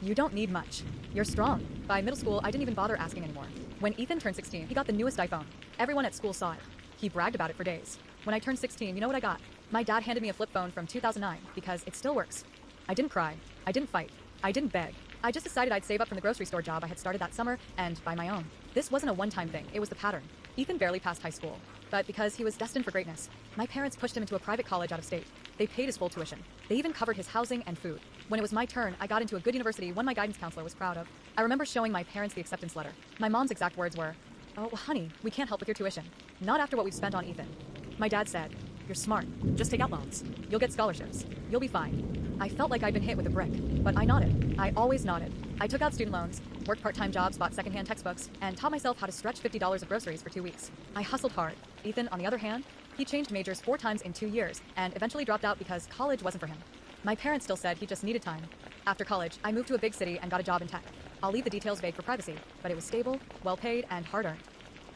You don't need much. You're strong. By middle school, I didn't even bother asking anymore. When Ethan turned 16, he got the newest iPhone. Everyone at school saw it. He bragged about it for days. When I turned 16, you know what I got? My dad handed me a flip phone from 2009 because it still works. I didn't cry. I didn't fight. I didn't beg. I just decided I'd save up from the grocery store job I had started that summer and buy my own. This wasn't a one-time thing, it was the pattern. Ethan barely passed high school, but because he was destined for greatness, my parents pushed him into a private college out of state. They paid his full tuition. They even covered his housing and food. When it was my turn, I got into a good university, one my guidance counselor was proud of. I remember showing my parents the acceptance letter. My mom's exact words were, "Oh, honey, we can't help with your tuition. Not after what we've spent on Ethan." My dad said, "You're smart. Just take out loans. You'll get scholarships. You'll be fine." I felt like I'd been hit with a brick, but I nodded. I always nodded. I took out student loans, worked part-time jobs, bought secondhand textbooks, and taught myself how to stretch $50 of groceries for 2 weeks. I hustled hard. Ethan, on the other hand, he changed majors 4 times in 2 years and eventually dropped out because college wasn't for him. My parents still said he just needed time. After college, I moved to a big city and got a job in tech. I'll leave the details vague for privacy, but it was stable, well-paid, and hard-earned.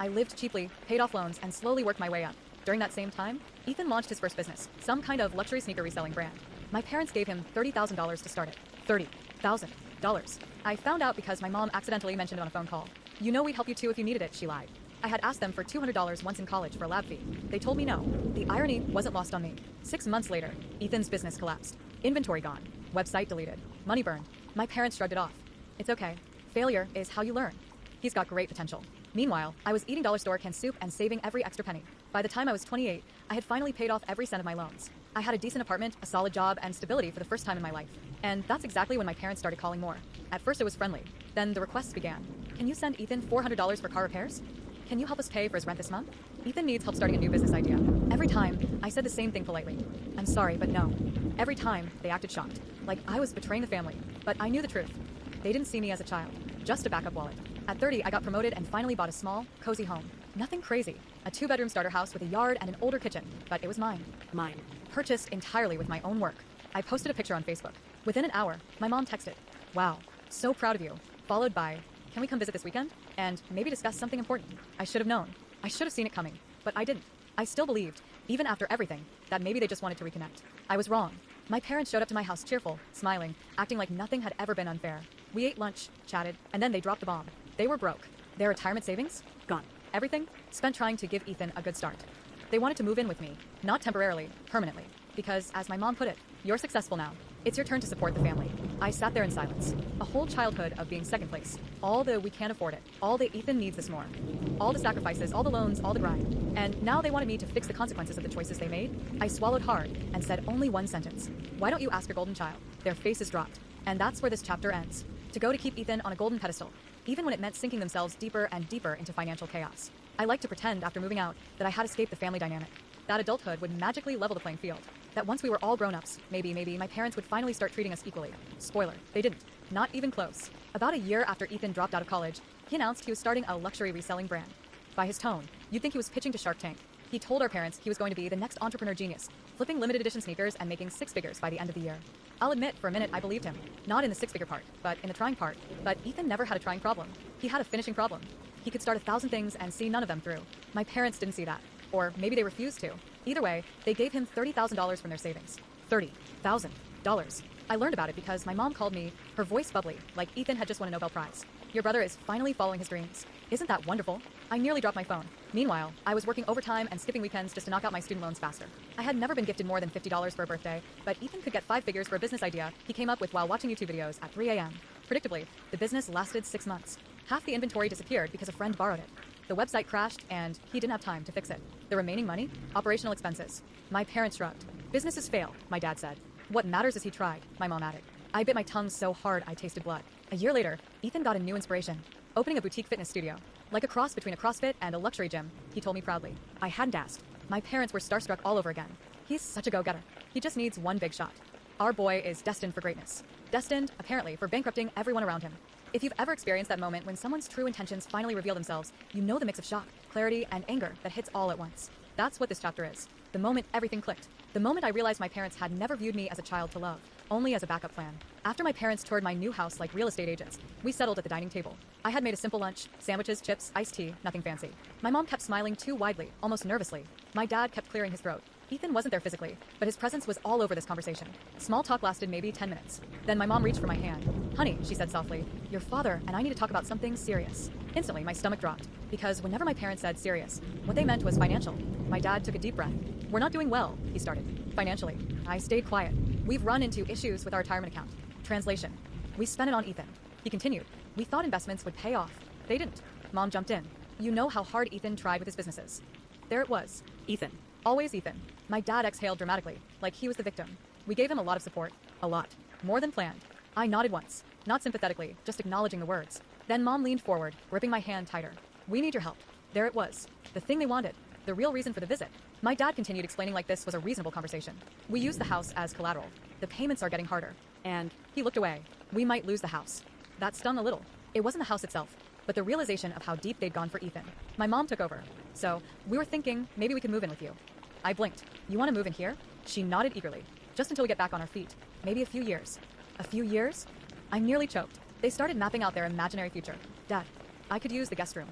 I lived cheaply, paid off loans, and slowly worked my way up. During that same time, Ethan launched his first business, some kind of luxury sneaker reselling brand. My parents gave him $30,000 to start it. $30,000. I found out because my mom accidentally mentioned it on a phone call. "You know we'd help you too if you needed it," she lied. I had asked them for $200 once in college for a lab fee. They told me no. The irony wasn't lost on me. 6 months later, Ethan's business collapsed. Inventory gone. Website deleted. Money burned. My parents shrugged it off. It's okay. Failure is how you learn. He's got great potential. Meanwhile, I was eating dollar store canned soup and saving every extra penny. By the time I was 28, I had finally paid off every cent of my loans. I had a decent apartment, a solid job, and stability for the first time in my life. And that's exactly when my parents started calling more. At first it was friendly. Then the requests began. Can you send Ethan $400 for car repairs? Can you help us pay for his rent this month? Ethan needs help starting a new business idea. Every time, I said the same thing politely. I'm sorry, but no. Every time, they acted shocked. Like I was betraying the family. But I knew the truth. They didn't see me as a child. Just a backup wallet. At 30, I got promoted and finally bought a small, cozy home. Nothing crazy. A 2-bedroom starter house with a yard and an older kitchen. But it was mine. Mine. Purchased entirely with my own work. I posted a picture on Facebook. Within an hour, my mom texted, "Wow, so proud of you," followed by, "Can we come visit this weekend? And maybe discuss something important?" I should have known. I should have seen it coming. But I didn't. I still believed, even after everything, that maybe they just wanted to reconnect. I was wrong. My parents showed up to my house cheerful, smiling, acting like nothing had ever been unfair. We ate lunch, chatted, and then they dropped the bomb. They were broke. Their retirement savings? Gone. Everything spent trying to give Ethan a good start. They wanted to move in with me, not temporarily, permanently. Because, as my mom put it, you're successful now. It's your turn to support the family. I sat there in silence. A whole childhood of being second place. All the we can't afford it. All the Ethan needs this more. All the sacrifices, all the loans, all the grind. And now they wanted me to fix the consequences of the choices they made. I swallowed hard and said only one sentence. Why don't you ask your golden child? Their faces dropped. And that's where this chapter ends. To go to keep Ethan on a golden pedestal, even when it meant sinking themselves deeper and deeper into financial chaos. I like to pretend after moving out that I had escaped the family dynamic. That adulthood would magically level the playing field. That once we were all grown-ups, maybe my parents would finally start treating us equally. Spoiler, they didn't. Not even close. About a year after Ethan dropped out of college, he announced he was starting a luxury reselling brand. By his tone, you'd think he was pitching to Shark Tank. He told our parents he was going to be the next entrepreneur genius, flipping limited edition sneakers and making 6 figures by the end of the year. I'll admit, for a minute I believed him. Not in the 6-figure part, but in the trying part. But Ethan never had a trying problem. He had a finishing problem. He could start 1,000 things and see none of them through. My parents didn't see that. Or maybe they refused to. Either way, they gave him $30,000 from their savings. $30,000. I learned about it because my mom called me, her voice bubbly, like Ethan had just won a Nobel Prize. Your brother is finally following his dreams. Isn't that wonderful? I nearly dropped my phone. Meanwhile, I was working overtime and skipping weekends just to knock out my student loans faster. I had never been gifted more than $50 for a birthday, but Ethan could get 5 figures for a business idea he came up with while watching YouTube videos at 3 a.m. Predictably, the business lasted 6 months. Half the inventory disappeared because a friend borrowed it. The website crashed and he didn't have time to fix it. The remaining money? Operational expenses. My parents shrugged. Businesses fail, my dad said. What matters is he tried, my mom added. I bit my tongue so hard I tasted blood. A year later, Ethan got a new inspiration. Opening a boutique fitness studio. Like a cross between a CrossFit and a luxury gym, he told me proudly. I hadn't asked. My parents were starstruck all over again. He's such a go-getter. He just needs one big shot. Our boy is destined for greatness. Destined, apparently, for bankrupting everyone around him. If you've ever experienced that moment when someone's true intentions finally reveal themselves, you know the mix of shock, clarity, and anger that hits all at once. That's what this chapter is. The moment everything clicked. The moment I realized my parents had never viewed me as a child to love, only as a backup plan. After my parents toured my new house like real estate agents, we settled at the dining table. I had made a simple lunch, sandwiches, chips, iced tea, nothing fancy. My mom kept smiling too widely, almost nervously. My dad kept clearing his throat. Ethan wasn't there physically, but his presence was all over this conversation. Small talk lasted maybe 10 minutes. Then my mom reached for my hand. "Honey," she said softly, "your father and I need to talk about something serious." Instantly, my stomach dropped, because whenever my parents said serious, what they meant was financial. My dad took a deep breath. "We're not doing well," he started. "Financially." I stayed quiet. "We've run into issues with our retirement account." Translation. "We spent it on Ethan." He continued. "We thought investments would pay off. They didn't." Mom jumped in. "You know how hard Ethan tried with his businesses." There it was. Ethan. Always Ethan. My dad exhaled dramatically, like he was the victim. We gave him a lot of support. A lot. More than planned. I nodded once. Not sympathetically, just acknowledging the words. Then Mom leaned forward, gripping my hand tighter. "We need your help." There it was. The thing they wanted. The real reason for the visit. My dad continued explaining like this was a reasonable conversation. "We use the house as collateral. The payments are getting harder." And he looked away. "We might lose the house." That stung a little. It wasn't the house itself, but the realization of how deep they'd gone for Ethan. My mom took over. "So, we were thinking maybe we could move in with you." I blinked. "You want to move in here?" She nodded eagerly. "Just until we get back on our feet. Maybe a few years." A few years? I nearly choked. They started mapping out their imaginary future. "Dad, I could use the guest room."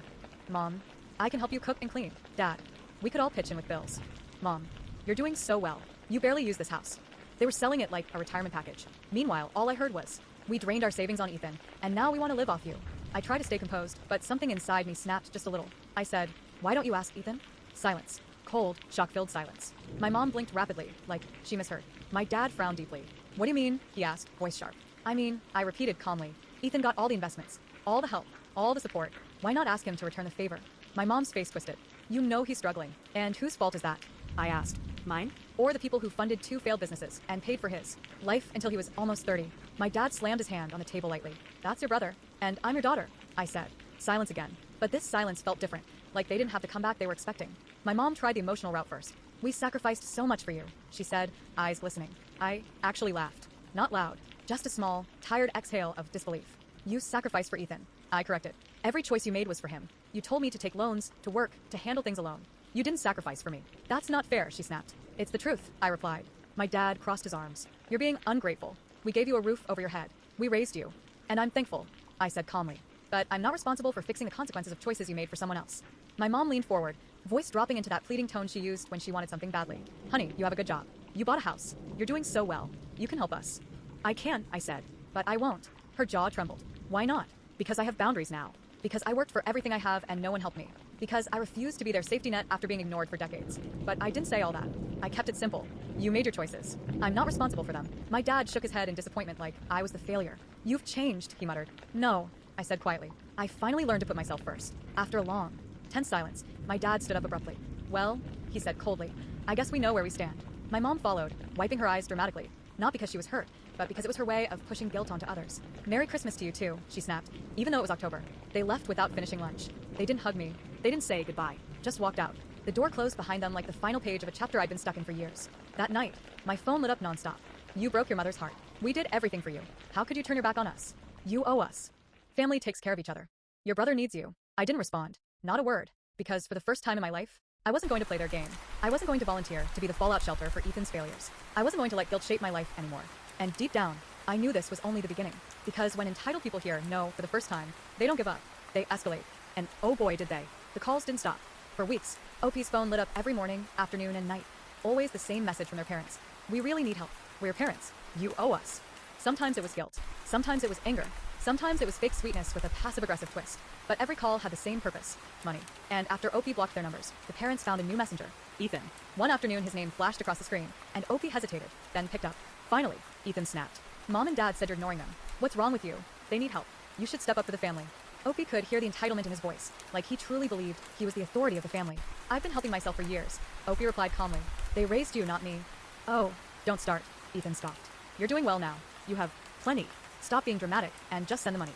"Mom, I can help you cook and clean." "Dad, we could all pitch in with bills." "Mom, you're doing so well. You barely use this house." They were selling it like a retirement package. Meanwhile, all I heard was, "We drained our savings on Ethan, and now we want to live off you." I tried to stay composed, but something inside me snapped just a little. I said, "Why don't you ask Ethan?" Silence. Cold, shock-filled silence. My mom blinked rapidly, like she misheard. My dad frowned deeply. "What do you mean?" he asked, voice sharp. "I mean," I repeated calmly. "Ethan got all the investments, all the help, all the support. Why not ask him to return the favor?" My mom's face twisted. You know he's struggling. And whose fault is that? I asked. Mine? Or the people who funded 2 failed businesses and paid for his life until he was almost 30. My dad slammed his hand on the table lightly. That's your brother. And I'm your daughter, I said. Silence again. But this silence felt different, like they didn't have the comeback they were expecting. My mom tried the emotional route first. We sacrificed so much for you, she said, eyes glistening. I actually laughed. Not loud, just a small, tired exhale of disbelief. You sacrificed for Ethan, I corrected. Every choice you made was for him. You told me to take loans, to work, to handle things alone. You didn't sacrifice for me. That's not fair, she snapped. It's the truth, I replied. My dad crossed his arms. You're being ungrateful. We gave you a roof over your head. We raised you. And I'm thankful, I said calmly. But I'm not responsible for fixing the consequences of choices you made for someone else. My mom leaned forward, voice dropping into that pleading tone she used when she wanted something badly. Honey, you have a good job. You bought a house. You're doing so well. You can help us. I can, I said. But I won't. Her jaw trembled. Why not? Because I have boundaries now. Because I worked for everything I have and no one helped me. Because I refused to be their safety net after being ignored for decades. But I didn't say all that. I kept it simple. You made your choices. I'm not responsible for them. My dad shook his head in disappointment like I was the failure. You've changed, he muttered. No, I said quietly. I finally learned to put myself first. After a long, tense silence, my dad stood up abruptly. Well, he said coldly, I guess we know where we stand. My mom followed, wiping her eyes dramatically. Not because she was hurt, but because it was her way of pushing guilt onto others. Merry Christmas to you too, she snapped, even though it was October. They left without finishing lunch. They didn't hug me. They didn't say goodbye. Just walked out. The door closed behind them like the final page of a chapter I'd been stuck in for years. That night, my phone lit up nonstop. You broke your mother's heart. We did everything for you. How could you turn your back on us? You owe us. Family takes care of each other. Your brother needs you. I didn't respond. Not a word. Because for the first time in my life, I wasn't going to play their game. I wasn't going to volunteer to be the fallout shelter for Ethan's failures. I wasn't going to let guilt shape my life anymore. And deep down, I knew this was only the beginning. Because when entitled people hear no for the first time, they don't give up. They escalate. And oh boy did they. The calls didn't stop. For weeks, OP's phone lit up every morning, afternoon, and night. Always the same message from their parents. We really need help. We're your parents. You owe us. Sometimes it was guilt. Sometimes it was anger. Sometimes it was fake sweetness with a passive-aggressive twist. But every call had the same purpose, money. And after OP blocked their numbers, the parents found a new messenger, Ethan. One afternoon, his name flashed across the screen, and OP hesitated, then picked up. Finally, Ethan snapped. Mom and Dad said you're ignoring them. What's wrong with you? They need help. You should step up for the family. OP could hear the entitlement in his voice, like he truly believed he was the authority of the family. I've been helping myself for years, OP replied calmly. They raised you, not me. Oh, don't start, Ethan stopped. You're doing well now. You have plenty. Stop being dramatic and just send the money.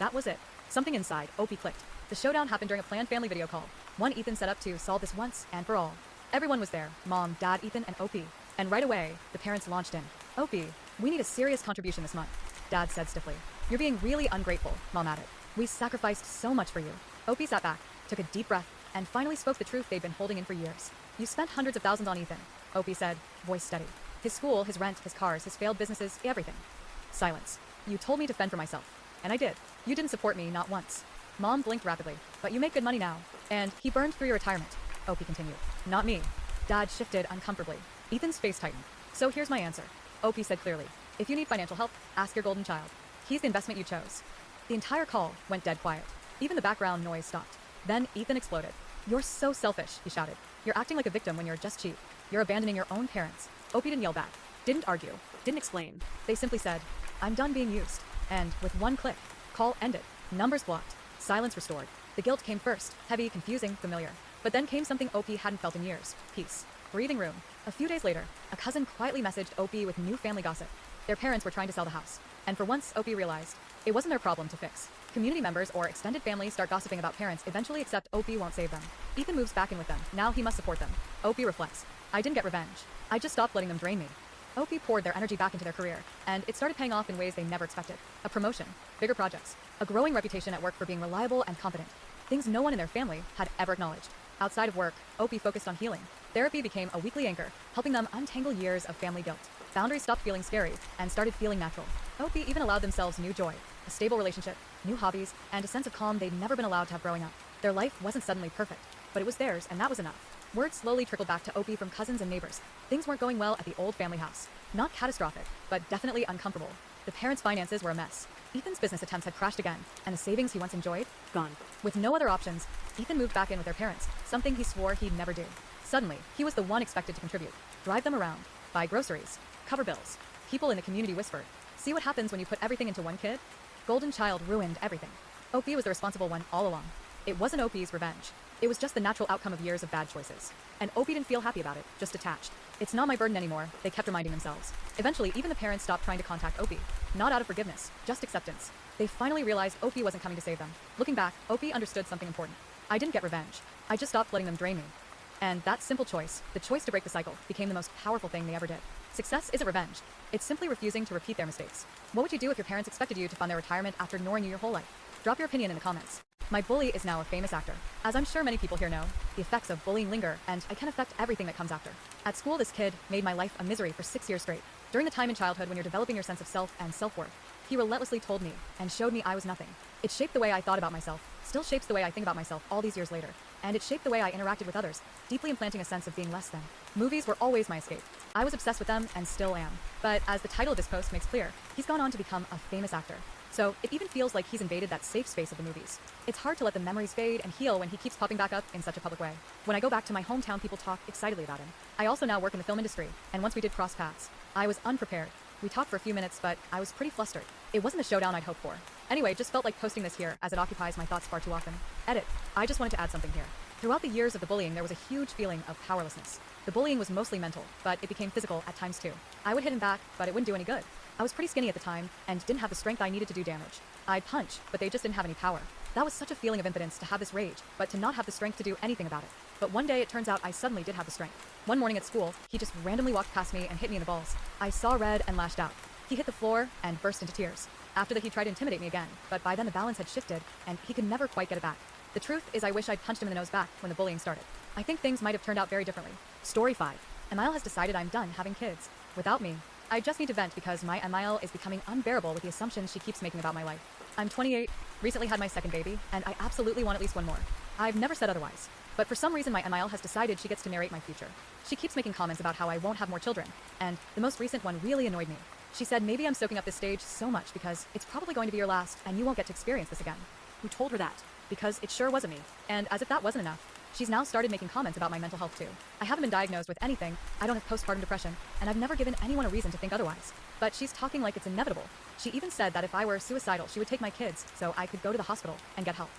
That was it. Something inside OP clicked. The showdown happened during a planned family video call, one Ethan set up to solve this once and for all. Everyone was there, Mom, Dad, Ethan, and OP. And right away, the parents launched in. OP, we need a serious contribution this month, Dad said stiffly. You're being really ungrateful, Mom added. We sacrificed so much for you. OP sat back, took a deep breath, and finally spoke the truth they'd been holding in for years. You spent hundreds of thousands on Ethan, OP said, voice steady. His school, his rent, his cars, his failed businesses, everything. Silence. You told me to fend for myself. And I did. You didn't support me, not once. Mom blinked rapidly. But you make good money now. And he burned through your retirement, OP continued. Not me. Dad shifted uncomfortably. Ethan's face tightened. So here's my answer. OP said clearly. If you need financial help, ask your golden child. He's the investment you chose. The entire call went dead quiet. Even the background noise stopped. Then Ethan exploded. You're so selfish, he shouted. You're acting like a victim when you're just cheap. You're abandoning your own parents. OP didn't yell back. Didn't argue. Didn't explain. They simply said, I'm done being used. And with one click, call ended. Numbers blocked. Silence restored. The guilt came first. Heavy, confusing, familiar. But then came something OP hadn't felt in years. Peace. Breathing room. A few days later, a cousin quietly messaged OP with new family gossip. Their parents were trying to sell the house. And for once, OP realized it wasn't their problem to fix. Community members or extended families start gossiping about parents, eventually accept OP won't save them. Ethan moves back in with them. Now he must support them. OP reflects. I didn't get revenge. I just stopped letting them drain me. OP poured their energy back into their career, and it started paying off in ways they never expected. A promotion, bigger projects, a growing reputation at work for being reliable and competent. Things no one in their family had ever acknowledged. Outside of work, OP focused on healing. Therapy became a weekly anchor, helping them untangle years of family guilt. Boundaries stopped feeling scary and started feeling natural. OP even allowed themselves new joy, a stable relationship, new hobbies, and a sense of calm they'd never been allowed to have growing up. Their life wasn't suddenly perfect, but it was theirs, and that was enough. Word slowly trickled back to OP from cousins and neighbors. Things weren't going well at the old family house. Not catastrophic, but definitely uncomfortable. The parents' finances were a mess. Ethan's business attempts had crashed again, and the savings he once enjoyed? Gone. With no other options, Ethan moved back in with their parents, something he swore he'd never do. Suddenly, he was the one expected to contribute. Drive them around. Buy groceries. Cover bills. People in the community whispered, see what happens when you put everything into one kid? Golden child ruined everything. OP was the responsible one all along. It wasn't OP's revenge. It was just the natural outcome of years of bad choices. And Opie didn't feel happy about it, just detached. It's not my burden anymore, they kept reminding themselves. Eventually, even the parents stopped trying to contact Opie. Not out of forgiveness, just acceptance. They finally realized Opie wasn't coming to save them. Looking back, Opie understood something important. I didn't get revenge. I just stopped letting them drain me. And that simple choice, the choice to break the cycle, became the most powerful thing they ever did. Success isn't revenge. It's simply refusing to repeat their mistakes. What would you do if your parents expected you to fund their retirement after ignoring you your whole life? Drop your opinion in the comments. My bully is now a famous actor. As I'm sure many people here know, the effects of bullying linger, and I can affect everything that comes after. At school, this kid made my life a misery for 6 years straight. During the time in childhood when you're developing your sense of self and self-worth, he relentlessly told me and showed me I was nothing. It shaped the way I thought about myself, still shapes the way I think about myself all these years later, and it shaped the way I interacted with others, deeply implanting a sense of being less than. Movies were always my escape. I was obsessed with them and still am. But as the title of this post makes clear, he's gone on to become a famous actor. So it even feels like he's invaded that safe space of the movies. It's hard to let the memories fade and heal when he keeps popping back up in such a public way. When I go back to my hometown, people talk excitedly about him. I also now work in the film industry, and once we did cross paths, I was unprepared. We talked for a few minutes, but I was pretty flustered. It wasn't the showdown I'd hoped for. Anyway, just felt like posting this here as it occupies my thoughts far too often. Edit. I just wanted to add something here. Throughout the years of the bullying, there was a huge feeling of powerlessness. The bullying was mostly mental, but it became physical at times too. I would hit him back, but it wouldn't do any good. I was pretty skinny at the time and didn't have the strength I needed to do damage. I'd punch, but they just didn't have any power. That was such a feeling of impotence to have this rage, but to not have the strength to do anything about it. But one day it turns out I suddenly did have the strength. One morning at school, he just randomly walked past me and hit me in the balls. I saw red and lashed out. He hit the floor and burst into tears. After that, he tried to intimidate me again, but by then the balance had shifted and he could never quite get it back. The truth is I wish I'd punched him in the nose back when the bullying started. I think things might have turned out very differently. Story 5. Emile has decided I'm done having kids. Without me. I just need to vent because my Emile is becoming unbearable with the assumptions she keeps making about my life. I'm 28, recently had my second baby, and I absolutely want at least one more. I've never said otherwise. But for some reason my Emile has decided she gets to narrate my future. She keeps making comments about how I won't have more children, and the most recent one really annoyed me. She said maybe I'm soaking up this stage so much because it's probably going to be your last and you won't get to experience this again. Who told her that? Because it sure wasn't me. And as if that wasn't enough, she's now started making comments about my mental health too. I haven't been diagnosed with anything, I don't have postpartum depression, and I've never given anyone a reason to think otherwise. But she's talking like it's inevitable. She even said that if I were suicidal, she would take my kids so I could go to the hospital and get help.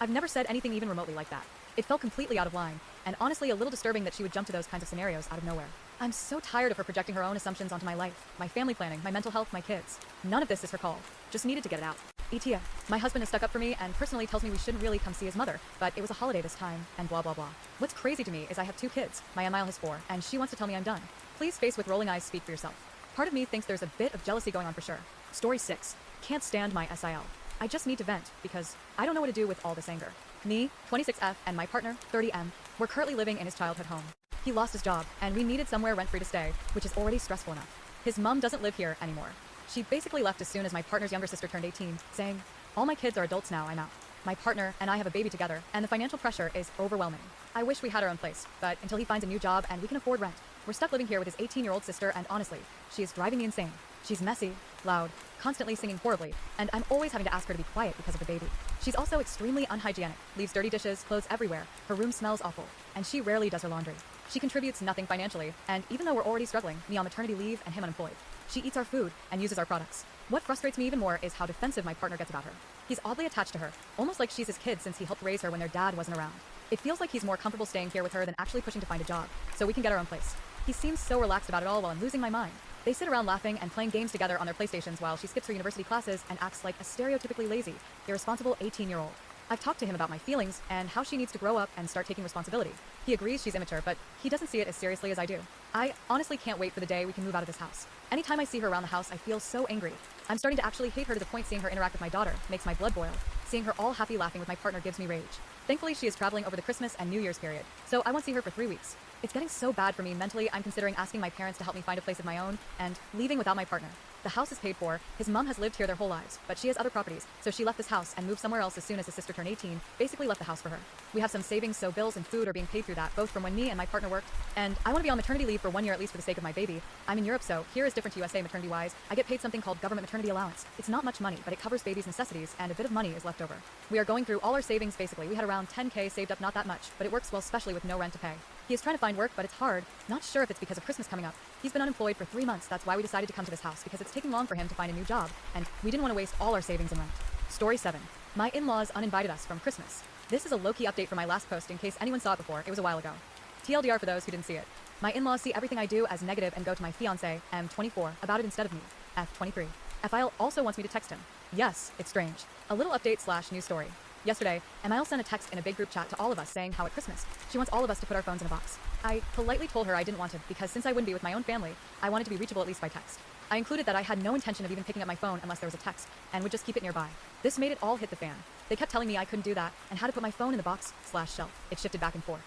I've never said anything even remotely like that. It felt completely out of line, and honestly a little disturbing that she would jump to those kinds of scenarios out of nowhere. I'm so tired of her projecting her own assumptions onto my life, my family planning, my mental health, my kids. None of this is her call. Just needed to get it out. AITA. My husband has stuck up for me and personally tells me we shouldn't really come see his mother, but it was a holiday this time, and blah blah blah. What's crazy to me is I have 2 kids. My Emile has 4, and she wants to tell me I'm done. Please, face with rolling eyes, speak for yourself. Part of me thinks there's a bit of jealousy going on for sure. Story 6. Can't stand my SIL. I just need to vent because I don't know what to do with all this anger. Me, 26F, and my partner, 30M, we're currently living in his childhood home. He lost his job, and we needed somewhere rent-free to stay, which is already stressful enough. His mom doesn't live here anymore. She basically left as soon as my partner's younger sister turned 18, saying, "All my kids are adults now, I'm out." My partner and I have a baby together, and the financial pressure is overwhelming. I wish we had our own place, but until he finds a new job and we can afford rent, we're stuck living here with his 18-year-old sister, and honestly, she is driving me insane. She's messy, loud, constantly singing horribly, and I'm always having to ask her to be quiet because of the baby. She's also extremely unhygienic, leaves dirty dishes, clothes everywhere, her room smells awful, and she rarely does her laundry. She contributes nothing financially, and even though we're already struggling, me on maternity leave and him unemployed, she eats our food and uses our products. What frustrates me even more is how defensive my partner gets about her. He's oddly attached to her, almost like she's his kid since he helped raise her when their dad wasn't around. It feels like he's more comfortable staying here with her than actually pushing to find a job, so we can get our own place. He seems so relaxed about it all while I'm losing my mind. They sit around laughing and playing games together on their PlayStations while she skips her university classes and acts like a stereotypically lazy, irresponsible 18-year-old. I've talked to him about my feelings and how she needs to grow up and start taking responsibility. He agrees she's immature, but he doesn't see it as seriously as I do. I honestly can't wait for the day we can move out of this house. Anytime I see her around the house, I feel so angry. I'm starting to actually hate her to the point seeing her interact with my daughter makes my blood boil. Seeing her all happy laughing with my partner gives me rage. Thankfully, she is traveling over the Christmas and New Year's period, so I won't see her for 3 weeks. It's getting so bad for me mentally, I'm considering asking my parents to help me find a place of my own and leaving without my partner. The house is paid for, his mom has lived here their whole lives, but she has other properties, so she left this house and moved somewhere else as soon as his sister turned 18, basically left the house for her. We have some savings, so bills and food are being paid through that, both from when me and my partner worked, and I want to be on maternity leave for 1 year at least for the sake of my baby. I'm in Europe, so here is different to USA maternity-wise. I get paid something called government maternity allowance. It's not much money, but it covers baby's necessities, and a bit of money is left over. We are going through all our savings basically. We had around 10K saved up, not that much, but it works well, especially with no rent to pay. He is trying to find work, but it's hard. Not sure if it's because of Christmas coming up. He's been unemployed for 3 months. That's why we decided to come to this house, because it's taking long for him to find a new job, and we didn't want to waste all our savings in rent. Story 7. My in-laws uninvited us from Christmas. This is a low-key update from my last post in case anyone saw it before. It was a while ago. TLDR for those who didn't see it. My in-laws see everything I do as negative and go to my fiancé, M24, about it instead of me, F23. FIL also wants me to text him. Yes, it's strange. A little update / news story. Yesterday, Emile sent a text in a big group chat to all of us saying how at Christmas, she wants all of us to put our phones in a box. I politely told her I didn't want to because since I wouldn't be with my own family, I wanted to be reachable at least by text. I included that I had no intention of even picking up my phone unless there was a text, and would just keep it nearby. This made it all hit the fan. They kept telling me I couldn't do that, and had to put my phone in the box / shelf. It shifted back and forth.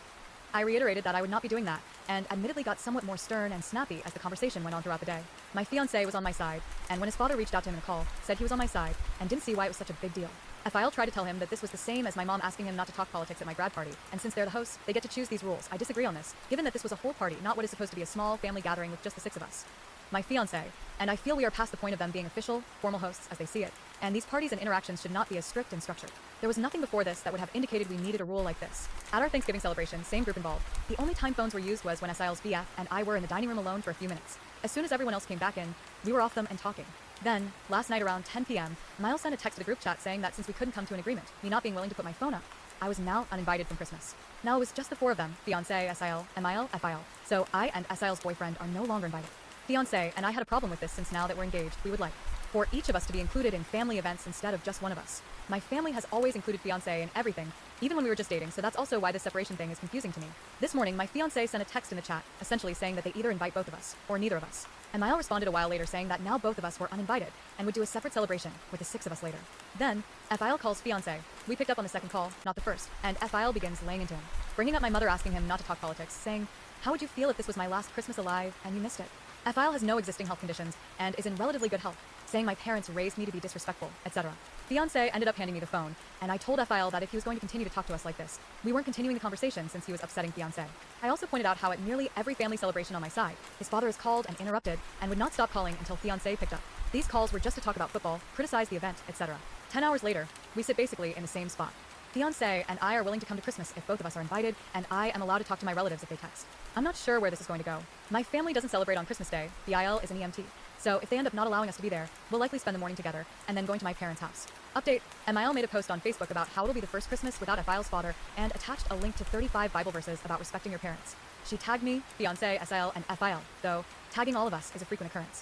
I reiterated that I would not be doing that, and admittedly got somewhat more stern and snappy as the conversation went on throughout the day. My fiancé was on my side, and when his father reached out to him in a call, said he was on my side, and didn't see why it was such a big deal. FIL tried to tell him that this was the same as my mom asking him not to talk politics at my grad party, and since they're the hosts, they get to choose these rules. I disagree on this, given that this was a whole party, not what is supposed to be a small family gathering with just the 6 of us. My fiancé, and I feel we are past the point of them being official, formal hosts as they see it, and these parties and interactions should not be as strict and structured. There was nothing before this that would have indicated we needed a rule like this. At our Thanksgiving celebration, same group involved, the only time phones were used was when SIL's BF and I were in the dining room alone for a few minutes. As soon as everyone else came back in, we were off them and talking. Then, last night around 10 p.m., Miles sent a text to the group chat saying that since we couldn't come to an agreement, me not being willing to put my phone up, I was now uninvited from Christmas. Now it was just the 4 of them, fiancé, SIL, and Mile, FIL. So I and SIL's boyfriend are no longer invited. Fiancé and I had a problem with this since now that we're engaged, we would like for each of us to be included in family events instead of just one of us. My family has always included fiancé in everything, even when we were just dating, so that's also why this separation thing is confusing to me. This morning, my fiancé sent a text in the chat, essentially saying that they either invite both of us, or neither of us. And Mile responded a while later saying that now both of us were uninvited, and would do a separate celebration, with the 6 of us later. Then, FIL calls fiancé. We picked up on the second call, not the first, and FIL begins laying into him, bringing up my mother asking him not to talk politics, saying, "How would you feel if this was my last Christmas alive, and you missed it?" FIL has no existing health conditions, and is in relatively good health, saying my parents raised me to be disrespectful, etc. Fiancé ended up handing me the phone, and I told FIL that if he was going to continue to talk to us like this, we weren't continuing the conversation since he was upsetting fiancé. I also pointed out how at nearly every family celebration on my side, his father is called and interrupted, and would not stop calling until fiancé picked up. These calls were just to talk about football, criticize the event, etc. 10 hours later, we sit basically in the same spot. Fiancé and I are willing to come to Christmas if both of us are invited, and I am allowed to talk to my relatives if they text. I'm not sure where this is going to go. My family doesn't celebrate on Christmas Day, BIL is an EMT, so if they end up not allowing us to be there, we'll likely spend the morning together, and then going to my parents' house. Update, MIL made a post on Facebook about how it'll be the first Christmas without FIL's father, and attached a link to 35 Bible verses about respecting your parents. She tagged me, fiancé, SIL, and FIL, though tagging all of us is a frequent occurrence.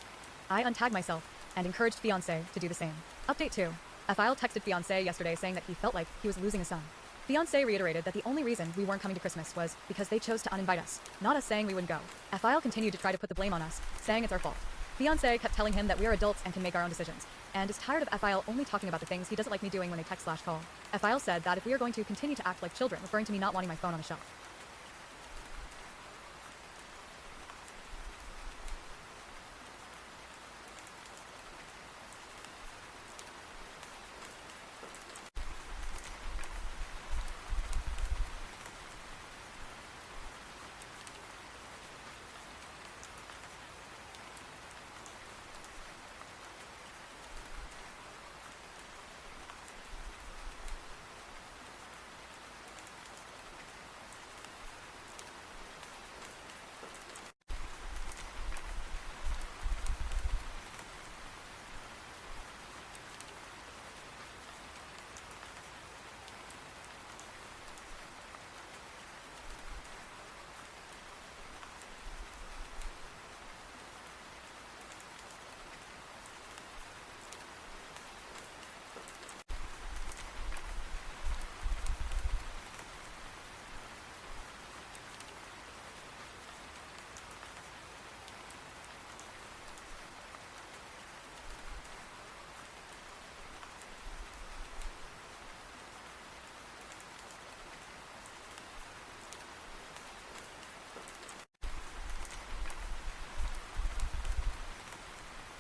I untagged myself, and encouraged fiancé to do the same. Update 2, FIL texted fiancé yesterday saying that he felt like he was losing a son. Fiancé reiterated that the only reason we weren't coming to Christmas was because they chose to uninvite us, not us saying we wouldn't go. FIL continued to try to put the blame on us, saying it's our fault. Fiancé kept telling him that we are adults and can make our own decisions, and is tired of FIL only talking about the things he doesn't like me doing when they text/call. FIL said that if we are going to continue to act like children, referring to me not wanting my phone on a shelf.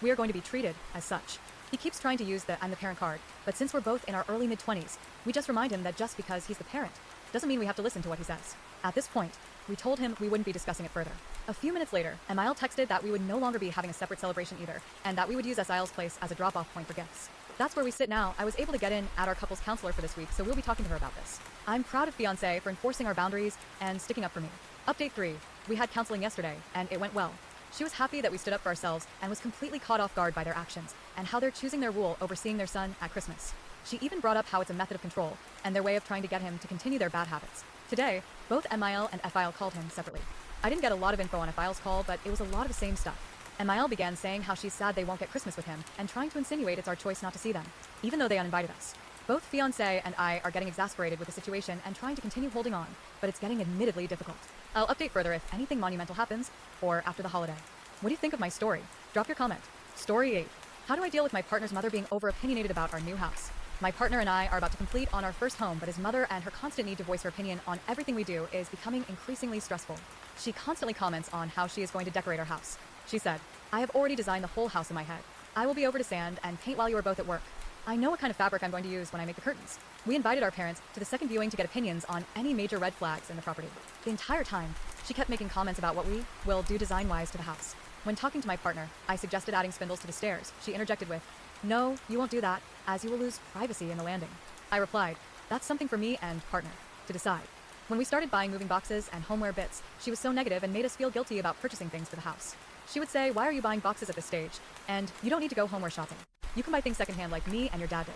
We are going to be treated as such. He keeps trying to use the I'm the parent card, but since we're both in our early mid-20s, we just remind him that just because he's the parent doesn't mean we have to listen to what he says. At this point, we told him we wouldn't be discussing it further. A few minutes later, Emile texted that we would no longer be having a separate celebration either, and that we would use SIL's place as a drop-off point for gifts. That's where we sit now. I was able to get in at our couples counselor for this week, so we'll be talking to her about this. I'm proud of fiancé for enforcing our boundaries and sticking up for me. Update 3, we had counseling yesterday, and it went well. She was happy that we stood up for ourselves and was completely caught off guard by their actions and how they're choosing their rule over seeing their son at Christmas. She even brought up how it's a method of control and their way of trying to get him to continue their bad habits. Today, both MIL and FIL called him separately. I didn't get a lot of info on FIL's call, but it was a lot of the same stuff. MIL began saying how she's sad they won't get Christmas with him and trying to insinuate it's our choice not to see them, even though they uninvited us. Both fiancé and I are getting exasperated with the situation and trying to continue holding on, but it's getting admittedly difficult. I'll update further if anything monumental happens or after the holiday. What do you think of my story? Drop your comment. Story 8. How do I deal with my partner's mother being over-opinionated about our new house? My partner and I are about to complete on our first home, but his mother and her constant need to voice her opinion on everything we do is becoming increasingly stressful. She constantly comments on how she is going to decorate our house. She said, "I have already designed the whole house in my head. I will be over to sand and paint while you are both at work. I know what kind of fabric I'm going to use when I make the curtains." We invited our parents to the second viewing to get opinions on any major red flags in the property. The entire time, she kept making comments about what we will do design-wise to the house. When talking to my partner, I suggested adding spindles to the stairs. She interjected with, "No, you won't do that, as you will lose privacy in the landing." I replied, "That's something for me and partner to decide." When we started buying moving boxes and homeware bits, she was so negative and made us feel guilty about purchasing things for the house. She would say, "Why are you buying boxes at this stage? And you don't need to go homeware shopping. You can buy things secondhand like me and your dad did."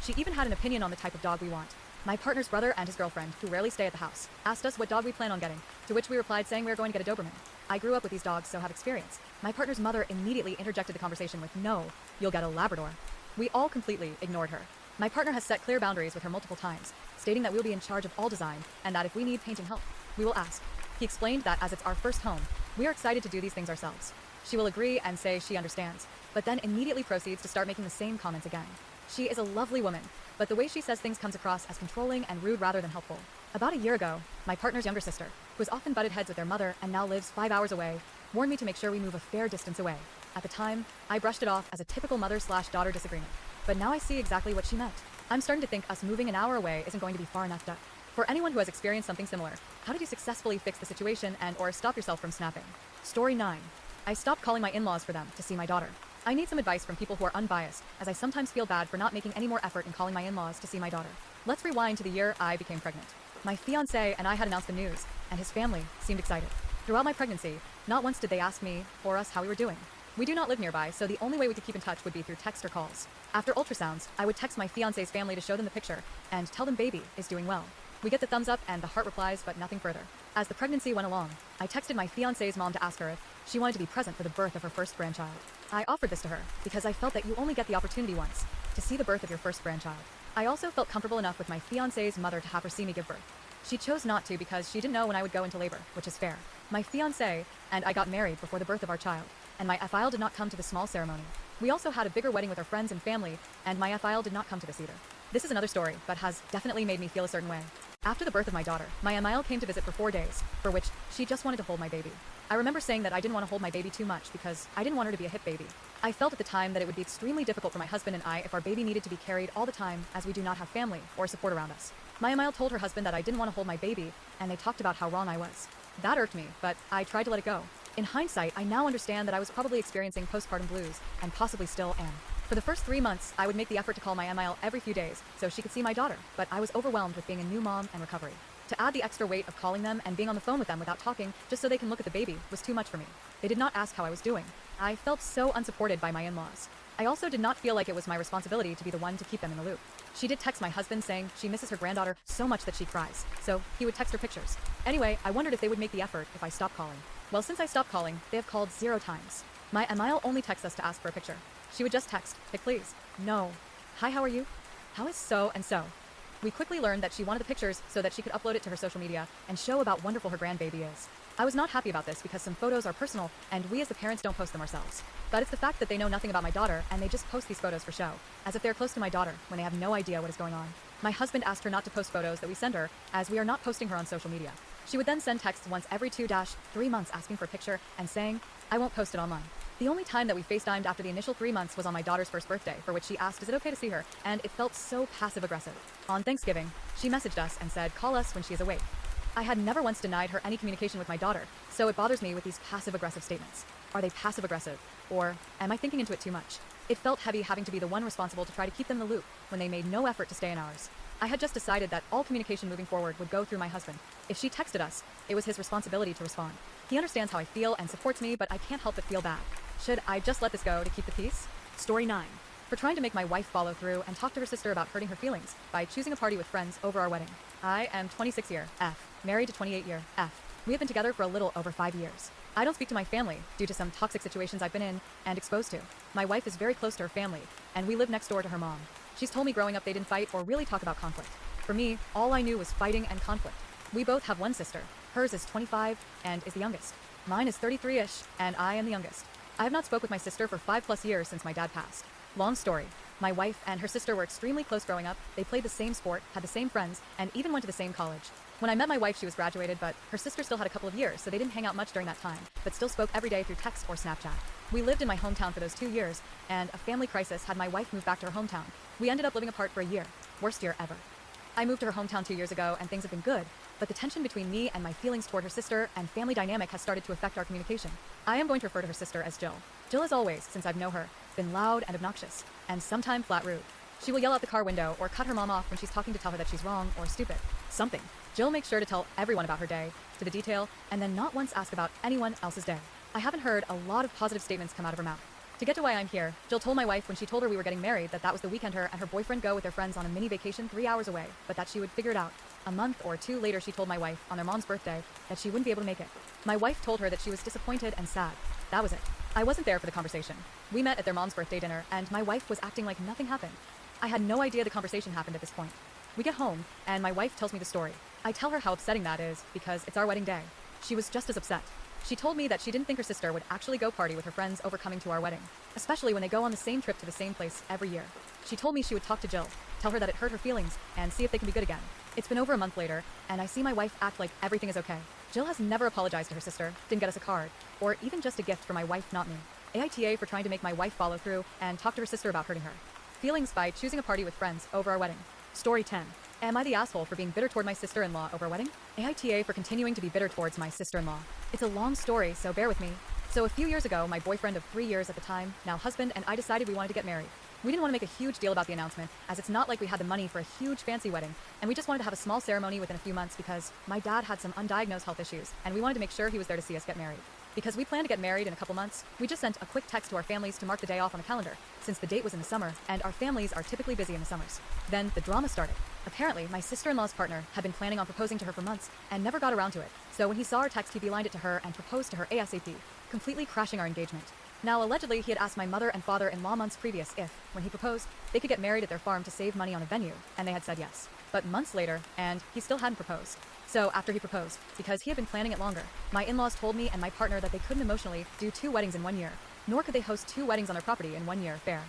She even had an opinion on the type of dog we want. My partner's brother and his girlfriend, who rarely stay at the house, asked us what dog we plan on getting, to which we replied saying we are going to get a Doberman. I grew up with these dogs, so have experience. My partner's mother immediately interjected the conversation with, "No, you'll get a Labrador." We all completely ignored her. My partner has set clear boundaries with her multiple times, stating that we'll be in charge of all design and that if we need painting help, we will ask. He explained that as it's our first home, we are excited to do these things ourselves. She will agree and say she understands, but then immediately proceeds to start making the same comments again. She is a lovely woman, but the way she says things comes across as controlling and rude rather than helpful. About a year ago, my partner's younger sister, who has often butted heads with their mother and now lives 5 hours away, warned me to make sure we move a fair distance away. At the time, I brushed it off as a typical mother/daughter disagreement, but now I see exactly what she meant. I'm starting to think us moving an hour away isn't going to be far enough to. For anyone who has experienced something similar, how did you successfully fix the situation and or stop yourself from snapping? Story 9. I stopped calling my in-laws for them to see my daughter. I need some advice from people who are unbiased, as I sometimes feel bad for not making any more effort in calling my in-laws to see my daughter. Let's rewind to the year I became pregnant. My fiancé and I had announced the news, and his family seemed excited. Throughout my pregnancy, not once did they ask me or us how we were doing. We do not live nearby, so the only way we could keep in touch would be through text or calls. After ultrasounds, I would text my fiancé's family to show them the picture and tell them baby is doing well. We get the thumbs up and the heart replies, but nothing further. As the pregnancy went along, I texted my fiancé's mom to ask her if she wanted to be present for the birth of her first grandchild. I offered this to her because I felt that you only get the opportunity once to see the birth of your first grandchild. I also felt comfortable enough with my fiancé's mother to have her see me give birth. She chose not to because she didn't know when I would go into labor, which is fair. My fiancé and I got married before the birth of our child, and my FIL did not come to the small ceremony. We also had a bigger wedding with our friends and family, and my FIL did not come to this either. This is another story, but has definitely made me feel a certain way. After the birth of my daughter, my MIL came to visit for 4 days, for which she just wanted to hold my baby. I remember saying that I didn't want to hold my baby too much because I didn't want her to be a hip baby. I felt at the time that it would be extremely difficult for my husband and I if our baby needed to be carried all the time, as we do not have family or support around us. My MIL told her husband that I didn't want to hold my baby, and they talked about how wrong I was. That irked me, but I tried to let it go. In hindsight, I now understand that I was probably experiencing postpartum blues, and possibly still am. For the first 3 months, I would make the effort to call my MIL every few days so she could see my daughter, but I was overwhelmed with being a new mom and recovery. To add the extra weight of calling them and being on the phone with them without talking, just so they can look at the baby, was too much for me. They did not ask how I was doing. I felt so unsupported by my in-laws. I also did not feel like it was my responsibility to be the one to keep them in the loop. She did text my husband saying she misses her granddaughter so much that she cries, so he would text her pictures. Anyway, I wondered if they would make the effort if I stopped calling. Well, since I stopped calling, they have called 0 times. My MIL only texts us to ask for a picture. She would just text, "Pic please." No. "Hi, how are you? How is so and so?" We quickly learned that she wanted the pictures so that she could upload it to her social media and show about wonderful her grandbaby is. I was not happy about this because some photos are personal and we as the parents don't post them ourselves. But it's the fact that they know nothing about my daughter and they just post these photos for show, as if they're close to my daughter when they have no idea what is going on. My husband asked her not to post photos that we send her, as we are not posting her on social media. She would then send texts once every 2-3 months asking for a picture and saying, "I won't post it online." The only time that we FaceTimed after the initial 3 months was on my daughter's first birthday, for which she asked is it okay to see her, and it felt so passive-aggressive. On Thanksgiving, she messaged us and said, "Call us when she is awake." I had never once denied her any communication with my daughter, so it bothers me with these passive-aggressive statements. Are they passive-aggressive? Or am I thinking into it too much? It felt heavy having to be the one responsible to try to keep them in the loop when they made no effort to stay in ours. I had just decided that all communication moving forward would go through my husband. If she texted us, it was his responsibility to respond. He understands how I feel and supports me, but I can't help but feel bad. Should I just let this go to keep the peace? Story 9. for trying to make my wife follow through and talk to her sister about hurting her feelings by choosing a party with friends over our wedding. I am 26 year F, married to 28 year F. We have been together for a little over 5 years. I don't speak to my family due to some toxic situations I've been in and exposed to. My wife is very close to her family, and we live next door to her mom. She's told me growing up they didn't fight or really talk about conflict. For me, all I knew was fighting and conflict. We both have one sister. Hers is 25 and is the youngest. Mine is 33-ish, and I am the youngest. I have not spoke with my sister for 5+ years since my dad passed. Long story. My wife and her sister were extremely close growing up. They played the same sport, had the same friends, and even went to the same college. When I met my wife, she was graduated, but her sister still had a couple of years, so they didn't hang out much during that time, but still spoke every day through text or Snapchat. We lived in my hometown for those 2 years, and a family crisis had my wife move back to her hometown. We ended up living apart for a year. Worst year ever. I moved to her hometown 2 years ago, and things have been good, but the tension between me and my feelings toward her sister and family dynamic has started to affect our communication. I am going to refer to her sister as Jill. Jill has always, since I've known her, been loud and obnoxious, and sometimes flat rude. She will yell out the car window or cut her mom off when she's talking to tell her that she's wrong or stupid. Something. Jill makes sure to tell everyone about her day, to the detail, and then not once ask about anyone else's day. I haven't heard a lot of positive statements come out of her mouth. To get to why I'm here, Jill told my wife when she told her we were getting married that was the weekend her and her boyfriend go with their friends on a mini vacation 3 hours away, but that she would figure it out. A month or 2 later, she told my wife, on their mom's birthday, that she wouldn't be able to make it. My wife told her that she was disappointed and sad. That was it. I wasn't there for the conversation. We met at their mom's birthday dinner, and my wife was acting like nothing happened. I had no idea the conversation happened at this point. We get home, and my wife tells me the story. I tell her how upsetting that is, because it's our wedding day. She was just as upset. She told me that she didn't think her sister would actually go party with her friends over coming to our wedding, especially when they go on the same trip to the same place every year. She told me she would talk to Jill, tell her that it hurt her feelings, and see if they can be good again. It's been over a month later, and I see my wife act like everything is okay. Jill has never apologized to her sister, didn't get us a card, or even just a gift for my wife, not me. AITA for trying to make my wife follow through and talk to her sister about hurting her. Feelings by choosing a party with friends over our wedding. Story 10. Am I the asshole for being bitter toward my sister-in-law over a wedding? AITA for continuing to be bitter towards my sister-in-law. It's a long story, so bear with me. So a few years ago, my boyfriend of 3 years at the time, now husband, and I decided we wanted to get married. We didn't want to make a huge deal about the announcement, as it's not like we had the money for a huge fancy wedding, and we just wanted to have a small ceremony within a few months because my dad had some undiagnosed health issues, and we wanted to make sure he was there to see us get married. Because we planned to get married in a couple months, we just sent a quick text to our families to mark the day off on the calendar, since the date was in the summer, and our families are typically busy in the summers. Then the drama started. Apparently, my sister-in-law's partner had been planning on proposing to her for months and never got around to it. So when he saw our text, he beelined it to her and proposed to her ASAP, completely crashing our engagement. Now, allegedly, he had asked my mother and father-in-law months previous if, when he proposed, they could get married at their farm to save money on a venue, and they had said yes. But months later, and he still hadn't proposed. So after he proposed, because he had been planning it longer, my in-laws told me and my partner that they couldn't emotionally do 2 weddings in 1 year, nor could they host 2 weddings on their property in 1 year fair.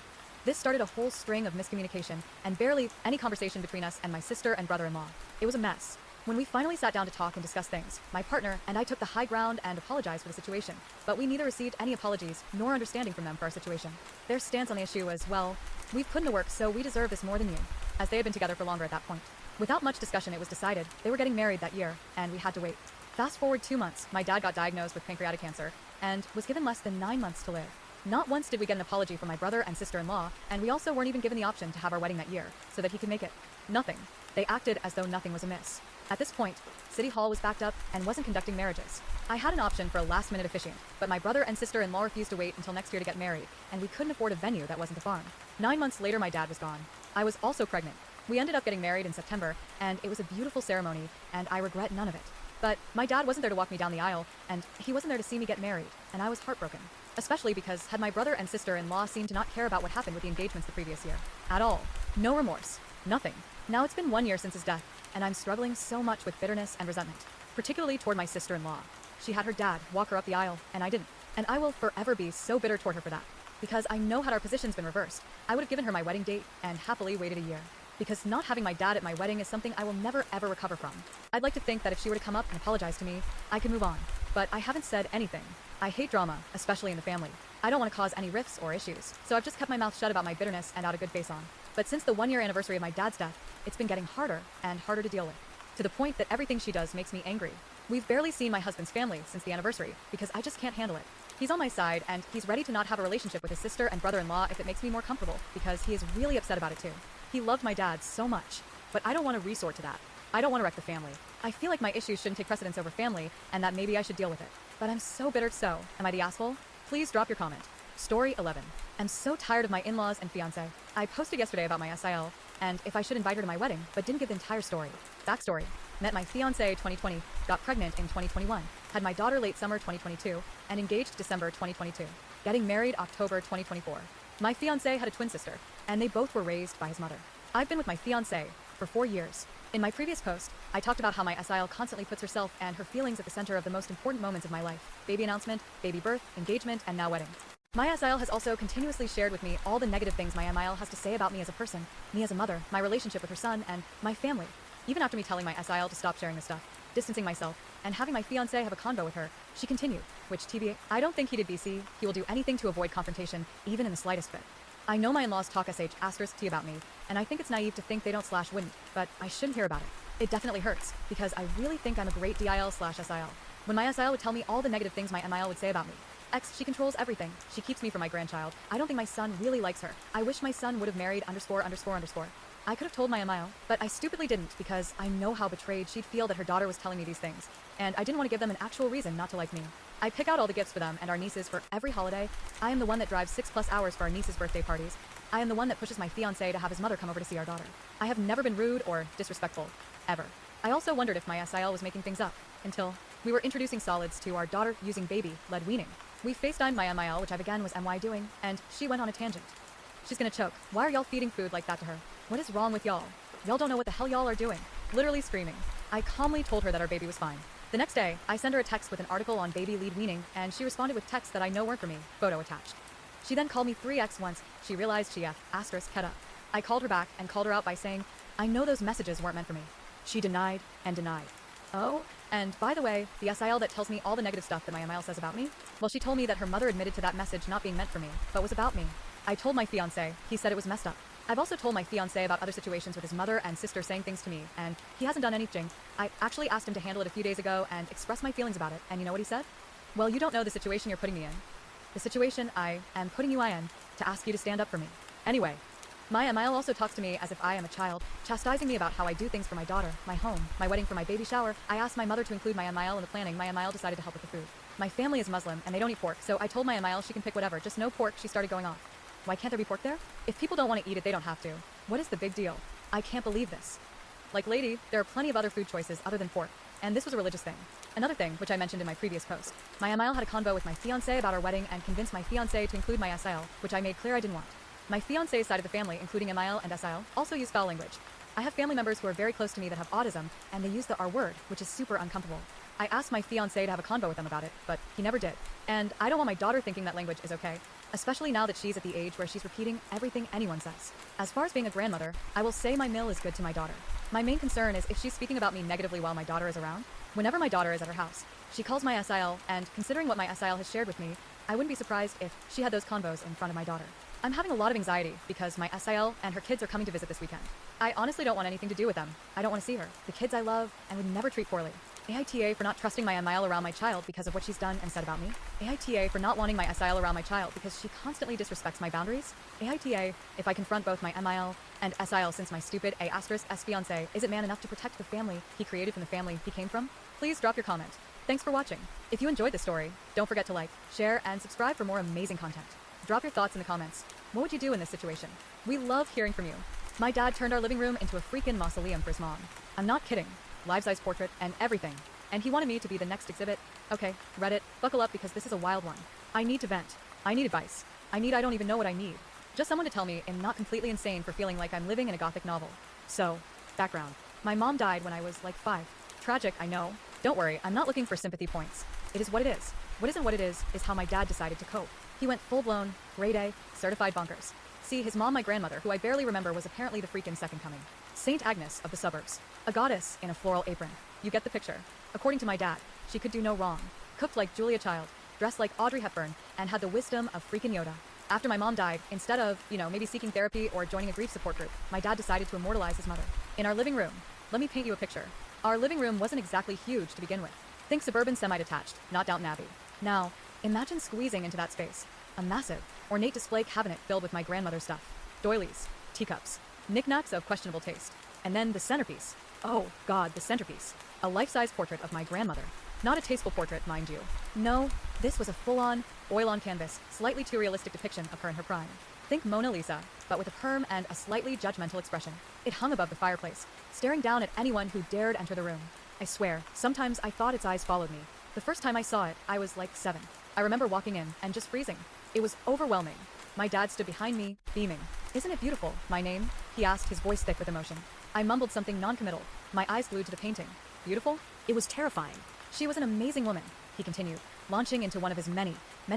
This started a whole string of miscommunication and barely any conversation between us and my sister and brother-in-law. It was a mess. When we finally sat down to talk and discuss things, my partner and I took the high ground and apologized for the situation, but we neither received any apologies nor understanding from them for our situation. Their stance on the issue was, well, we've put in the work, so we deserve this more than you, as they had been together for longer at that point. Without much discussion, it was decided they were getting married that year, and we had to wait. Fast forward 2 months, my dad got diagnosed with pancreatic cancer and was given less than 9 months to live. Not once did we get an apology from my brother and sister-in-law, and we also weren't even given the option to have our wedding that year, so that he could make it. Nothing. They acted as though nothing was amiss. At this point, City Hall was backed up and wasn't conducting marriages. I had an option for a last-minute officiant, but my brother and sister-in-law refused to wait until next year to get married, and we couldn't afford a venue that wasn't a farm. 9 months later, my dad was gone. I was also pregnant. We ended up getting married in September, and it was a beautiful ceremony, and I regret none of it. But my dad wasn't there to walk me down the aisle, and he wasn't there to see me get married, and I was heartbroken. Especially because had my brother and sister-in-law seemed to not care about what happened with the engagements the previous year. At all. No remorse. Nothing. Now it's been 1 year since his death, and I'm struggling so much with bitterness and resentment, particularly toward my sister-in-law. She had her dad walk her up the aisle, and I didn't. And I will forever be so bitter toward her for that. Because I know had our positions been reversed, I would have given her my wedding date and happily waited a year. Because not having my dad at my wedding is something I will never ever recover from. I'd like to think that if she were to come up and apologize to me, I could move on. But I haven't said anything. I hate drama, especially in the family. I don't want to cause any rifts or issues, so I've just kept my mouth shut about my bitterness and out a good face on. But since the 1 year anniversary of my dad's death, it's been getting harder and harder to deal with. To the point that everything she does makes me angry. We've barely seen my husband's family since the anniversary, because I just can't handle it. He's on my side, and he's ready to not have a relationship with his sister and brother-in-law if it makes me more comfortable, because he is really upset about it too. He loved my dad so much, but I don't want to resort to that. I don't want to wreck the family. I feel like my issues shouldn't take precedence over family, and that maybe I should deal with it. But I'm so bitter. So, am I the asshole? Please drop your comment. Story 11. I'm so tired of my in-laws and fiance. I posted yesterday about my SIL, and if I should invite her to my wedding, but didn't give the entire story. Backstory. Met my fiance 2020, got pregnant in 2021, had my daughter late summer 2022, and engaged December 2022. Getting married October 2024. My fiance had a twin sister, and they both were raised by his mother. I've been with my fiance for 4 years. In my previous post, I talked about how my SIL constantly puts herself and her feelings at the center of the most important moments of my life: baby announcement, baby birth, engagement, and now wedding. My SIL has also continuously shared with me all the negative things my MIL has to say about me as a person, me as a mother, my relationship with her son, and my family. Even after me telling my SIL to stop sharing this stuff, distancing myself, and having my fiancé have a convo with her, she continued, which TBA, I don't think he did BC, he will do anything to avoid confrontation, even in the slightest bit. I know my in-laws talk *T about me, and I think it's naive to think they don't /wouldn't, but I shouldn't hear about it. It definitely hurts, because I really think I'm a great DIL/SIL. When my SIL would tell me all the negative things my MIL would say about me. She controls everything. She keeps me from my grandchild. I don't think my son really likes her. I wish my son would have married ____. I could have told my MIL, but I stupidly didn't because I know how betrayed she'd feel that her daughter was telling me these things, and I didn't want to give them an actual reason not to like me. I pick out all the gifts for them and our nieces for every holiday. I am the one that drives 6+ hours for our nieces' birthday parties. I am the one that pushes my fiancé to have his mother come over to see our daughter. I have never been rude or disrespectful, ever. I also wondered if my SIL was making things up, until we were introducing solids to our daughter using baby-led weaning. We FaceTimed my MIL, which I began was MY doing, and she went on a tangent. She's gonna choke. Why are y'all feeding food like that to her? What is wrong with y'all? Y'all don't know what the hell y'all are doing. Literally screaming. I calmly told her that our baby was fine. The next day, I sent her a text with an article on baby lead weaning, and she responded with texts that I know weren't for me, photo attached. She then called me 3x once. She realized she *Keta. I called her back and called her out by saying, I know those messages weren't meant for me. She denied and denied. Oh, and by the way, the SIL that tells me all the negative stuff that my MIL says about me, well, she told me that her mother admitted to that message not being meant for me, but was about me. I told my fiancé, he said it was messed up. I've also told my fiancé about other situations with his mother and sister saying things to me, and he hasn't done anything. I actually asked him to handle it a few days ago and express my feelings about it, and you know what he said? Well, you don't know the situation you're putting me in. The situation I am putting you in to ask you to stand up for me. Anyway, my MIL also talks to me as if I am a child, chastising me about how I do things for my daughter, my home, my wedding, for my baby shower. I asked my mother to include my MIL in the planning. My MIL decided to help with the food. My family is Muslim and they don't eat pork, so I told my MIL she can pick whatever, just no pork. She started going off. Why can't there be pork there? If people don't want to eat it, they don't have to. What is the big deal? I can't believe this. Like, lady, there are plenty of other food choices other than pork, and this was a religious thing. Another thing, which I mentioned in my previous post, my MIL had a convo with my fiancé about our wedding and convinced my fiancé to include my SIL, which I made clear I didn't want. My fiancé's side of the family, including MIL and SIL, also use foul language. I have family members who are very close to me that have autism, and they use the R word, which is super uncomfortable. I asked my fiancé to have a convo with them about it, but he never did. And I don't want my daughter thinking that language is okay, especially now that she's at the age where she's repeating everything anyone says. As far as being a grandmother, I will say my MIL is good to my daughter. My main concern is if she's speaking about me negatively while my daughter is around. Whenever my daughter is at her house, she calls my SIL, and considering what my SIL has shared with me, I wouldn't be surprised if she had those convos in front of my daughter. I'm having a lot of anxiety because my SIL and her kids are coming to visit this weekend. I honestly don't want anything to do with them. I don't want to see her. The kids I love and would never treat poorly. AITA for not trusting my MIL around my child because of what she's done and said about me. AITA for not wanting my SIL around my child because she constantly disrespects my boundaries. AITA if I confront both my MIL and SIL since my stupid *S fiancé isn't man enough to protect the family he created from the family he came from. Please drop your comment. Thanks for watching. If you enjoyed this story, don't forget to like, share, and subscribe for more amazing content. Drop your thoughts in the comments. What would you do in this situation? We love hearing from you. My dad turned our living room into a freaking mausoleum for his mom. I'm not kidding. Life-size portrait and everything. And he wanted me to be the next exhibit. Okay, Reddit, buckle up because this is a wild one. I need to vent. I need advice. I don't even know what I need. Just someone to tell me I'm not completely insane for feeling like I'm living in a gothic novel. So, background. My mom died when I was like 5. Tragic, I know. Don't worry, I'm not looking for sympathy points. It is what it is. What isn't what it is how my dad decided to cope. He went full-blown, grade A, certified bonkers. See, his mom, my grandmother, who I barely remember, was apparently the freaking second coming. Saint Agnes of the suburbs. A goddess in a floral apron. You get the picture. According to my dad, she could do no wrong. Cooked like Julia Child, dressed like Audrey Hepburn, and had the wisdom of freaking Yoda. After my mom died, instead of, maybe seeking therapy or joining a grief support group, my dad decided to immortalize his mother. In our living room, let me paint you a picture. Our living room wasn't exactly huge to begin with. Think suburban semi-detached, not Downton Abbey. Now, imagine squeezing into that space. A massive, ornate display cabinet filled with my grandmother's stuff. Doilies, teacups, knickknacks of questionable taste. And then the centerpiece. Oh, God, the centerpiece. A life-size portrait of my grandmother. Not a tasteful portrait, mind you. No, This was a full-on, oil-on-canvas, slightly too realistic depiction of her in her prime. Think Mona Lisa, but with a perm and a slightly judgmental expression. It hung above the fireplace, staring down at anyone who dared enter the room. I swear, sometimes I thought its eyes followed me. The first time I saw it, I was like 7. I remember walking in and just freezing. It was overwhelming. My dad stood behind me, beaming. "Isn't it beautiful, my name?" he asked, his voice thick with emotion. I mumbled something non-committal, my eyes glued to the painting. Beautiful? It was terrifying. She was an amazing woman, he continued, launching into one of his many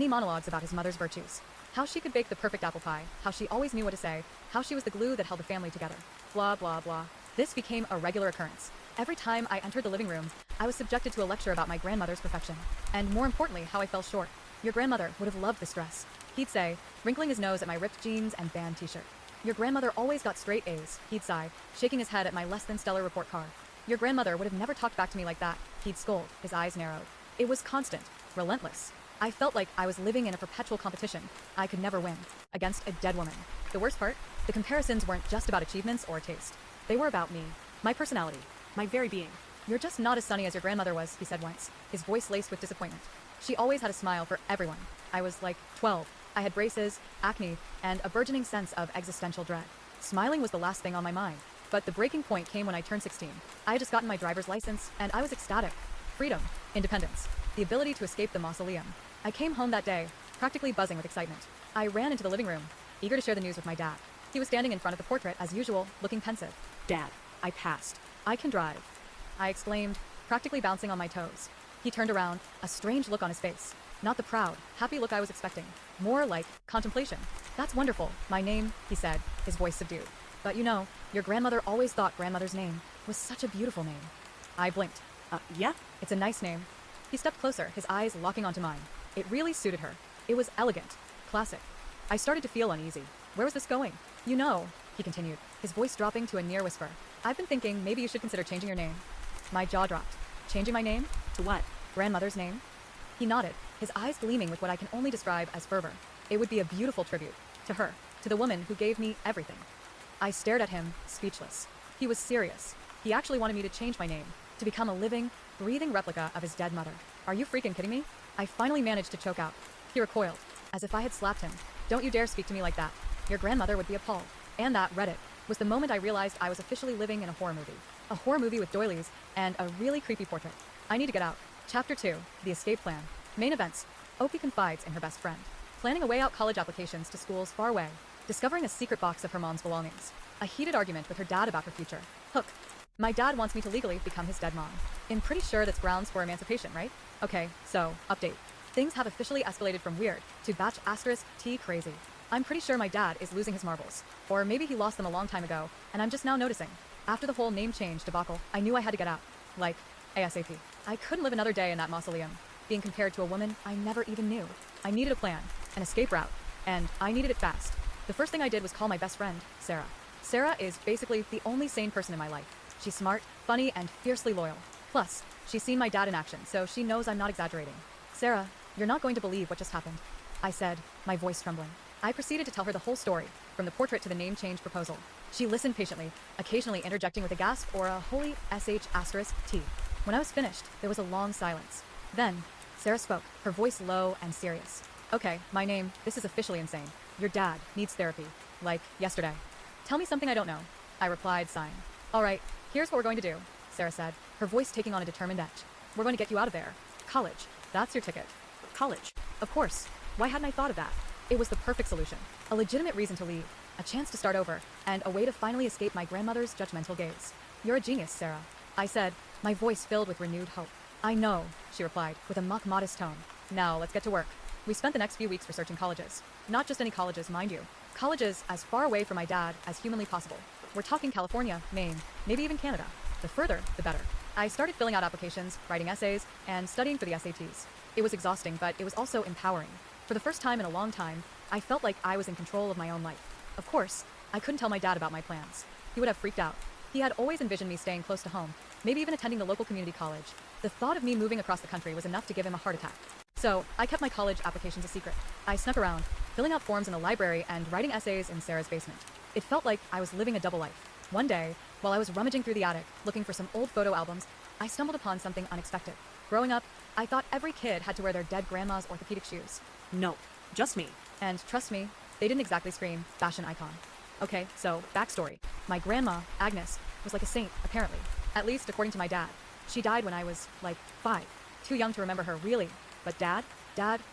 monologues about his mother's virtues. How she could bake the perfect apple pie, how she always knew what to say, how she was the glue that held the family together. Blah, blah, blah. This became a regular occurrence. Every time I entered the living room, I was subjected to a lecture about my grandmother's perfection. And more importantly, how I fell short. "Your grandmother would have loved this dress," he'd say, wrinkling his nose at my ripped jeans and band t-shirt. "Your grandmother always got straight A's," he'd sigh, shaking his head at my less-than-stellar report card. "Your grandmother would have never talked back to me like that," he'd scold, his eyes narrowed. It was constant, relentless. I felt like I was living in a perpetual competition. I could never win, against a dead woman. The worst part? The comparisons weren't just about achievements or taste. They were about me, my personality, my very being. "You're just not as sunny as your grandmother was," he said once, his voice laced with disappointment. She always had a smile for everyone. I was like 12. I had braces, acne, and a burgeoning sense of existential dread. Smiling was the last thing on my mind. But the breaking point came when I turned 16. I had just gotten my driver's license, and I was ecstatic. Freedom, independence, the ability to escape the mausoleum. I came home that day, practically buzzing with excitement. I ran into the living room, eager to share the news with my dad. He was standing in front of the portrait, as usual, looking pensive. "Dad, I passed." "I can drive," I exclaimed, practically bouncing on my toes. He turned around, a strange look on his face. Not the proud, happy look I was expecting. More like contemplation. "That's wonderful, my name," he said, his voice subdued. "But you know, your grandmother always thought grandmother's name was such a beautiful name." I blinked. Yeah? "It's a nice name." He stepped closer, his eyes locking onto mine. It really suited her. It was elegant, classic. I started to feel uneasy. Where was this going? "You know," he continued, his voice dropping to a near whisper, "I've been thinking maybe you should consider changing your name." My jaw dropped. Changing my name? To what? Grandmother's name? He nodded, his eyes gleaming with what I can only describe as fervor. It would be a beautiful tribute. To her. To the woman who gave me everything. I stared at him, speechless. He was serious. He actually wanted me to change my name. To become a living, breathing replica of his dead mother. "Are you freaking kidding me?" I finally managed to choke out. He recoiled, as if I had slapped him. "Don't you dare speak to me like that. Your grandmother would be appalled." And that Reddit was the moment I realized I was officially living in a horror movie. A horror movie with doilies and a really creepy portrait. I need to get out. Chapter 2, The Escape Plan. Main events. Opie confides in her best friend. Planning a way out college applications to schools far away. Discovering a secret box of her mom's belongings. A heated argument with her dad about her future. Hook. My dad wants me to legally become his dead mom. I'm pretty sure that's grounds for emancipation, right? Okay, so, update. Things have officially escalated from weird to batch *T crazy. I'm pretty sure my dad is losing his marbles. Or maybe he lost them a long time ago, and I'm just now noticing. After the whole name change debacle, I knew I had to get out. Like, ASAP. I couldn't live another day in that mausoleum, being compared to a woman I never even knew. I needed a plan, an escape route, and I needed it fast. The first thing I did was call my best friend, Sarah. Sarah is basically the only sane person in my life. She's smart, funny, and fiercely loyal. Plus, she's seen my dad in action, so she knows I'm not exaggerating. "Sarah, you're not going to believe what just happened," I said, my voice trembling. I proceeded to tell her the whole story, from the portrait to the name change proposal. She listened patiently, occasionally interjecting with a gasp or a holy *T. When I was finished, there was a long silence. Then, Sarah spoke, her voice low and serious. "Okay, my name, this is officially insane. Your dad needs therapy. Like, yesterday." "Tell me something I don't know," I replied, sighing. "All right, here's what we're going to do," Sarah said, her voice taking on a determined edge. "We're going to get you out of there. College. That's your ticket." College? Of course. Why hadn't I thought of that? It was the perfect solution. A legitimate reason to leave, a chance to start over, and a way to finally escape my grandmother's judgmental gaze. "You're a genius, Sarah," I said, my voice filled with renewed hope. "I know," she replied, with a mock-modest tone. "Now, let's get to work." We spent the next few weeks researching colleges. Not just any colleges, mind you. Colleges as far away from my dad as humanly possible. We're talking California, Maine, maybe even Canada. The further, the better. I started filling out applications, writing essays, and studying for the SATs. It was exhausting, but it was also empowering. For the first time in a long time, I felt like I was in control of my own life. Of course, I couldn't tell my dad about my plans. He would have freaked out. He had always envisioned me staying close to home, maybe even attending the local community college. The thought of me moving across the country was enough to give him a heart attack. So, I kept my college applications a secret. I snuck around, filling out forms in the library and writing essays in Sarah's basement. It felt like I was living a double life. One day, while I was rummaging through the attic, looking for some old photo albums, I stumbled upon something unexpected. Growing up, I thought every kid had to wear their dead grandma's orthopedic shoes. No, just me. And trust me, they didn't exactly scream fashion icon. Okay, so backstory. My grandma, Agnes, was like a saint, apparently. At least according to my dad. She died when I was, like, 5. Too young to remember her, really. But Dad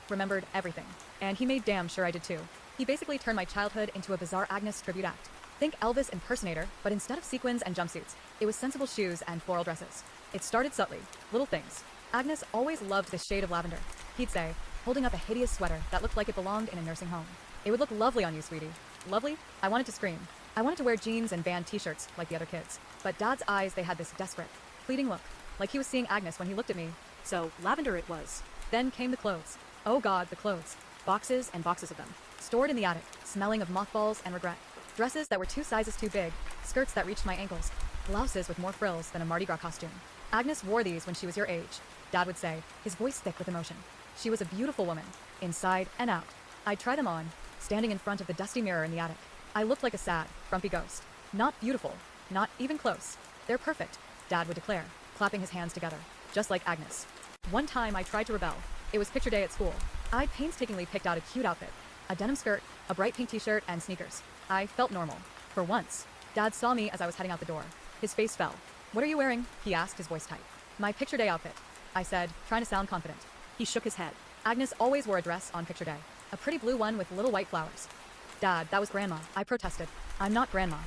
remembered everything. And he made damn sure I did too. He basically turned my childhood into a bizarre Agnes tribute act. Think Elvis impersonator, but instead of sequins and jumpsuits, it was sensible shoes and floral dresses. It started subtly, little things. Agnes always loved this shade of lavender. He'd say, holding up a hideous sweater that looked like it belonged in a nursing home. It would look lovely on you, sweetie. Lovely? I wanted to scream. I wanted to wear jeans and band t-shirts like the other kids. But Dad's eyes, they had this desperate, pleading look, like he was seeing Agnes when he looked at me. So, lavender it was. Then came the clothes. Oh God, the clothes. Boxes and boxes of them. Stored in the attic, smelling of mothballs and regret. Dresses that were 2 sizes too big, skirts that reached my ankles, blouses with more frills than a Mardi Gras costume. Agnes wore these when she was your age, Dad would say, his voice thick with emotion. She was a beautiful woman, inside and out. I'd try them on, standing in front of the dusty mirror in the attic. I looked like a sad, grumpy ghost. Not beautiful, not even close. They're perfect, Dad would declare, clapping his hands together, just like Agnes. One time I tried to rebel. It was picture day at school. I painstakingly picked out a cute outfit, a denim skirt, a bright pink t-shirt, and sneakers. I felt normal. For once. Dad saw me as I was heading out the door. His face fell. What are you wearing? He asked, his voice tight. My picture day outfit, I said, trying to sound confident. He shook his head. Agnes always wore a dress on picture day. A pretty blue one with little white flowers. Dad, that was Grandma, I protested. I'm not Grandma.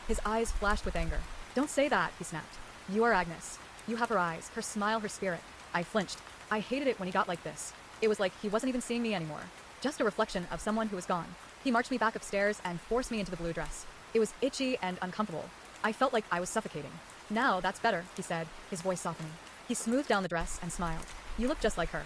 His eyes flashed with anger. Don't say that, he snapped. You are Agnes. You have her eyes, her smile, her spirit. I flinched. I hated it when he got like this. It was like he wasn't even seeing me anymore. Just a reflection of someone who was gone. He marched me back upstairs and forced me into the blue dress. It was itchy and uncomfortable. I felt like I was suffocating. Now, that's better, he said, his voice softening. He smoothed down the dress and smiled. You look just like her.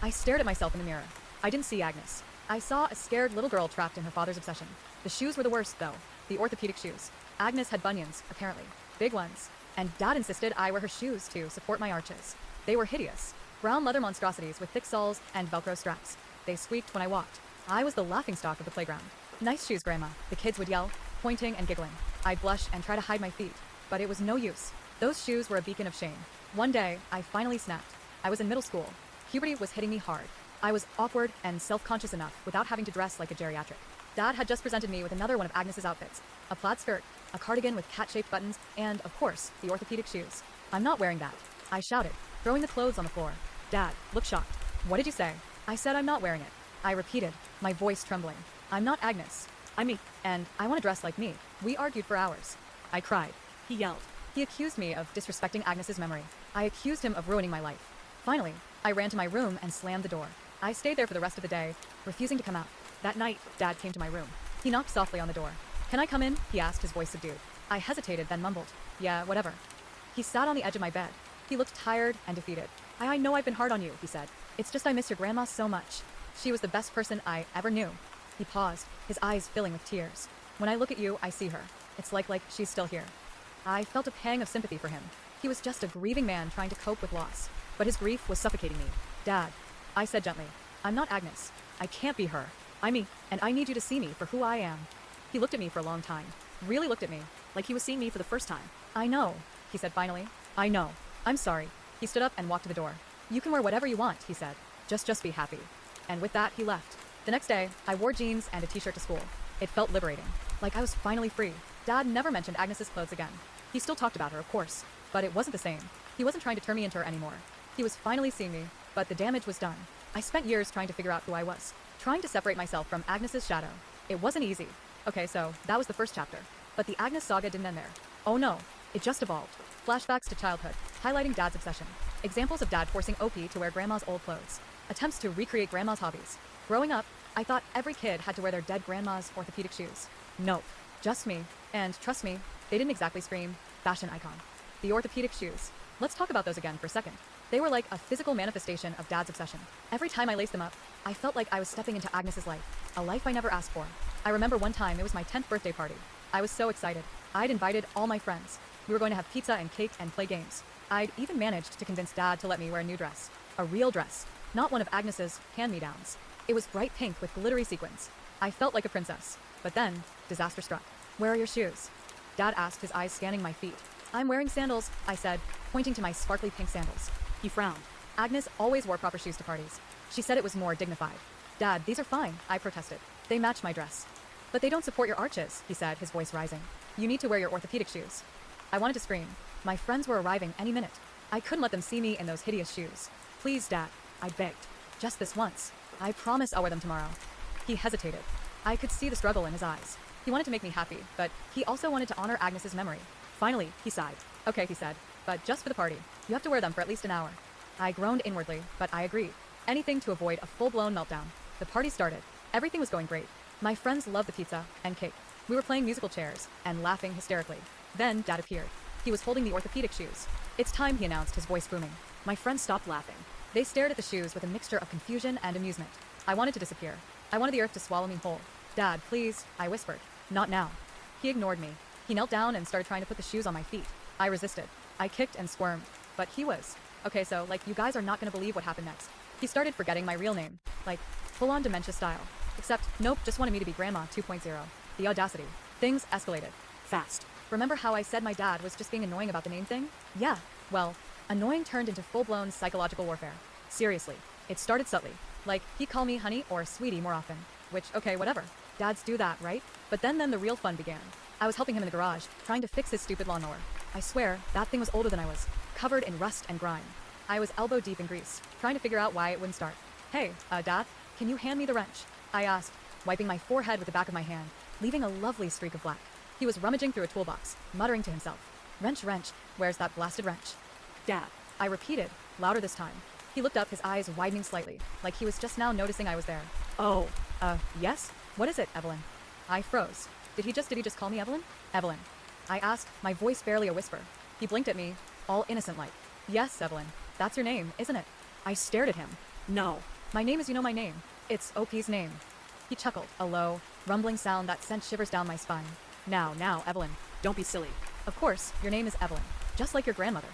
I stared at myself in the mirror. I didn't see Agnes. I saw a scared little girl trapped in her father's obsession. The shoes were the worst, though. The orthopedic shoes. Agnes had bunions, apparently. Big ones. And Dad insisted I wear her shoes to support my arches. They were hideous. Brown leather monstrosities with thick soles and Velcro straps. They squeaked when I walked. I was the laughingstock of the playground. Nice shoes, Grandma, the kids would yell, pointing and giggling. I'd blush and try to hide my feet. But it was no use. Those shoes were a beacon of shame. One day, I finally snapped. I was in middle school. Puberty was hitting me hard. I was awkward and self-conscious enough without having to dress like a geriatric. Dad had just presented me with another one of Agnes's outfits. A plaid skirt, a cardigan with cat-shaped buttons, and, of course, the orthopedic shoes. I'm not wearing that, I shouted, throwing the clothes on the floor. Dad looked shocked. What did you say? I said I'm not wearing it. I repeated, my voice trembling. I'm not Agnes. I'm me, and I want to dress like me. We argued for hours. I cried. He yelled. He accused me of disrespecting Agnes's memory. I accused him of ruining my life. Finally, I ran to my room and slammed the door. I stayed there for the rest of the day, refusing to come out. That night, Dad came to my room. He knocked softly on the door. Can I come in? He asked, his voice subdued. I hesitated, then mumbled. Yeah, whatever. He sat on the edge of my bed. He looked tired and defeated. I know I've been hard on you, he said. It's just I miss your grandma so much. She was the best person I ever knew. He paused, his eyes filling with tears. When I look at you, I see her. It's like she's still here. I felt a pang of sympathy for him. He was just a grieving man trying to cope with loss. But his grief was suffocating me. Dad, I said gently, I'm not Agnes. I can't be her. I'm me, and I need you to see me for who I am. He looked at me for a long time. Really looked at me, like he was seeing me for the first time. I know, he said finally. I know. I'm sorry. He stood up and walked to the door. You can wear whatever you want, he said. Just be happy. And with that, he left. The next day, I wore jeans and a t-shirt to school. It felt liberating. Like I was finally free. Dad never mentioned Agnes's clothes again. He still talked about her, of course. But it wasn't the same. He wasn't trying to turn me into her anymore. He was finally seeing me, but the damage was done. I spent years trying to figure out who I was. Trying to separate myself from Agnes's shadow. It wasn't easy. Okay, so that was the first chapter. But the Agnes saga didn't end there. Oh no, it just evolved. Flashbacks to childhood, highlighting Dad's obsession. Examples of Dad forcing OP to wear Grandma's old clothes. Attempts to recreate Grandma's hobbies. Growing up, I thought every kid had to wear their dead grandma's orthopedic shoes. Nope, just me. And trust me, they didn't exactly scream, fashion icon. The orthopedic shoes. Let's talk about those again for a second. They were like a physical manifestation of Dad's obsession. Every time I laced them up, I felt like I was stepping into Agnes's life. A life I never asked for. I remember one time it was my 10th birthday party. I was so excited. I'd invited all my friends. We were going to have pizza and cake and play games. I'd even managed to convince Dad to let me wear a new dress. A real dress. Not one of Agnes's hand-me-downs. It was bright pink with glittery sequins. I felt like a princess. But then, disaster struck. Where are your shoes? Dad asked, his eyes scanning my feet. I'm wearing sandals, I said, pointing to my sparkly pink sandals. He frowned. Agnes always wore proper shoes to parties. She said it was more dignified. Dad, these are fine, I protested. They match my dress. But they don't support your arches, he said, his voice rising. You need to wear your orthopedic shoes. I wanted to scream. My friends were arriving any minute. I couldn't let them see me in those hideous shoes. Please, Dad, I begged. Just this once. I promise I'll wear them tomorrow. He hesitated. I could see the struggle in his eyes. He wanted to make me happy, but he also wanted to honor Agnes's memory. Finally, he sighed. Okay, he said, but just for the party. You have to wear them for at least an hour. I groaned inwardly, but I agreed. Anything to avoid a full-blown meltdown. The party started. Everything was going great. My friends loved the pizza and cake. We were playing musical chairs and laughing hysterically. Then Dad appeared. He was holding the orthopedic shoes. It's time, he announced, his voice booming. My friends stopped laughing. They stared at the shoes with a mixture of confusion and amusement. I wanted to disappear. I wanted the earth to swallow me whole. Dad, please, I whispered. Not now. He ignored me. He knelt down and started trying to put the shoes on my feet. I resisted. I kicked and squirmed. But he was. Okay, so, you guys are not gonna believe what happened next. He started forgetting my real name. Full-on dementia style. Except, nope, just wanted me to be Grandma 2.0. The audacity. Things escalated. Fast. Remember how I said my dad was just being annoying about the name thing? Yeah. Well, annoying turned into full-blown psychological warfare. Seriously. It started subtly. He'd call me honey or sweetie more often. Which, okay, whatever. Dads do that, right? But then the real fun began. I was helping him in the garage, trying to fix his stupid lawnmower. I swear, that thing was older than I was. Covered in rust and grime. I was elbow deep in grease, trying to figure out why it wouldn't start. Hey, Dad, can you hand me the wrench? I asked, wiping my forehead with the back of my hand, leaving a lovely streak of black. He was rummaging through a toolbox, muttering to himself. Wrench, wrench, where's that blasted wrench? Dad, I repeated, louder this time. He looked up, his eyes widening slightly, like he was just now noticing I was there. Oh, yes? What is it, Evelyn? I froze. Did he just call me Evelyn? Evelyn. I asked, my voice barely a whisper. He blinked at me, all innocent-like. Yes, Evelyn. That's your name, isn't it? I stared at him. No. My name is my name. It's OP's name. He chuckled, a low, rumbling sound that sent shivers down my spine. Now, Evelyn. Don't be silly. Of course, your name is Evelyn. Just like your grandmother.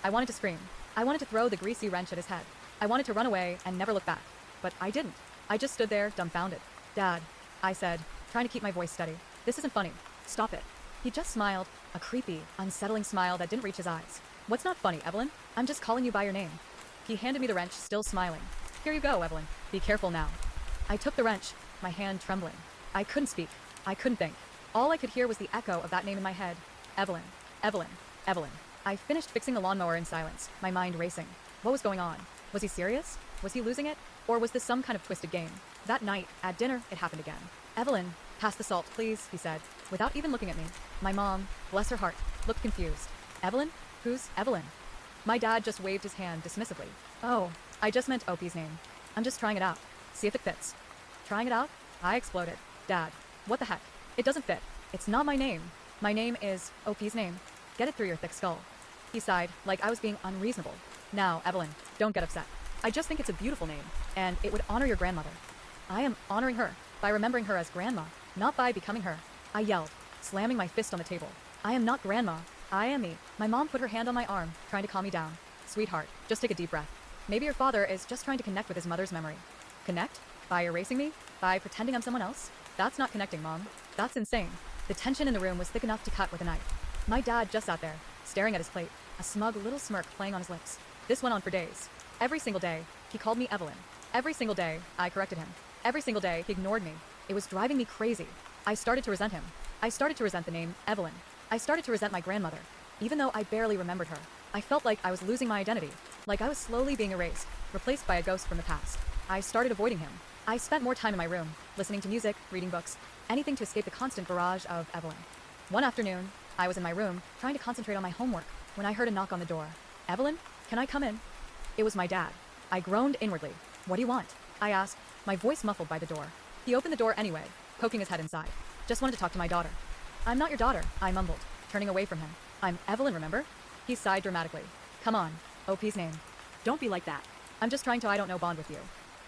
I wanted to scream. I wanted to throw the greasy wrench at his head. I wanted to run away and never look back. But I didn't. I just stood there, dumbfounded. Dad, I said, trying to keep my voice steady. This isn't funny. Stop it. He just smiled, a creepy, unsettling smile that didn't reach his eyes. What's not funny, Evelyn? I'm just calling you by your name. He handed me the wrench, still smiling. Here you go, Evelyn. Be careful now. I took the wrench, my hand trembling. I couldn't speak. I couldn't think. All I could hear was the echo of that name in my head. Evelyn. Evelyn. Evelyn. I finished fixing the lawnmower in silence, my mind racing. What was going on? Was he serious? Was he losing it? Or was this some kind of twisted game? That night, at dinner, it happened again. Evelyn, pass the salt, please, he said, without even looking at me. My mom, bless her heart, looked confused. Evelyn? Who's Evelyn? My dad just waved his hand dismissively. Oh, I just meant OP's name. I'm just trying it out. See if it fits. Trying it out? I exploded. Dad, what the heck? It doesn't fit. It's not my name. My name is OP's name. Get it through your thick skull. He sighed, like I was being unreasonable. Now, Evelyn, don't get upset. I just think it's a beautiful name, and it would honor your grandmother. I am honoring her by remembering her as Grandma, not by becoming her. I yelled, slamming my fist on the table. I am not Grandma. I am me. My mom put her hand on my arm, trying to calm me down. Sweetheart, just take a deep breath. Maybe your father is just trying to connect with his mother's memory. Connect? By erasing me? By pretending I'm someone else? That's not connecting, Mom. That's insane. The tension in the room was thick enough to cut with a knife. My dad just sat there, staring at his plate, a smug little smirk playing on his lips. This went on for days. Every single day, he called me Evelyn. Every single day, I corrected him. Every single day, he ignored me. It was driving me crazy. I started to resent him. I started to resent the name Evelyn. I started to resent my grandmother. Even though I barely remembered her, I felt like I was losing my identity, like I was slowly being erased, replaced by a ghost from the past. I started avoiding him. I spent more time in my room, listening to music, reading books, anything to escape the constant barrage of Evelyn. One afternoon, I was in my room, trying to concentrate on my homework, when I heard a knock on the door. Evelyn, can I come in? It was my dad. I groaned inwardly. What do you want? I asked, my voice muffled by the door. He opened the door anyway, poking his head inside. Just wanted to talk to my daughter. I'm not your daughter, I mumbled, turning away from him. I'm Evelyn, remember? He sighed dramatically. Come on, OP's name. Don't be like that. I'm just trying to, I don't know, bond with you.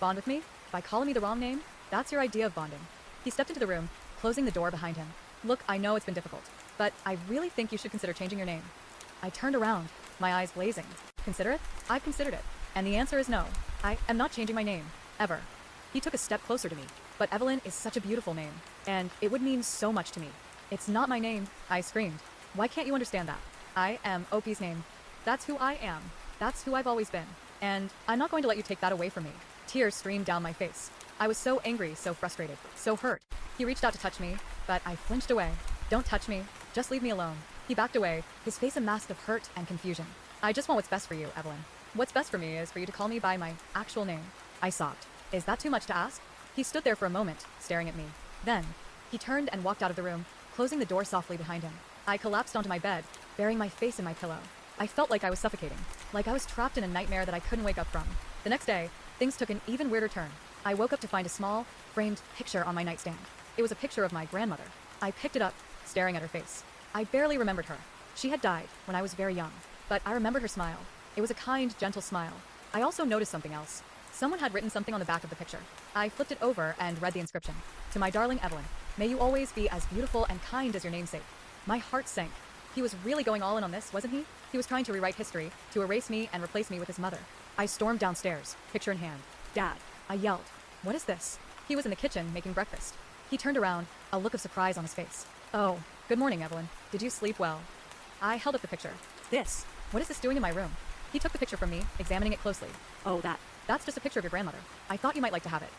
Bond with me? By calling me the wrong name? That's your idea of bonding. He stepped into the room, closing the door behind him. Look, I know it's been difficult, but I really think you should consider changing your name. I turned around, my eyes blazing. Consider it? I've considered it. And the answer is no. I am not changing my name. Ever. He took a step closer to me. But Evelyn is such a beautiful name. And it would mean so much to me. It's not my name, I screamed. Why can't you understand that? I am OP's name. That's who I am. That's who I've always been. And I'm not going to let you take that away from me. Tears streamed down my face. I was so angry, so frustrated, so hurt. He reached out to touch me, but I flinched away. Don't touch me. Just leave me alone. He backed away, his face a mask of hurt and confusion. I just want what's best for you, Evelyn. What's best for me is for you to call me by my actual name. I sobbed. Is that too much to ask? He stood there for a moment, staring at me. Then, he turned and walked out of the room, closing the door softly behind him. I collapsed onto my bed, burying my face in my pillow. I felt like I was suffocating, like I was trapped in a nightmare that I couldn't wake up from. The next day, things took an even weirder turn. I woke up to find a small, framed picture on my nightstand. It was a picture of my grandmother. I picked it up, staring at her face. I barely remembered her. She had died when I was very young, but I remembered her smile. It was a kind, gentle smile. I also noticed something else. Someone had written something on the back of the picture. I flipped it over and read the inscription. To my darling Evelyn, may you always be as beautiful and kind as your namesake. My heart sank. He was really going all in on this, wasn't he? He was trying to rewrite history, to erase me and replace me with his mother. I stormed downstairs, picture in hand. Dad, I yelled. What is this? He was in the kitchen making breakfast. He turned around, a look of surprise on his face. Oh, good morning, Evelyn. Did you sleep well? I held up the picture. This. What is this doing in my room? He took the picture from me, examining it closely. Oh, That's just a picture of your grandmother. I thought you might like to have it.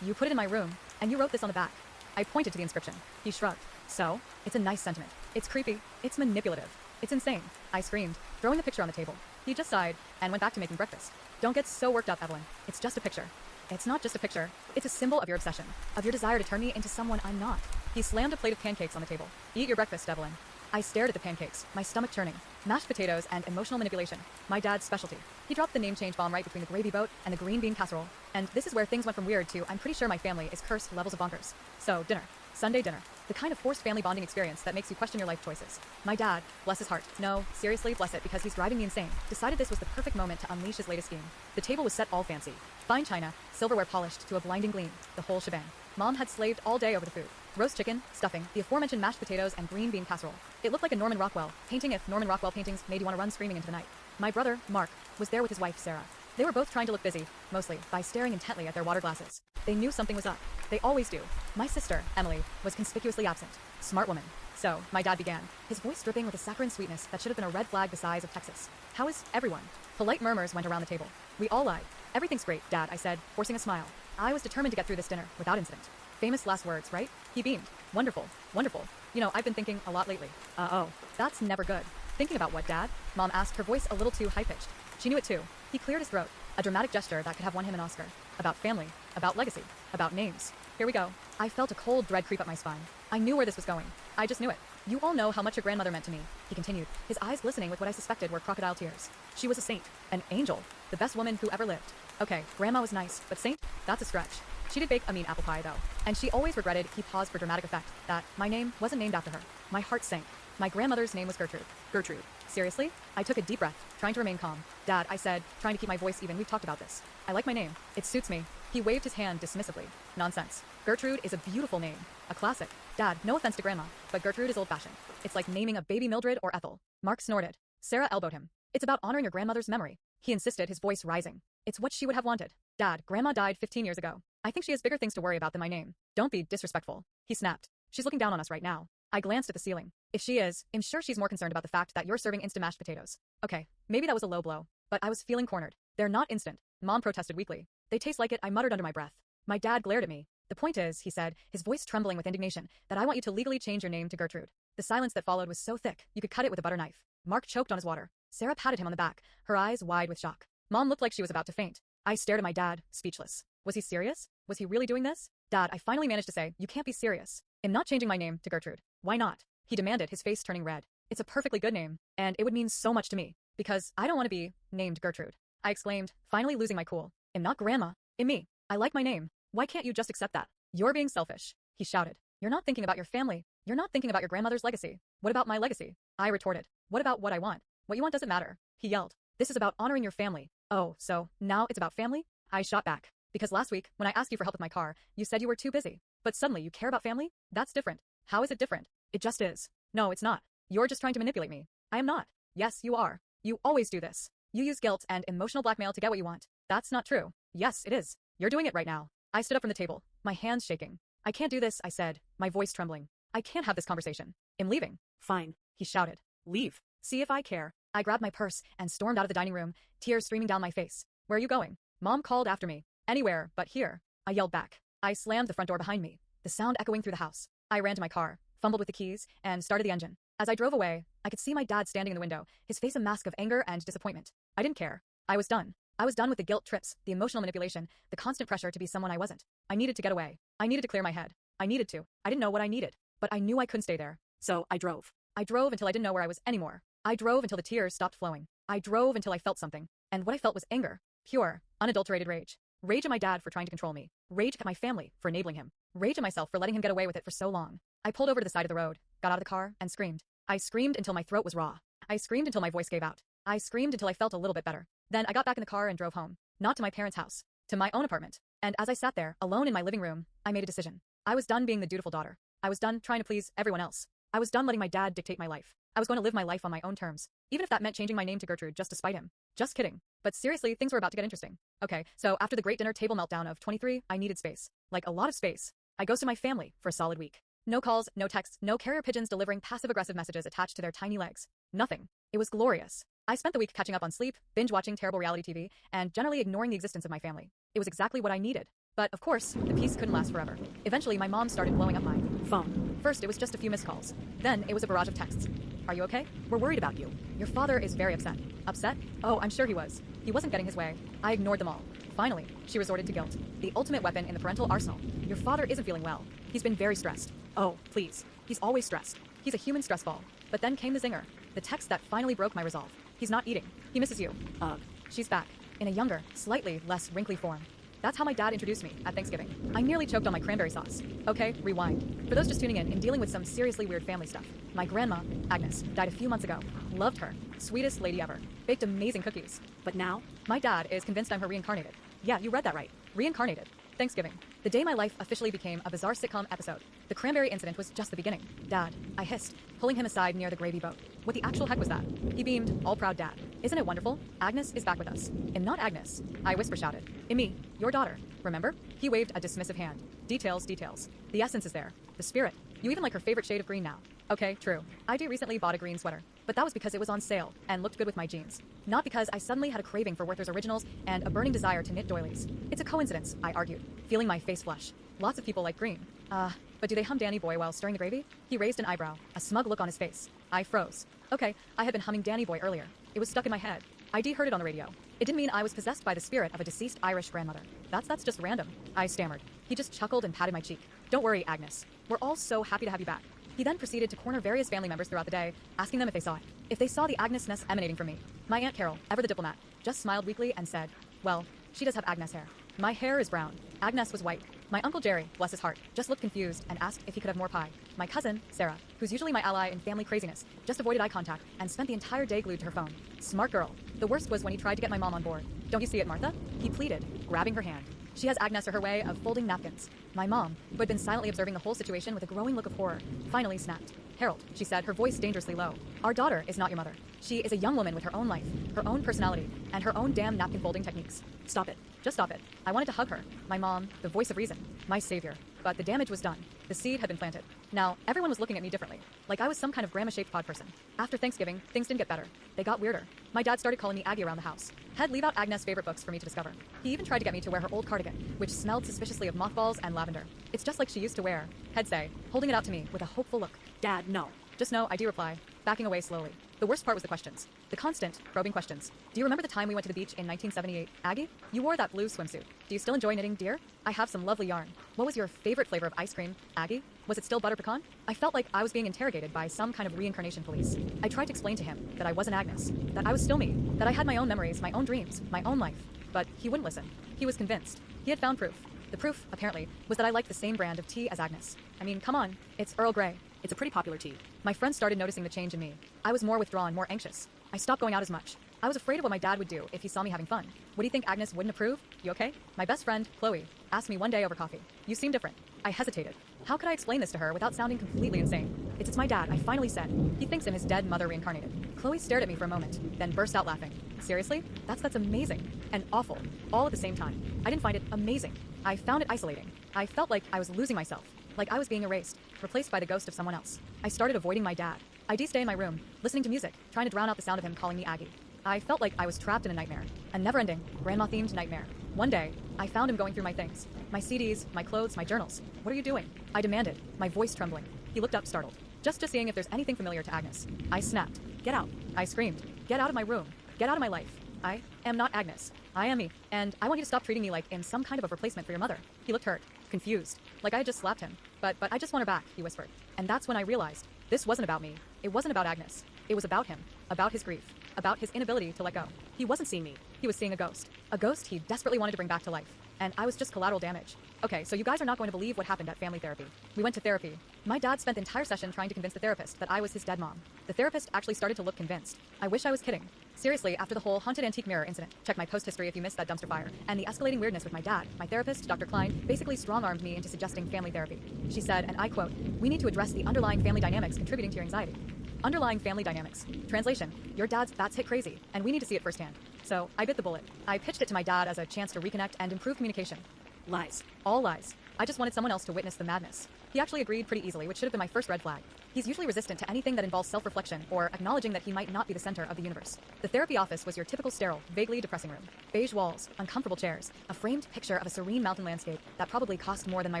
You put it in my room, and you wrote this on the back. I pointed to the inscription. He shrugged. So, it's a nice sentiment. It's creepy. It's manipulative. It's insane. I screamed, throwing the picture on the table. He just sighed, and went back to making breakfast. Don't get so worked up, Evelyn. It's just a picture. It's not just a picture. It's a symbol of your obsession, of your desire to turn me into someone I'm not. He slammed a plate of pancakes on the table. Eat your breakfast, Evelyn. I stared at the pancakes, my stomach churning. Mashed potatoes and emotional manipulation. My dad's specialty. He dropped the name change bomb right between the gravy boat and the green bean casserole. And this is where things went from weird to I'm pretty sure my family is cursed levels of bonkers. So, dinner. Sunday dinner. The kind of forced family bonding experience that makes you question your life choices. My dad, bless his heart, no, seriously, bless it because he's driving me insane, decided this was the perfect moment to unleash his latest scheme. The table was set all fancy. Fine china, silverware polished to a blinding gleam, the whole shebang. Mom had slaved all day over the food. Roast chicken, stuffing, the aforementioned mashed potatoes, and green bean casserole. It looked like a Norman Rockwell painting if Norman Rockwell paintings made you want to run screaming into the night. My brother, Mark, was there with his wife, Sarah. They were both trying to look busy, mostly, by staring intently at their water glasses. They knew something was up. They always do. My sister, Emily, was conspicuously absent. Smart woman. So, my dad began, his voice dripping with a saccharine sweetness that should have been a red flag the size of Texas. How is everyone? Polite murmurs went around the table. We all lied. Everything's great, Dad, I said, forcing a smile. I was determined to get through this dinner without incident. Famous last words, right? He beamed. Wonderful. Wonderful. You know, I've been thinking a lot lately. Oh. That's never good. Thinking about what, Dad? Mom asked, her voice a little too high-pitched. She knew it too. He cleared his throat. A dramatic gesture that could have won him an Oscar. About family. About legacy. About names. Here we go. I felt a cold dread creep up my spine. I knew where this was going. I just knew it. You all know how much your grandmother meant to me, he continued, his eyes glistening with what I suspected were crocodile tears. She was a saint. An angel. The best woman who ever lived. Okay, Grandma was nice, but saint? That's a stretch. She did bake a mean apple pie, though. And she always regretted, he paused for dramatic effect, that my name wasn't named after her. My heart sank. My grandmother's name was Gertrude. Gertrude. Seriously? I took a deep breath, trying to remain calm. Dad, I said, trying to keep my voice even. We've talked about this. I like my name. It suits me. He waved his hand dismissively. Nonsense. Gertrude is a beautiful name. A classic. Dad, no offense to Grandma, but Gertrude is old-fashioned. It's like naming a baby Mildred or Ethel. Mark snorted. Sarah elbowed him. It's about honoring your grandmother's memory. He insisted, his voice rising. It's what she would have wanted. Dad, Grandma died 15 years ago. I think she has bigger things to worry about than my name. Don't be disrespectful. He snapped. She's looking down on us right now. I glanced at the ceiling. If she is, I'm sure she's more concerned about the fact that you're serving instant mashed potatoes. Okay, maybe that was a low blow, but I was feeling cornered. They're not instant. Mom protested weakly. They taste like it, I muttered under my breath. My dad glared at me. The point is, he said, his voice trembling with indignation, that I want you to legally change your name to Gertrude. The silence that followed was so thick, you could cut it with a butter knife. Mark choked on his water. Sarah patted him on the back, her eyes wide with shock. Mom looked like she was about to faint. I stared at my dad, speechless. Was he serious? Was he really doing this? Dad, I finally managed to say, you can't be serious. I'm not changing my name to Gertrude. Why not? He demanded, his face turning red. It's a perfectly good name, and it would mean so much to me, because I don't want to be named Gertrude. I exclaimed, finally losing my cool. I'm not Grandma. I'm me. I like my name. Why can't you just accept that? You're being selfish, he shouted. You're not thinking about your family. You're not thinking about your grandmother's legacy. What about my legacy? I retorted. What about what I want? What you want doesn't matter, he yelled. This is about honoring your family. Oh, so now it's about family? I shot back. Because last week, when I asked you for help with my car, you said you were too busy. But suddenly you care about family? That's different. How is it different? It just is. No, it's not. You're just trying to manipulate me. I am not. Yes, you are. You always do this. You use guilt and emotional blackmail to get what you want. That's not true. Yes, it is. You're doing it right now. I stood up from the table, my hands shaking. I can't do this, I said, my voice trembling. I can't have this conversation. I'm leaving. Fine, he shouted. Leave. See if I care. I grabbed my purse and stormed out of the dining room, tears streaming down my face. Where are you going? Mom called after me. Anywhere but here. I yelled back. I slammed the front door behind me, the sound echoing through the house. I ran to my car, fumbled with the keys, and started the engine. As I drove away, I could see my dad standing in the window, his face a mask of anger and disappointment. I didn't care. I was done. I was done with the guilt trips, the emotional manipulation, the constant pressure to be someone I wasn't. I needed to get away. I needed to clear my head. I needed to. I didn't know what I needed, but I knew I couldn't stay there. So I drove. I drove until I didn't know where I was anymore. I drove until the tears stopped flowing. I drove until I felt something. And what I felt was anger. Pure, unadulterated rage. Rage at my dad for trying to control me. Rage at my family for enabling him. Rage at myself for letting him get away with it for so long. I pulled over to the side of the road, got out of the car, and screamed. I screamed until my throat was raw. I screamed until my voice gave out. I screamed until I felt a little bit better. Then I got back in the car and drove home. Not to my parents' house. To my own apartment. And as I sat there, alone in my living room, I made a decision. I was done being the dutiful daughter. I was done trying to please everyone else. I was done letting my dad dictate my life. I was going to live my life on my own terms. Even if that meant changing my name to Gertrude just to spite him. Just kidding. But seriously, things were about to get interesting. Okay, so after the great dinner table meltdown of 23, I needed space. Like a lot of space. I ghosted my family for a solid week. No calls, no texts, no carrier pigeons delivering passive-aggressive messages attached to their tiny legs. Nothing. It was glorious. I spent the week catching up on sleep, binge-watching terrible reality TV, and generally ignoring the existence of my family. It was exactly what I needed. But, of course, the peace couldn't last forever. Eventually, my mom started blowing up my Phone. First, it was just a few missed calls. Then, it was a barrage of texts. Are you okay? We're worried about you. Your father is very upset. Upset? Oh, I'm sure he was. He wasn't getting his way. I ignored them all. Finally, she resorted to guilt. The ultimate weapon in the parental arsenal. Your father isn't feeling well. He's been very stressed. Oh, please. He's always stressed. He's a human stress ball. But then came the zinger. The text that finally broke my resolve. He's not eating. He misses you. Ugh. She's back. In a younger, slightly less wrinkly form. That's how my dad introduced me at Thanksgiving. I nearly choked on my cranberry sauce. Okay, rewind. For those just tuning in dealing with some seriously weird family stuff, my grandma, Agnes, died a few months ago. Loved her. Sweetest lady ever. Baked amazing cookies. But now? My dad is convinced I'm her reincarnated. Yeah, you read that right. Reincarnated. Thanksgiving. The day my life officially became a bizarre sitcom episode. The cranberry incident was just the beginning. Dad, I hissed, pulling him aside near the gravy boat. What the actual heck was that? He beamed, all proud dad. Isn't it wonderful? Agnes is back with us. And not Agnes. I whisper shouted. Imi, your daughter. Remember? He waved a dismissive hand. Details, details. The essence is there. The spirit. You even like her favorite shade of green now. Okay, true. I recently bought a green sweater. But that was because it was on sale and looked good with my jeans. Not because I suddenly had a craving for Werther's Originals and a burning desire to knit doilies. It's a coincidence, I argued, feeling my face flush. Lots of people like green. But do they hum Danny Boy while stirring the gravy? He raised an eyebrow, a smug look on his face. I froze. Okay, I had been humming Danny Boy earlier. It was stuck in my head. I heard it on the radio. It didn't mean I was possessed by the spirit of a deceased Irish grandmother. That's just random. I stammered. He just chuckled and patted my cheek. Don't worry, Agnes. We're all so happy to have you back. He then proceeded to corner various family members throughout the day, asking them if they saw it. If they saw the Agnes-ness emanating from me. My Aunt Carol, ever the diplomat, just smiled weakly and said, well, she does have Agnes hair. My hair is brown. Agnes was white. My Uncle Jerry, bless his heart, just looked confused and asked if he could have more pie. My cousin, Sarah, who's usually my ally in family craziness, just avoided eye contact and spent the entire day glued to her phone. Smart girl. The worst was when he tried to get my mom on board. Don't you see it, Martha? He pleaded, grabbing her hand. She has Agnes or her way of folding napkins. My mom, who had been silently observing the whole situation with a growing look of horror, finally snapped. Harold, she said, her voice dangerously low. Our daughter is not your mother. She is a young woman with her own life, her own personality, and her own damn napkin folding techniques. Stop it. Just stop it. I wanted to hug her. My mom, the voice of reason. My savior. But the damage was done. The seed had been planted. Now, everyone was looking at me differently. Like I was some kind of grandma-shaped pod person. After Thanksgiving, things didn't get better. They got weirder. My dad started calling me Aggie around the house. He'd leave out Agnes' favorite books for me to discover. He even tried to get me to wear her old cardigan, which smelled suspiciously of mothballs and lavender. It's just like she used to wear. He'd say, holding it out to me with a hopeful look. Dad, no. Just no, I do reply, backing away slowly. The worst part was the questions. The constant, probing questions. Do you remember the time we went to the beach in 1978? Aggie? You wore that blue swimsuit. Do you still enjoy knitting, dear? I have some lovely yarn. What was your favorite flavor of ice cream, Aggie? Was it still butter pecan? I felt like I was being interrogated by some kind of reincarnation police. I tried to explain to him that I wasn't Agnes, that I was still me, that I had my own memories, my own dreams, my own life. But he wouldn't listen. He was convinced. He had found proof. The proof, apparently, was that I liked the same brand of tea as Agnes. I mean, come on. It's Earl Grey. It's a pretty popular tea. My friends started noticing the change in me. I was more withdrawn, more anxious. I stopped going out as much. I was afraid of what my dad would do if he saw me having fun. Would he think Agnes wouldn't approve? You okay? My best friend, Chloe, asked me one day over coffee. You seem different. I hesitated. How could I explain this to her without sounding completely insane? It's my dad, I finally said. He thinks him his dead mother reincarnated. Chloe stared at me for a moment, then burst out laughing. Seriously? That's amazing. And awful. All at the same time. I didn't find it amazing. I found it isolating. I felt like I was losing myself. Like I was being erased, replaced by the ghost of someone else. I started avoiding my dad. I'd stay in my room, listening to music, trying to drown out the sound of him calling me Aggie. I felt like I was trapped in a nightmare, a never-ending, grandma-themed nightmare. One day, I found him going through my things. My CDs, my clothes, my journals. What are you doing? I demanded, my voice trembling. He looked up startled, just seeing if there's anything familiar to Agnes. I snapped, get out. I screamed, get out of my room. Get out of my life. I am not Agnes. I am me, and I want you to stop treating me like in some kind of a replacement for your mother. He looked hurt, confused, like I had just slapped him. But I just want her back, he whispered. And that's when I realized this wasn't about me. It wasn't about Agnes. It was about him, about his grief, about his inability to let go. He wasn't seeing me. He was seeing a ghost he desperately wanted to bring back to life. And I was just collateral damage. Okay, so you guys are not going to believe what happened at family therapy. We went to therapy. My dad spent the entire session trying to convince the therapist that I was his dead mom. The therapist actually started to look convinced. I wish I was kidding. Seriously, after the whole haunted antique mirror incident, check my post history if you missed that dumpster fire, and the escalating weirdness with my dad, my therapist, Dr. Klein, basically strong-armed me into suggesting family therapy. She said, and I quote, "We need to address the underlying family dynamics contributing to your anxiety." Underlying family dynamics. Translation, your dad's that's hit crazy, and we need to see it firsthand. So I bit the bullet. I pitched it to my dad as a chance to reconnect and improve communication. Lies. All lies. I just wanted someone else to witness the madness. He actually agreed pretty easily, which should have been my first red flag. He's usually resistant to anything that involves self-reflection or acknowledging that he might not be the center of the universe. The therapy office was your typical sterile, vaguely depressing room. Beige walls, uncomfortable chairs, a framed picture of a serene mountain landscape that probably cost more than my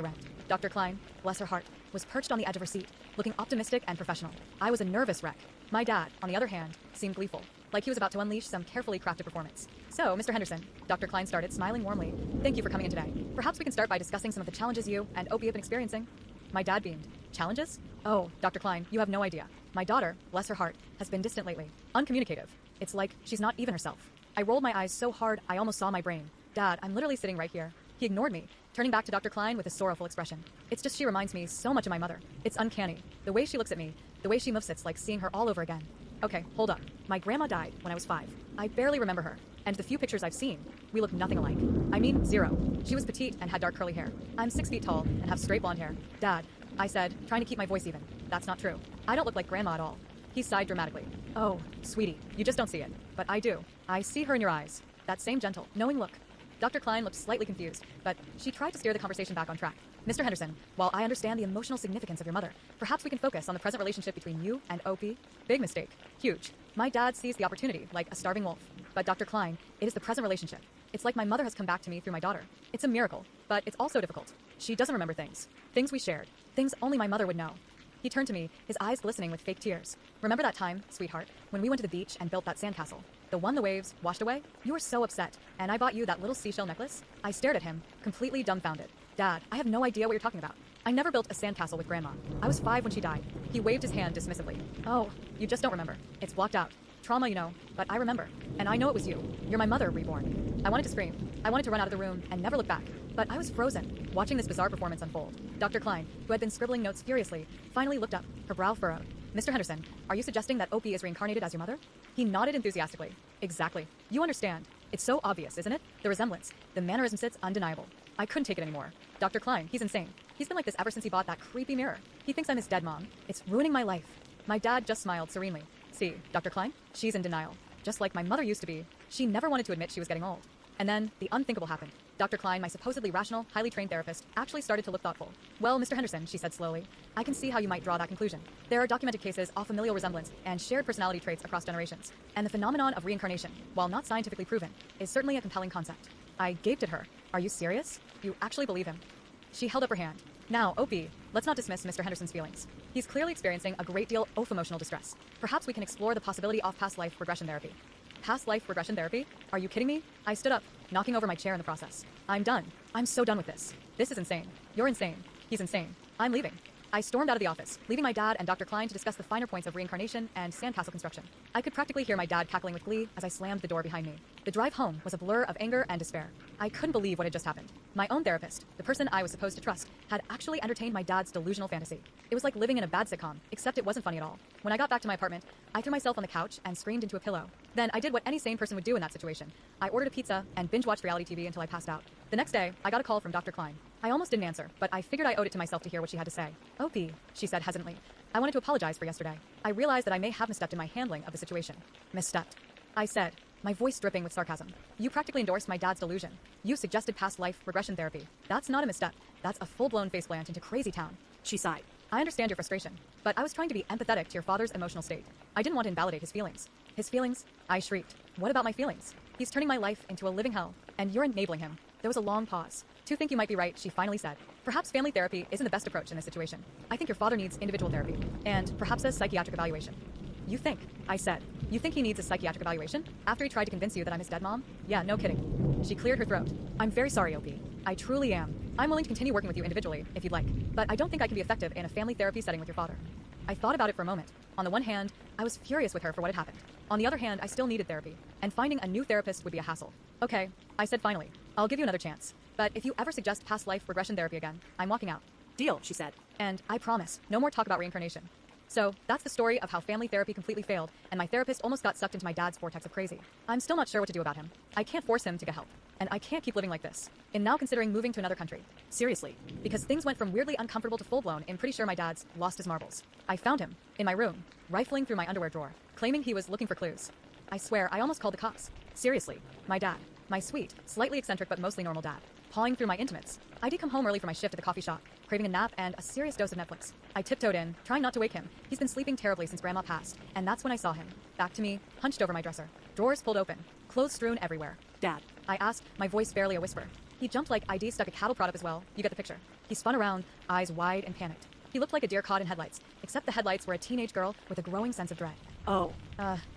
rent. Dr. Klein, bless her heart, was perched on the edge of her seat, looking optimistic and professional. I was a nervous wreck. My dad, on the other hand, seemed gleeful, like he was about to unleash some carefully crafted performance. So, Mr. Henderson, Dr. Klein started, smiling warmly. Thank you for coming in today. Perhaps we can start by discussing some of the challenges you and Opie have been experiencing. My dad beamed. Challenges? Oh, Dr. Klein, you have no idea. My daughter, bless her heart, has been distant lately. Uncommunicative. It's like she's not even herself. I rolled my eyes so hard I almost saw my brain. Dad, I'm literally sitting right here. He ignored me, turning back to Dr. Klein with a sorrowful expression. It's just she reminds me so much of my mother. It's uncanny. The way she looks at me, the way she moves, it's like seeing her all over again. Okay, hold up. My grandma died when I was 5. I barely remember her, and the few pictures I've seen, we look nothing alike. I mean, zero. She was petite and had dark curly hair. I'm 6 feet tall and have straight blonde hair. Dad, I said, trying to keep my voice even. That's not true. I don't look like grandma at all. He sighed dramatically. Oh, sweetie, you just don't see it. But I do. I see her in your eyes. That same gentle, knowing look. Dr. Klein looked slightly confused, but she tried to steer the conversation back on track. Mr. Henderson, while I understand the emotional significance of your mother, perhaps we can focus on the present relationship between you and OP. Big mistake. Huge. My dad sees the opportunity like a starving wolf. But Dr. Klein, it is the present relationship. It's like my mother has come back to me through my daughter. It's a miracle, but it's also difficult. She doesn't remember things. Things we shared. Things only my mother would know. He turned to me, his eyes glistening with fake tears. Remember that time, sweetheart, when we went to the beach and built that sandcastle? The one the waves washed away? You were so upset, and I bought you that little seashell necklace? I stared at him, completely dumbfounded. Dad, I have no idea what you're talking about. I never built a sandcastle with Grandma. I was 5 when she died. He waved his hand dismissively. Oh, you just don't remember. It's blocked out. Trauma, you know, but I remember. And I know it was you. You're my mother, reborn. I wanted to scream. I wanted to run out of the room and never look back. But I was frozen, watching this bizarre performance unfold. Dr. Klein, who had been scribbling notes furiously, finally looked up, her brow furrowed. Mr. Henderson, are you suggesting that Opie is reincarnated as your mother? He nodded enthusiastically. Exactly. You understand. It's so obvious, isn't it? The resemblance. The mannerism sits undeniable. I couldn't take it anymore. Dr. Klein, he's insane. He's been like this ever since he bought that creepy mirror. He thinks I'm his dead mom. It's ruining my life. My dad just smiled serenely. See, Dr. Klein? She's in denial. Just like my mother used to be. She never wanted to admit she was getting old. And then, the unthinkable happened. Dr. Klein, my supposedly rational, highly trained therapist, actually started to look thoughtful. Well, Mr. Henderson, she said slowly, I can see how you might draw that conclusion. There are documented cases of familial resemblance and shared personality traits across generations. And the phenomenon of reincarnation, while not scientifically proven, is certainly a compelling concept. I gaped at her. Are you serious? You actually believe him? She held up her hand. Now, Opie, let's not dismiss Mr. Henderson's feelings. He's clearly experiencing a great deal of emotional distress. Perhaps we can explore the possibility of past life regression therapy. Past life regression therapy? Are you kidding me? I stood up, knocking over my chair in the process. I'm done. I'm so done with this. This is insane. You're insane. He's insane. I'm leaving. I stormed out of the office, leaving my dad and Dr. Klein to discuss the finer points of reincarnation and sandcastle construction. I could practically hear my dad cackling with glee as I slammed the door behind me. The drive home was a blur of anger and despair. I couldn't believe what had just happened. My own therapist, the person I was supposed to trust, had actually entertained my dad's delusional fantasy. It was like living in a bad sitcom, except it wasn't funny at all. When I got back to my apartment, I threw myself on the couch and screamed into a pillow. Then I did what any sane person would do in that situation. I ordered a pizza and binge-watched reality TV until I passed out. The next day, I got a call from Dr. Klein. I almost didn't answer, but I figured I owed it to myself to hear what she had to say. Opie, she said hesitantly. I wanted to apologize for yesterday. I realized that I may have misstepped in my handling of the situation. Misstepped. I said, my voice dripping with sarcasm. You practically endorsed my dad's delusion. You suggested past life regression therapy. That's not a misstep. That's a full-blown faceplant into crazy town. She sighed. I understand your frustration, but I was trying to be empathetic to your father's emotional state. I didn't want to invalidate his feelings. His feelings? I shrieked. What about my feelings? He's turning my life into a living hell, and you're enabling him. There was a long pause. To think you might be right, she finally said. Perhaps family therapy isn't the best approach in this situation. I think your father needs individual therapy, and perhaps a psychiatric evaluation. You think? I said. You think he needs a psychiatric evaluation? After he tried to convince you that I'm his dead mom? Yeah, no kidding. She cleared her throat. I'm very sorry, OP. I truly am. I'm willing to continue working with you individually, if you'd like. But I don't think I can be effective in a family therapy setting with your father. I thought about it for a moment. On the one hand, I was furious with her for what had happened. On the other hand, I still needed therapy, and finding a new therapist would be a hassle. Okay, I said finally. I'll give you another chance. But if you ever suggest past life regression therapy again, I'm walking out. Deal, she said. And I promise, no more talk about reincarnation. So, that's the story of how family therapy completely failed, and my therapist almost got sucked into my dad's vortex of crazy. I'm still not sure what to do about him. I can't force him to get help. And I can't keep living like this. And now considering moving to another country. Seriously. Because things went from weirdly uncomfortable to full-blown, and pretty sure my dad's lost his marbles. I found him, in my room, rifling through my underwear drawer, claiming he was looking for clues. I swear, I almost called the cops. Seriously. My dad. My sweet, slightly eccentric but mostly normal dad. Pawing through my intimates. I'd come home early for my shift at the coffee shop, craving a nap and a serious dose of Netflix. I tiptoed in, trying not to wake him. He's been sleeping terribly since Grandma passed, and that's when I saw him. Back to me, hunched over my dresser. Drawers pulled open, clothes strewn everywhere. Dad. I asked, my voice barely a whisper. He jumped like I'd stuck a cattle prod up as well. You get the picture. He spun around, eyes wide and panicked. He looked like a deer caught in headlights, except the headlights were a teenage girl with a growing sense of dread. Oh.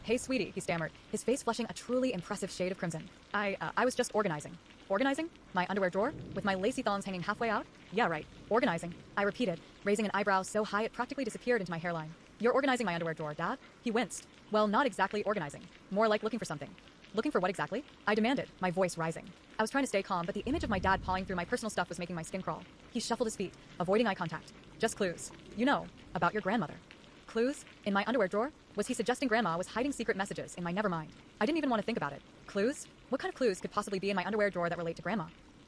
Hey sweetie, he stammered, his face flushing a truly impressive shade of crimson. I was just organizing. Organizing? My underwear drawer? With my lacy thongs hanging halfway out? Yeah, right. Organizing. I repeated, raising an eyebrow so high it practically disappeared into my hairline. You're organizing my underwear drawer, Dad? He winced. Well, not exactly organizing. More like looking for something. Looking for what exactly? I demanded, my voice rising. I was trying to stay calm, but the image of my dad pawing through my personal stuff was making my skin crawl. He shuffled his feet, avoiding eye contact. Just clues. You know, about your grandmother. Clues? In my underwear drawer? Was he suggesting Grandma was hiding secret messages in my nevermind? I didn't even want to think about it. Clues? What kind of clues could possibly be in my underwear drawer that relate to Grandma?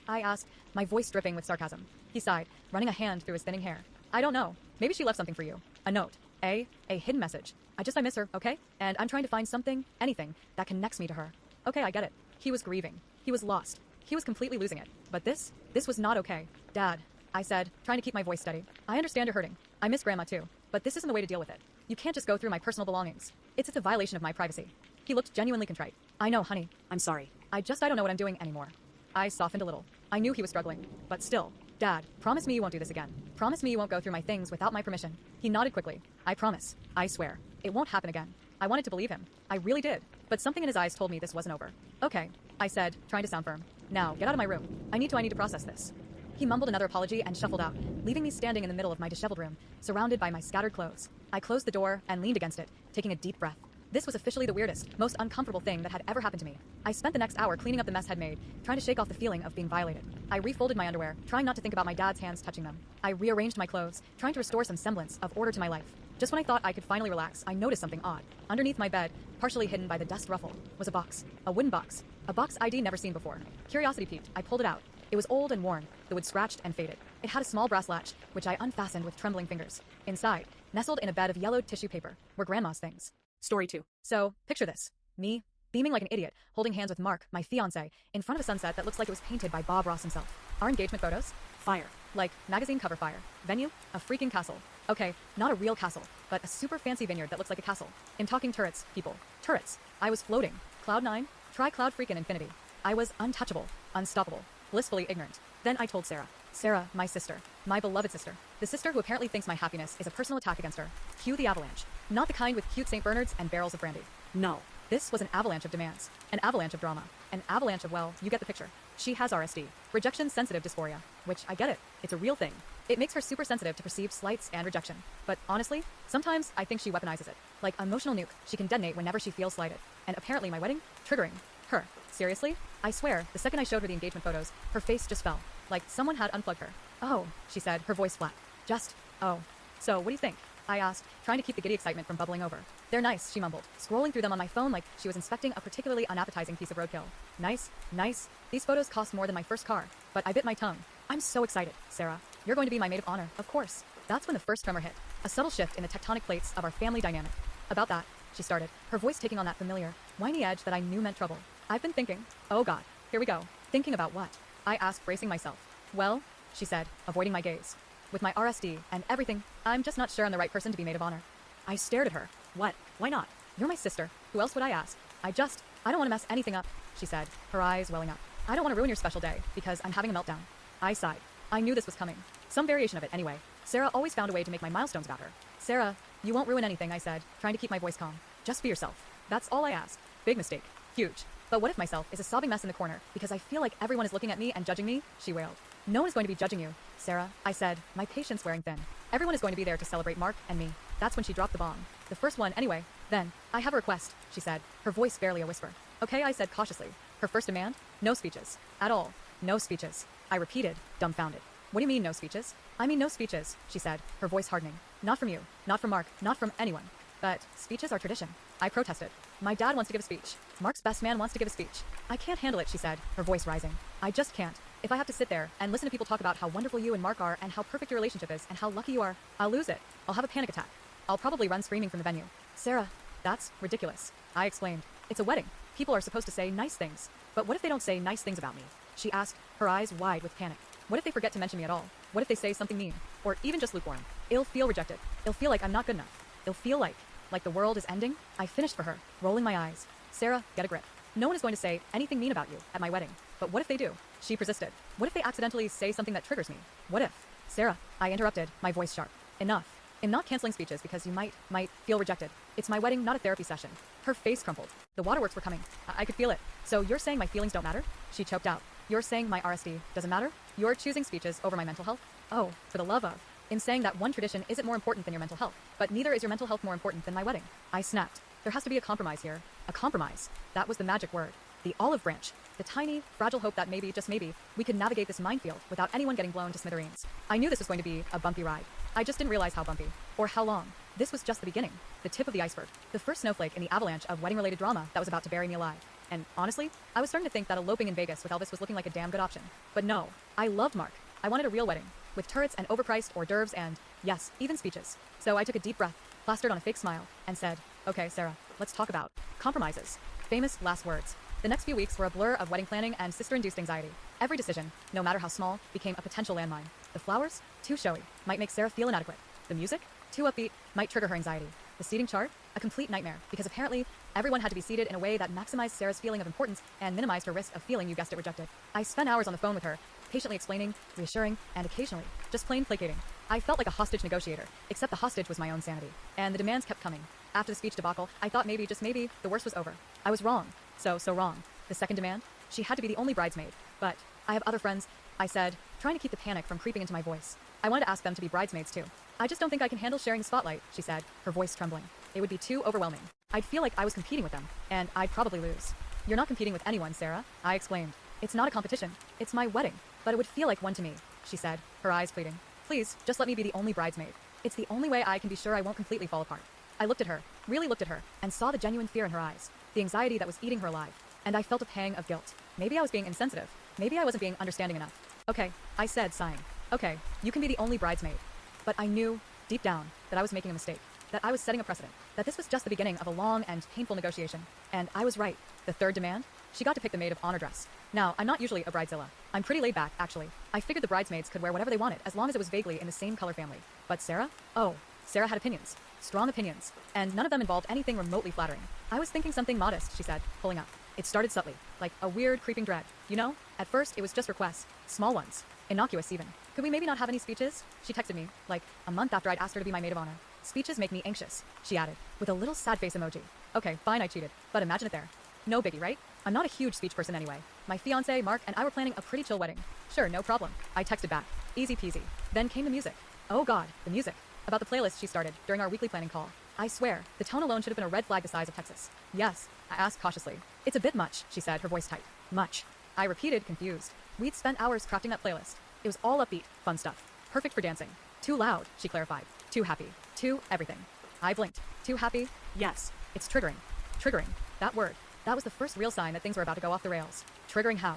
I asked, my voice dripping with sarcasm. He sighed, running a hand through his thinning hair. I don't know. Maybe she left something for you. A note. A hidden message. I miss her, okay? And I'm trying to find something, anything, that connects me to her. Okay, I get it. He was grieving. He was lost. He was completely losing it. But this was not okay. Dad, I said, trying to keep my voice steady. I understand you're hurting. I miss Grandma too. But this isn't the way to deal with it. You can't just go through my personal belongings. It's a violation of my privacy. He looked genuinely contrite. I know, honey. I'm sorry. I don't know what I'm doing anymore. I softened a little. I knew he was struggling. But still. Dad, promise me you won't do this again. Promise me you won't go through my things without my permission. He nodded quickly. I promise. I swear. It won't happen again. I wanted to believe him. I really did. But something in his eyes told me this wasn't over. Okay, I said, trying to sound firm. Now, get out of my room. I need to process this. He mumbled another apology and shuffled out, leaving me standing in the middle of my disheveled room, surrounded by my scattered clothes. I closed the door and leaned against it, taking a deep breath. This was officially the weirdest, most uncomfortable thing that had ever happened to me. I spent the next hour cleaning up the mess I'd made, trying to shake off the feeling of being violated. I refolded my underwear, trying not to think about my dad's hands touching them. I rearranged my clothes, trying to restore some semblance of order to my life. Just when I thought I could finally relax, I noticed something odd. Underneath my bed, partially hidden by the dust ruffle, was a box. A wooden box. A box I'd never seen before. Curiosity piqued. I pulled it out. It was old and worn, the wood scratched and faded. It had a small brass latch, which I unfastened with trembling fingers. Inside, nestled in a bed of yellowed tissue paper, were Grandma's things. Story 2. So, picture this. Me, beaming like an idiot, holding hands with Mark, my fiancé, in front of a sunset that looks like it was painted by Bob Ross himself. Our engagement photos? Fire. Like magazine cover fire. Venue? A freaking castle. Okay, not a real castle, but a super fancy vineyard that looks like a castle. In talking turrets, people. Turrets. I was floating. Cloud 9. Try cloud freaking infinity. I was untouchable. Unstoppable. Blissfully ignorant. Then I told Sarah. Sarah, my sister. My beloved sister. The sister who apparently thinks my happiness is a personal attack against her. Cue the avalanche. Not the kind with cute St. Bernards and barrels of brandy. No. This was an avalanche of demands. An avalanche of drama. An avalanche of, well, you get the picture. She has RSD. Rejection-sensitive dysphoria. Which, I get it. It's a real thing. It makes her super sensitive to perceived slights and rejection. But honestly, sometimes I think she weaponizes it. Like an emotional nuke, she can detonate whenever she feels slighted. And apparently my wedding? Triggering. Her. Seriously? I swear, the second I showed her the engagement photos, her face just fell. Like someone had unplugged her. Oh, she said, her voice flat. Just, oh. So, what do you think? I asked, trying to keep the giddy excitement from bubbling over. They're nice, she mumbled, scrolling through them on my phone like she was inspecting a particularly unappetizing piece of roadkill. Nice, nice. These photos cost more than my first car, but I bit my tongue. I'm so excited, Sarah. You're going to be my maid of honor, of course. That's when the first tremor hit. A subtle shift in the tectonic plates of our family dynamic. About that, she started, her voice taking on that familiar, whiny edge that I knew meant trouble. I've been thinking. Oh God, here we go. Thinking about what? I asked, bracing myself. Well, she said, avoiding my gaze. with my RSD and everything. I'm just not sure I'm the right person to be maid of honor. I stared at her. What? Why not? You're my sister. Who else would I ask? I don't want to mess anything up, she said, her eyes welling up. I don't want to ruin your special day because I'm having a meltdown. I sighed. I knew this was coming. Some variation of it anyway. Sarah always found a way to make my milestones about her. Sarah, you won't ruin anything, I said, trying to keep my voice calm. Just be yourself. That's all I ask. Big mistake. Huge. But what if myself is a sobbing mess in the corner because I feel like everyone is looking at me and judging me? She wailed. No one is going to be judging you, Sarah, I said, my patience wearing thin. Everyone is going to be there to celebrate Mark and me. That's when she dropped the bomb. The first one, anyway. Then, I have a request, she said, her voice barely a whisper. Okay, I said cautiously. Her first demand? No speeches. At all. No speeches. I repeated, dumbfounded. What do you mean, no speeches? I mean no speeches, she said, her voice hardening. Not from you, not from Mark, not from anyone. But speeches are tradition. I protested. My dad wants to give a speech. Mark's best man wants to give a speech. I can't handle it, she said, her voice rising. I just can't. If I have to sit there and listen to people talk about how wonderful you and Mark are and how perfect your relationship is and how lucky you are, I'll lose it. I'll have a panic attack. I'll probably run screaming from the venue. Sarah, that's ridiculous. I exclaimed. It's a wedding. People are supposed to say nice things. But what if they don't say nice things about me? She asked, her eyes wide with panic. What if they forget to mention me at all? What if they say something mean? Or even just lukewarm? It'll feel rejected. It'll feel like I'm not good enough. It'll feel like the world is ending? I finished for her, rolling my eyes. Sarah, get a grip. No one is going to say anything mean about you at my wedding. But what if they do? She persisted. What if they accidentally say something that triggers me? What if? Sarah, I interrupted, my voice sharp. Enough. I'm not canceling speeches because you might feel rejected. It's my wedding, not a therapy session. Her face crumpled. The waterworks were coming. I could feel it. So you're saying my feelings don't matter? She choked out. You're saying my RSD doesn't matter? You're choosing speeches over my mental health? Oh, for the love of. In saying that one tradition isn't more important than your mental health, but neither is your mental health more important than my wedding. I snapped. There has to be a compromise here. A compromise. That was the magic word. The olive branch. The tiny, fragile hope that maybe, just maybe, we could navigate this minefield without anyone getting blown to smithereens. I knew this was going to be a bumpy ride. I just didn't realize how bumpy. Or how long. This was just the beginning. The tip of the iceberg. The first snowflake in the avalanche of wedding-related drama that was about to bury me alive. And honestly, I was starting to think that eloping in Vegas with Elvis was looking like a damn good option. But no. I loved Mark. I wanted a real wedding. With turrets and overpriced hors d'oeuvres and, yes, even speeches. So I took a deep breath, plastered on a fake smile, and said, okay, Sarah, let's talk about compromises. Famous last words. The next few weeks were a blur of wedding planning and sister-induced anxiety. Every decision, no matter how small, became a potential landmine. The flowers, too showy, might make Sarah feel inadequate. The music, too upbeat, might trigger her anxiety. The seating chart, a complete nightmare, because apparently everyone had to be seated in a way that maximized Sarah's feeling of importance and minimized her risk of feeling, you guessed it, rejected. I spent hours on the phone with her, patiently explaining, reassuring, and occasionally, just plain placating. I felt like a hostage negotiator, except the hostage was my own sanity. And the demands kept coming. After the speech debacle, I thought maybe, just maybe, the worst was over. I was wrong. So wrong. The second demand? She had to be the only bridesmaid. But I have other friends, I said, trying to keep the panic from creeping into my voice. I wanted to ask them to be bridesmaids too. I just don't think I can handle sharing the spotlight, she said, her voice trembling. It would be too overwhelming. I'd feel like I was competing with them, and I'd probably lose. You're not competing with anyone, Sarah, I exclaimed. It's not a competition. It's my wedding. But it would feel like one to me, she said, her eyes pleading. Please, just let me be the only bridesmaid. It's the only way I can be sure I won't completely fall apart. I looked at her, really looked at her, and saw the genuine fear in her eyes, the anxiety that was eating her alive. And I felt a pang of guilt. Maybe I was being insensitive. Maybe I wasn't being understanding enough. Okay, I said, sighing. Okay, you can be the only bridesmaid. But I knew, deep down, that I was making a mistake. That I was setting a precedent. That this was just the beginning of a long and painful negotiation. And I was right. The third demand? She got to pick the maid of honor dress. Now, I'm not usually a bridezilla. I'm pretty laid back, actually. I figured the bridesmaids could wear whatever they wanted, as long as it was vaguely in the same color family. But Sarah? Oh, Sarah had opinions. Strong opinions. And none of them involved anything remotely flattering. I was thinking something modest, she said, pulling up. It started subtly, like a weird creeping dread. You know, at first it was just requests. Small ones. Innocuous even. Could we maybe not have any speeches? She texted me, like, a month after I'd asked her to be my maid of honor. Speeches make me anxious, she added, with a little sad face emoji. Okay, fine, I cheated. But imagine it there. No biggie, right? I'm not a huge speech person anyway. My fiancé, Mark, and I were planning a pretty chill wedding. Sure, no problem. I texted back. Easy peasy. Then came the music. Oh god, the music. About the playlist she started during our weekly planning call. I swear, the tone alone should have been a red flag the size of Texas. Yes, I asked cautiously. It's a bit much, she said, her voice tight. Much. I repeated, confused. We'd spent hours crafting that playlist. It was all upbeat, fun stuff. Perfect for dancing. Too loud, she clarified. Too happy. Too everything. I blinked. Too happy? Yes. It's triggering. Triggering. That word. That was the first real sign that things were about to go off the rails. Triggering how?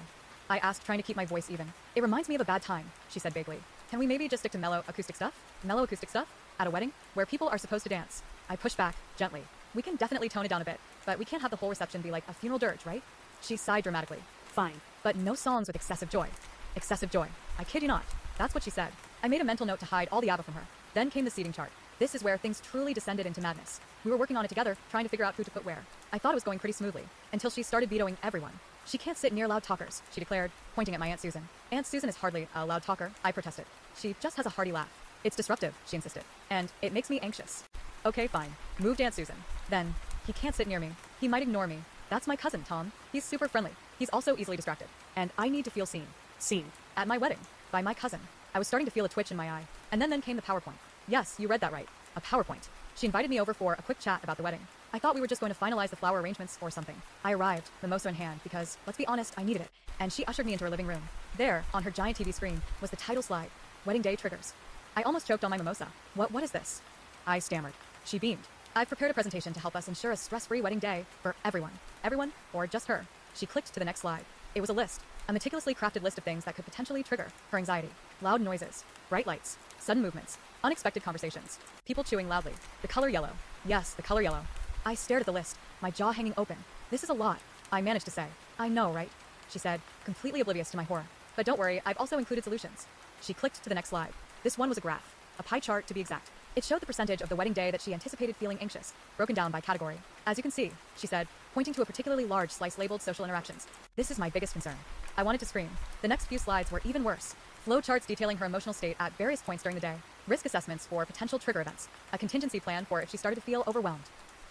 I asked, trying to keep my voice even. It reminds me of a bad time, she said vaguely. Can we maybe just stick to mellow acoustic stuff? Mellow acoustic stuff? At a wedding? Where people are supposed to dance. I pushed back, gently. We can definitely tone it down a bit, but we can't have the whole reception be like a funeral dirge, right? She sighed dramatically. Fine. But no songs with excessive joy. Excessive joy. I kid you not. That's what she said. I made a mental note to hide all the ABBA from her. Then came the seating chart. This is where things truly descended into madness. We were working on it together, trying to figure out who to put where. I thought it was going pretty smoothly, until she started vetoing everyone. She can't sit near loud talkers, she declared, pointing at my Aunt Susan. Aunt Susan is hardly a loud talker, I protested. She just has a hearty laugh. It's disruptive, she insisted, and it makes me anxious. Okay, fine. Moved Aunt Susan. Then, he can't sit near me. He might ignore me. That's my cousin, Tom. He's super friendly. He's also easily distracted. And I need to feel seen. Seen. At my wedding. By my cousin. I was starting to feel a twitch in my eye. And then came the PowerPoint. Yes, you read that right. A PowerPoint. She invited me over for a quick chat about the wedding. I thought we were just going to finalize the flower arrangements or something. I arrived, mimosa in hand, because, let's be honest, I needed it. And she ushered me into her living room. There, on her giant TV screen, was the title slide. Wedding Day Triggers. I almost choked on my mimosa. What is this? I stammered. She beamed. I've prepared a presentation to help us ensure a stress-free wedding day for everyone. Everyone, or just her. She clicked to the next slide. It was a list. A meticulously crafted list of things that could potentially trigger her anxiety. Loud noises, bright lights, sudden movements, unexpected conversations, people chewing loudly, the color yellow. Yes, the color yellow. I stared at the list, my jaw hanging open. This is a lot, I managed to say. I know, right? She said, completely oblivious to my horror. But don't worry, I've also included solutions. She clicked to the next slide. This one was a graph, a pie chart to be exact. It showed the percentage of the wedding day that she anticipated feeling anxious, broken down by category. As you can see, she said, pointing to a particularly large slice labeled social interactions. This is my biggest concern. I wanted to scream. The next few slides were even worse. Flow charts detailing her emotional state at various points during the day. Risk assessments for potential trigger events. A contingency plan for if she started to feel overwhelmed.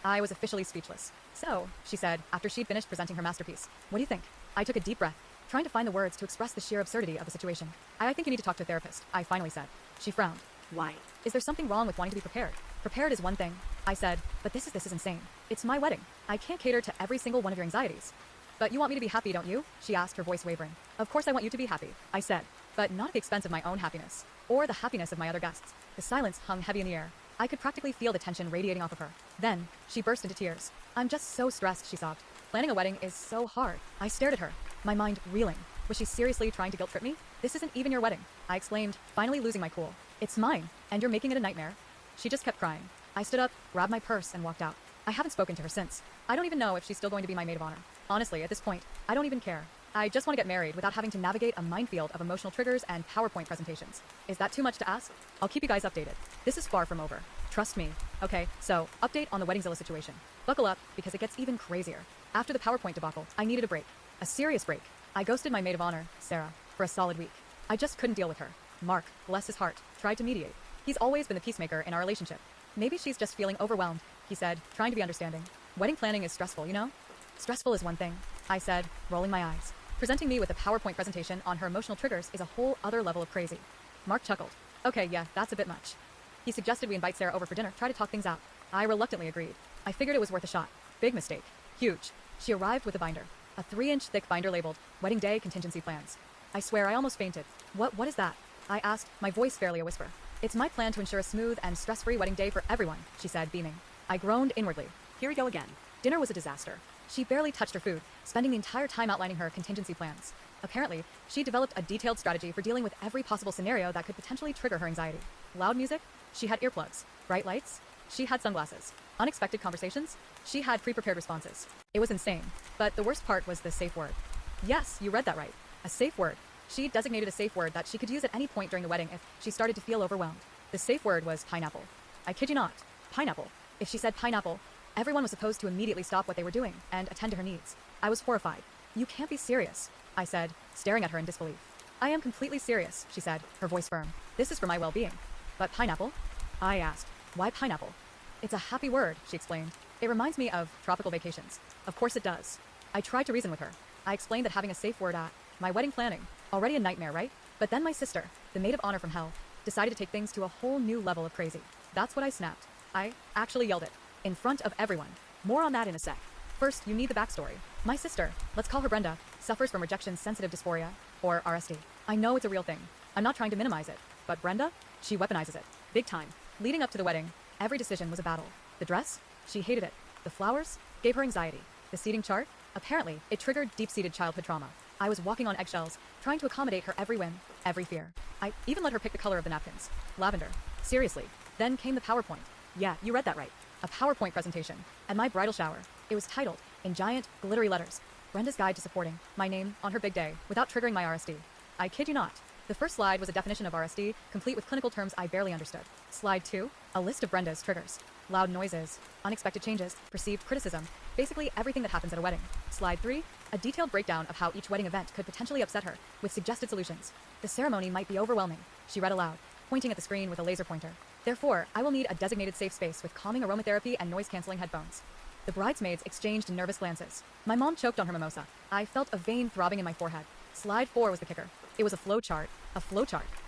I was officially speechless. So, she said, after she'd finished presenting her masterpiece, what do you think? I took a deep breath, trying to find the words to express the sheer absurdity of the situation. I think you need to talk to a therapist, I finally said. She frowned. Why? Is there something wrong with wanting to be prepared? Prepared is one thing, I said, but this is insane. It's my wedding. I can't cater to every single one of your anxieties. But you want me to be happy, don't you? She asked, her voice wavering. Of course I want you to be happy, I said, but not at the expense of my own happiness, or the happiness of my other guests. The silence hung heavy in the air. I could practically feel the tension radiating off of her. Then, she burst into tears. I'm just so stressed, she sobbed. Planning a wedding is so hard. I stared at her, my mind reeling. Was she seriously trying to guilt trip me? This isn't even your wedding, I exclaimed, finally losing my cool. It's mine, and you're making it a nightmare. She just kept crying. I stood up, grabbed my purse, and walked out. I haven't spoken to her since. I don't even know if she's still going to be my maid of honor. Honestly, at this point, I don't even care. I just want to get married without having to navigate a minefield of emotional triggers and PowerPoint presentations. Is that too much to ask? I'll keep you guys updated. This is far from over. Trust me. Okay, so, update on the Weddingzilla situation. Buckle up, because it gets even crazier. After the PowerPoint debacle, I needed a break. A serious break. I ghosted my maid of honor, Sarah, for a solid week. I just couldn't deal with her. Mark, bless his heart, tried to mediate. He's always been the peacemaker in our relationship. Maybe she's just feeling overwhelmed, he said, trying to be understanding. Wedding planning is stressful, you know? Stressful is one thing, I said, rolling my eyes. Presenting me with a PowerPoint presentation on her emotional triggers is a whole other level of crazy. Mark chuckled. Okay, yeah, that's a bit much. He suggested we invite Sarah over for dinner, try to talk things out. I reluctantly agreed. I figured it was worth a shot. Big mistake. Huge. She arrived with a binder. A 3-inch thick binder labeled, Wedding Day Contingency Plans. I swear I almost fainted. What is that? I asked, my voice barely a whisper. It's my plan to ensure a smooth and stress-free wedding day for everyone, she said, beaming. I groaned inwardly. Here we go again. Dinner was a disaster. She barely touched her food, spending the entire time outlining her contingency plans. Apparently, she developed a detailed strategy for dealing with every possible scenario that could potentially trigger her anxiety. Loud music? She had earplugs. Bright lights? She had sunglasses. Unexpected conversations? She had pre-prepared responses. It was insane. But the worst part was the safe word. Yes, you read that right. A safe word. She designated a safe word that she could use at any point during the wedding if she started to feel overwhelmed. The safe word was pineapple. I kid you not. Pineapple. If she said pineapple, everyone was supposed to immediately stop what they were doing and attend to her needs. I was horrified. You can't be serious, I said, staring at her in disbelief. I am completely serious, she said, her voice firm. This is for my well-being. But pineapple? I asked, why pineapple? It's a happy word, she explained. It reminds me of tropical vacations. Of course it does. I tried to reason with her. I explained that having a safe word at my wedding planning, already a nightmare, right? But then my sister, the maid of honor from hell, decided to take things to a whole new level of crazy. That's what I snapped. I actually yelled it. In front of everyone. More on that in a sec. First, you need the backstory. My sister, let's call her Brenda, suffers from rejection-sensitive dysphoria, or RSD. I know it's a real thing. I'm not trying to minimize it. But Brenda? She weaponizes it. Big time. Leading up to the wedding, every decision was a battle. The dress? She hated it. The flowers? Gave her anxiety. The seating chart? Apparently, it triggered deep-seated childhood trauma. I was walking on eggshells, trying to accommodate her every whim, every fear. I even let her pick the color of the napkins. Lavender. Seriously. Then came the PowerPoint. Yeah, you read that right. A PowerPoint presentation. At my bridal shower. It was titled, in giant, glittery letters, Brenda's Guide to Supporting my name on her big day without triggering my RSD. I kid you not. The The first slide was a definition of RSD, complete with clinical terms I barely understood. Slide 2, a list of Brenda's triggers. Loud noises, unexpected changes, perceived criticism, basically everything that happens at a wedding. Slide 3, a detailed breakdown of how each wedding event could potentially upset her, with suggested solutions. The ceremony might be overwhelming, she read aloud, pointing at the screen with a laser pointer. Therefore, I will need a designated safe space with calming aromatherapy and noise-canceling headphones. The bridesmaids exchanged nervous glances. My mom choked on her mimosa. I felt a vein throbbing in my forehead. Slide 4 was the kicker. It was a flowchart,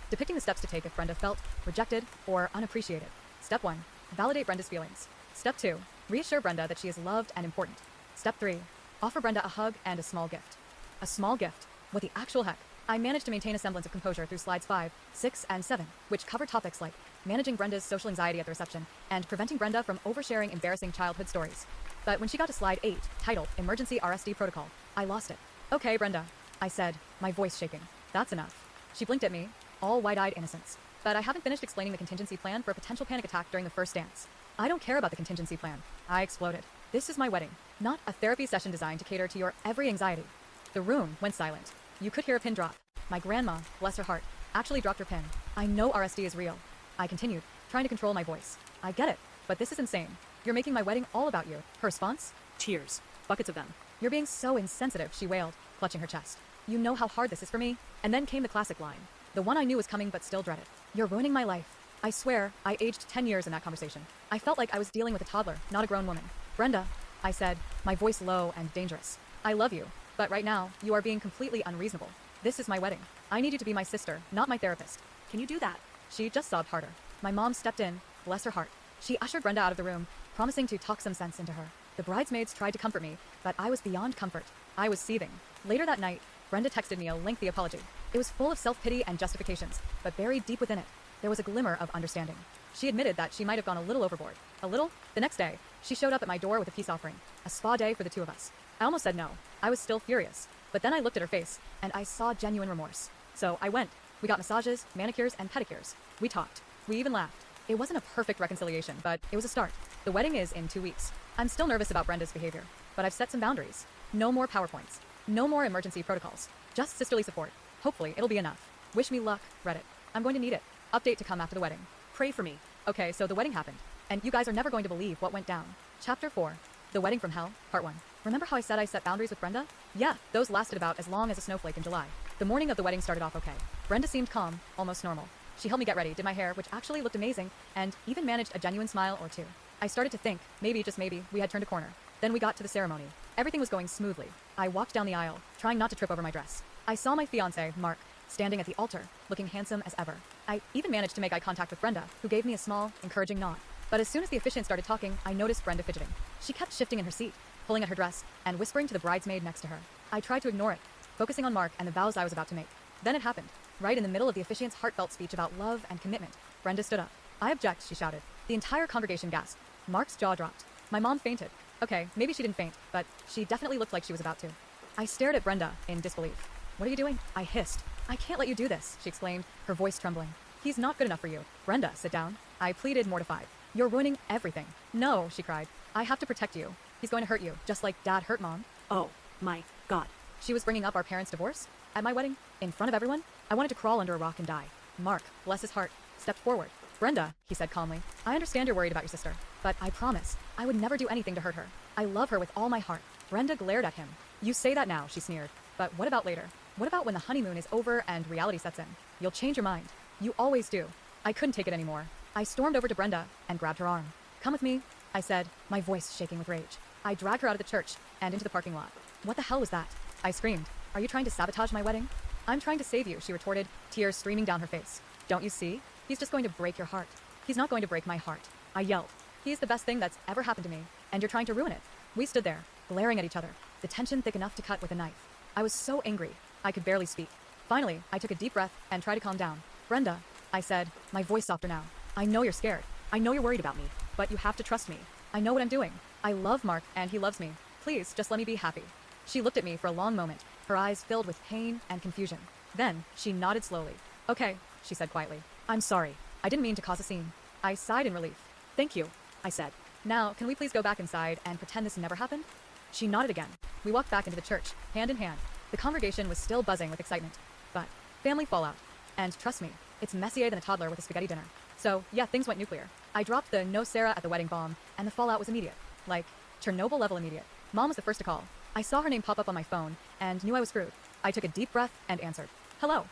depicting the steps to take if Brenda felt rejected or unappreciated. Step 1, validate Brenda's feelings. Step 2, reassure Brenda that she is loved and important. Step 3, offer Brenda a hug and a small gift. A small gift? What the actual heck? I managed to maintain a semblance of composure through slides 5, 6, and 7, which cover topics like managing Brenda's social anxiety at the reception and preventing Brenda from oversharing embarrassing childhood stories. But when she got to slide 8, titled Emergency RSD Protocol, I lost it. Okay, Brenda, I said, my voice shaking. That's enough. She blinked at me, all wide-eyed innocence. But I haven't finished explaining the contingency plan for a potential panic attack during the first dance. I don't care about the contingency plan. I exploded. This is my wedding, not a therapy session designed to cater to your every anxiety. The room went silent. You could hear a pin drop. My grandma, bless her heart, actually dropped her pin. I know RSD is real. I continued, trying to control my voice. I get it, but this is insane. You're making my wedding all about you. Her response? Tears. Buckets of them. You're being so insensitive, she wailed, clutching her chest. You know how hard this is for me? And then came the classic line. The one I knew was coming but still dreaded. You're ruining my life. I swear, I aged 10 years in that conversation. I felt like I was dealing with a toddler, not a grown woman. Brenda, I said, my voice low and dangerous. I love you, but right now, you are being completely unreasonable. This is my wedding. I need you to be my sister, not my therapist. Can you do that? She just sobbed harder. My mom stepped in, bless her heart. She ushered Brenda out of the room, promising to talk some sense into her. The bridesmaids tried to comfort me, but I was beyond comfort. I was seething. Later that night, Brenda texted me a lengthy apology. It was full of self-pity and justifications, but buried deep within it, there was a glimmer of understanding. She admitted that she might have gone a little overboard. A little? The next day, she showed up at my door with a peace offering. A spa day for the two of us. I almost said no. I was still furious. But then I looked at her face, and I saw genuine remorse. So I went. We got massages, manicures, and pedicures. We talked. We even laughed. It wasn't a perfect reconciliation, but it was a start. The wedding is in 2 weeks. I'm still nervous about Brenda's behavior, but I've set some boundaries. No more PowerPoints. No more emergency protocols. Just sisterly support. Hopefully, it'll be enough. Wish me luck, Reddit. I'm going to need it. Update to come after the wedding. Pray for me. Okay, so the wedding happened. And you guys are never going to believe what went down. Chapter 4. The Wedding from Hell, Part 1. Remember how I said I set boundaries with Brenda? Yeah, those lasted about as long as a snowflake in July. The morning of the wedding started off okay. Brenda seemed calm, almost normal. She helped me get ready, did my hair, which actually looked amazing, and even managed a genuine smile or two. I started to think, maybe, just maybe, we had turned a corner. Then we got to the ceremony. Everything was going smoothly. I walked down the aisle, trying not to trip over my dress. I saw my fiancé, Mark, standing at the altar, looking handsome as ever. I even managed to make eye contact with Brenda, who gave me a small, encouraging nod. But as soon as the officiant started talking, I noticed Brenda fidgeting. She kept shifting in her seat, pulling at her dress, and whispering to the bridesmaid next to her. I tried to ignore it, focusing on Mark and the vows I was about to make. Then it happened. Right in the middle of the officiant's heartfelt speech about love and commitment, Brenda stood up. I object, she shouted. The entire congregation gasped. Mark's jaw dropped. My mom fainted. Okay, maybe she didn't faint, but she definitely looked like she was about to. I stared at Brenda in disbelief. What are you doing? I hissed. I can't let you do this, she exclaimed, her voice trembling. He's not good enough for you. Brenda, sit down. I pleaded, mortified. You're ruining everything. No, she cried. I have to protect you. He's going to hurt you, just like Dad hurt Mom. Oh, my God. She was bringing up our parents' divorce? At my wedding? In front of everyone? I wanted to crawl under a rock and die. Mark, bless his heart, stepped forward. Brenda, he said calmly, I understand you're worried about your sister, but I promise, I would never do anything to hurt her. I love her with all my heart. Brenda glared at him. You say that now, she sneered. But what about later? What about when the honeymoon is over and reality sets in? You'll change your mind. You always do. I couldn't take it anymore. I stormed over to Brenda and grabbed her arm. Come with me, I said, my voice shaking with rage. I dragged her out of the church and into the parking lot. What the hell was that? I screamed. Are you trying to sabotage my wedding? I'm trying to save you, she retorted, tears streaming down her face. Don't you see? He's just going to break your heart. He's not going to break my heart. I yelled. He's the best thing that's ever happened to me, and you're trying to ruin it. We stood there, glaring at each other, the tension thick enough to cut with a knife. I was so angry, I could barely speak. Finally, I took a deep breath and tried to calm down. Brenda, I said, my voice softer now. I know you're scared. I know you're worried about me, but you have to trust me. I know what I'm doing. I love Mark, and he loves me. Please, just let me be happy. She looked at me for a long moment, her eyes filled with pain and confusion. Then, she nodded slowly. Okay, she said quietly. I'm sorry. I didn't mean to cause a scene. I sighed in relief. Thank you, I said. Now, can we please go back inside and pretend this never happened? She nodded again. We walked back into the church, hand in hand. The congregation was still buzzing with excitement. But, family fallout. And trust me, it's messier than a toddler with a spaghetti dinner. So, yeah, things went nuclear. I dropped the "no Sarah at the wedding" bomb, and the fallout was immediate. Like, Chernobyl level immediate. Mom was the first to call. I saw her name pop up on my phone, and knew I was screwed. I took a deep breath and answered. "Hello.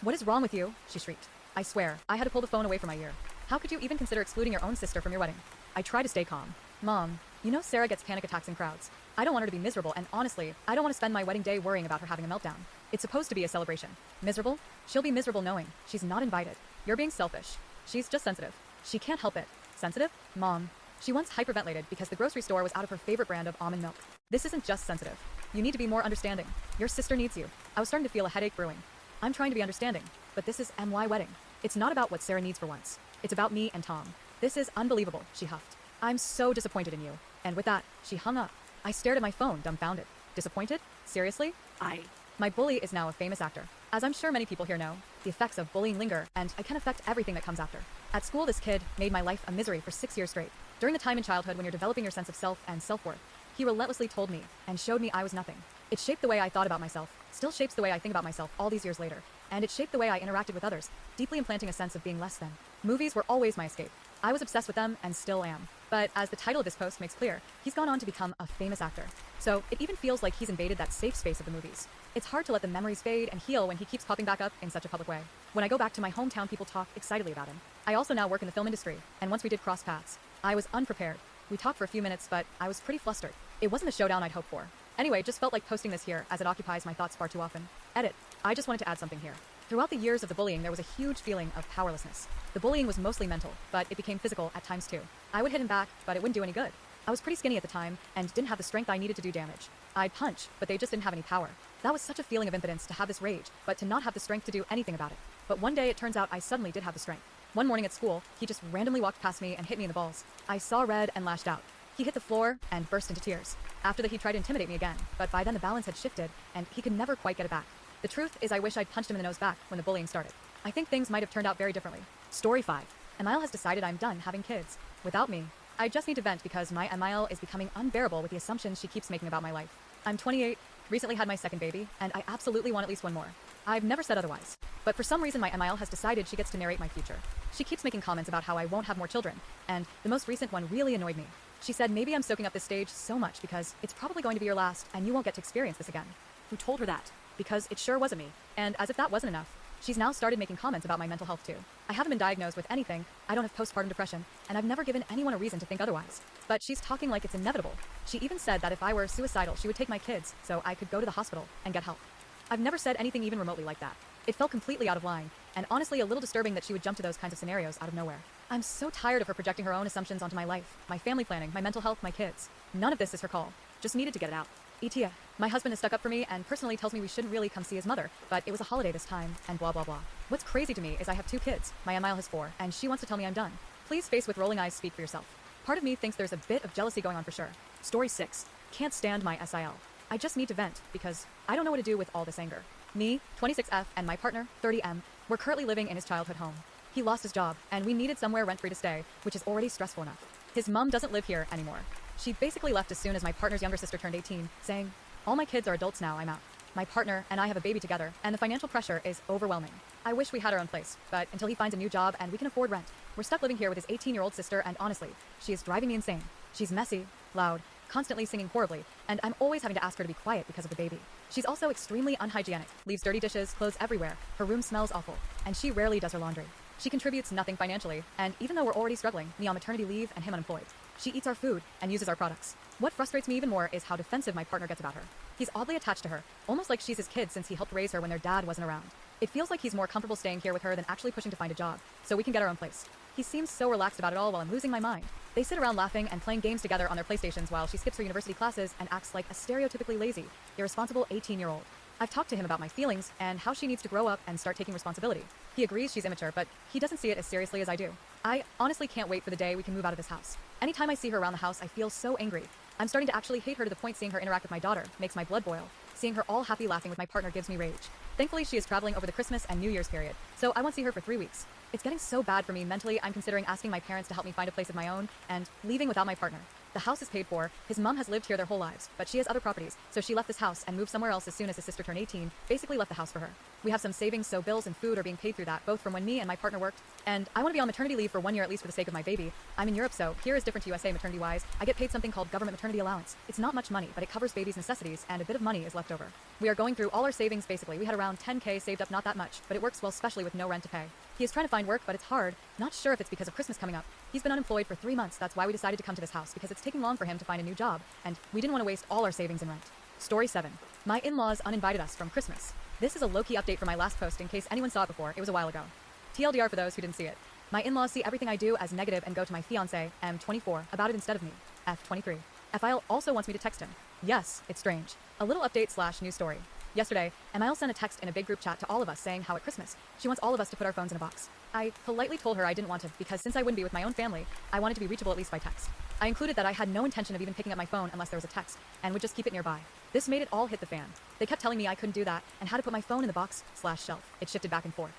What is wrong with you?" she shrieked. I swear, I had to pull the phone away from my ear. How could you even consider excluding your own sister from your wedding? I tried to stay calm. Mom, you know Sarah gets panic attacks in crowds. I don't want her to be miserable, and honestly, I don't want to spend my wedding day worrying about her having a meltdown. It's supposed to be a celebration. Miserable? She'll be miserable knowing she's not invited. You're being selfish. She's just sensitive. She can't help it. Sensitive? Mom. She once hyperventilated because the grocery store was out of her favorite brand of almond milk. This isn't just sensitive. You need to be more understanding. Your sister needs you. I was starting to feel a headache brewing. I'm trying to be understanding, but this is MY wedding. It's not about what Sarah needs for once. It's about me and Tom. This is unbelievable, she huffed. I'm so disappointed in you. And with that, she hung up. I stared at my phone, dumbfounded. Disappointed? Seriously? My bully is now a famous actor. As I'm sure many people here know, the effects of bullying linger, and I can affect everything that comes after. At school, this kid made my life a misery for 6 years straight. During the time in childhood when you're developing your sense of self and self-worth, he relentlessly told me and showed me I was nothing. It shaped the way I thought about myself, still shapes the way I think about myself all these years later, and it shaped the way I interacted with others, deeply implanting a sense of being less than. Movies were always my escape. I was obsessed with them and still am. But as the title of this post makes clear, he's gone on to become a famous actor. So it even feels like he's invaded that safe space of the movies. It's hard to let the memories fade and heal when he keeps popping back up in such a public way. When I go back to my hometown, people talk excitedly about him. I also now work in the film industry, and once we did cross paths, I was unprepared. We talked for a few minutes, but I was pretty flustered. It wasn't the showdown I'd hoped for. Anyway, just felt like posting this here as it occupies my thoughts far too often. Edit. I just wanted to add something here. Throughout the years of the bullying, there was a huge feeling of powerlessness. The bullying was mostly mental, but it became physical at times too. I would hit him back, but it wouldn't do any good. I was pretty skinny at the time and didn't have the strength I needed to do damage. I'd punch, but they just didn't have any power. That was such a feeling of impotence to have this rage, but to not have the strength to do anything about it. But one day it turns out I suddenly did have the strength. One morning at school, he just randomly walked past me and hit me in the balls. I saw red and lashed out. He hit the floor and burst into tears. After that, he tried to intimidate me again, but by then the balance had shifted and he could never quite get it back. The truth is I wish I'd punched him in the nose back when the bullying started. I think things might have turned out very differently. Story 5. Emile has decided I'm done having kids. Without me. I just need to vent because my Emile is becoming unbearable with the assumptions she keeps making about my life. I'm 28, recently had my second baby, and I absolutely want at least one more. I've never said otherwise. But for some reason my Emile has decided she gets to narrate my future. She keeps making comments about how I won't have more children, and the most recent one really annoyed me. She said maybe I'm soaking up this stage so much because it's probably going to be your last and you won't get to experience this again. Who told her that? Because it sure wasn't me. And as if that wasn't enough, she's now started making comments about my mental health too. I haven't been diagnosed with anything, I don't have postpartum depression, and I've never given anyone a reason to think otherwise. But she's talking like it's inevitable. She even said that if I were suicidal, she would take my kids so I could go to the hospital and get help. I've never said anything even remotely like that. It felt completely out of line, and honestly a little disturbing that she would jump to those kinds of scenarios out of nowhere. I'm so tired of her projecting her own assumptions onto my life, my family planning, my mental health, my kids. None of this is her call. Just needed to get it out. AITA. My husband has stuck up for me and personally tells me we shouldn't really come see his mother, but it was a holiday this time, and blah blah blah. What's crazy to me is I have 2 kids. My Emile has 4, and she wants to tell me I'm done. Please, face with rolling eyes, speak for yourself. Part of me thinks there's a bit of jealousy going on for sure. Story 6. Can't stand my SIL. I just need to vent because I don't know what to do with all this anger. Me, 26F, and my partner, 30M, we're currently living in his childhood home. He lost his job, and we needed somewhere rent-free to stay, which is already stressful enough. His mom doesn't live here anymore. She basically left as soon as my partner's younger sister turned 18, saying, "All my kids are adults now, I'm out." My partner and I have a baby together, and the financial pressure is overwhelming. I wish we had our own place, but until he finds a new job and we can afford rent, we're stuck living here with his 18-year-old sister, and honestly, she is driving me insane. She's messy, loud, constantly singing horribly, and I'm always having to ask her to be quiet because of the baby. She's also extremely unhygienic, leaves dirty dishes, clothes everywhere, her room smells awful, and she rarely does her laundry. She contributes nothing financially, and even though we're already struggling, me on maternity leave and him unemployed, she eats our food and uses our products. What frustrates me even more is how defensive my partner gets about her. He's oddly attached to her, almost like she's his kid since he helped raise her when their dad wasn't around. It feels like he's more comfortable staying here with her than actually pushing to find a job, so we can get our own place. He seems so relaxed about it all while I'm losing my mind. They sit around laughing and playing games together on their PlayStations while she skips her university classes and acts like a stereotypically lazy, irresponsible 18-year-old. I've talked to him about my feelings and how she needs to grow up and start taking responsibility. He agrees she's immature, but he doesn't see it as seriously as I do. I honestly can't wait for the day we can move out of this house. Anytime I see her around the house, I feel so angry. I'm starting to actually hate her to the point seeing her interact with my daughter makes my blood boil. Seeing her all happy laughing with my partner gives me rage. Thankfully, she is traveling over the Christmas and New Year's period, so I won't see her for 3 weeks. It's getting so bad for me mentally, I'm considering asking my parents to help me find a place of my own and leaving without my partner. The house is paid for, his mom has lived here their whole lives, but she has other properties, so she left this house and moved somewhere else as soon as his sister turned 18, basically left the house for her. We have some savings, so bills and food are being paid through that, both from when me and my partner worked. And I want to be on maternity leave for 1 year at least for the sake of my baby. I'm in Europe, so here is different to USA maternity-wise. I get paid something called government maternity allowance. It's not much money, but it covers baby's necessities, and a bit of money is left over. We are going through all our savings basically. We had around 10K saved up, not that much, but it works well, especially with no rent to pay. He is trying to find work, but it's hard. Not sure if it's because of Christmas coming up. He's been unemployed for 3 months. That's why we decided to come to this house, because it's taking long for him to find a new job, and we didn't want to waste all our savings in rent. Story 7. My in-laws uninvited us from Christmas. This is a low-key update from my last post in case anyone saw it before. It was a while ago. TLDR for those who didn't see it. My in-laws see everything I do as negative and go to my fiancé, M24, about it instead of me, F23. FIL also wants me to text him. Yes, it's strange. A little update / news story. Yesterday, Emile sent a text in a big group chat to all of us saying how at Christmas, she wants all of us to put our phones in a box. I politely told her I didn't want to because since I wouldn't be with my own family, I wanted to be reachable at least by text. I included that I had no intention of even picking up my phone unless there was a text, and would just keep it nearby. This made it all hit the fan. They kept telling me I couldn't do that and had to put my phone in the box / shelf. It shifted back and forth.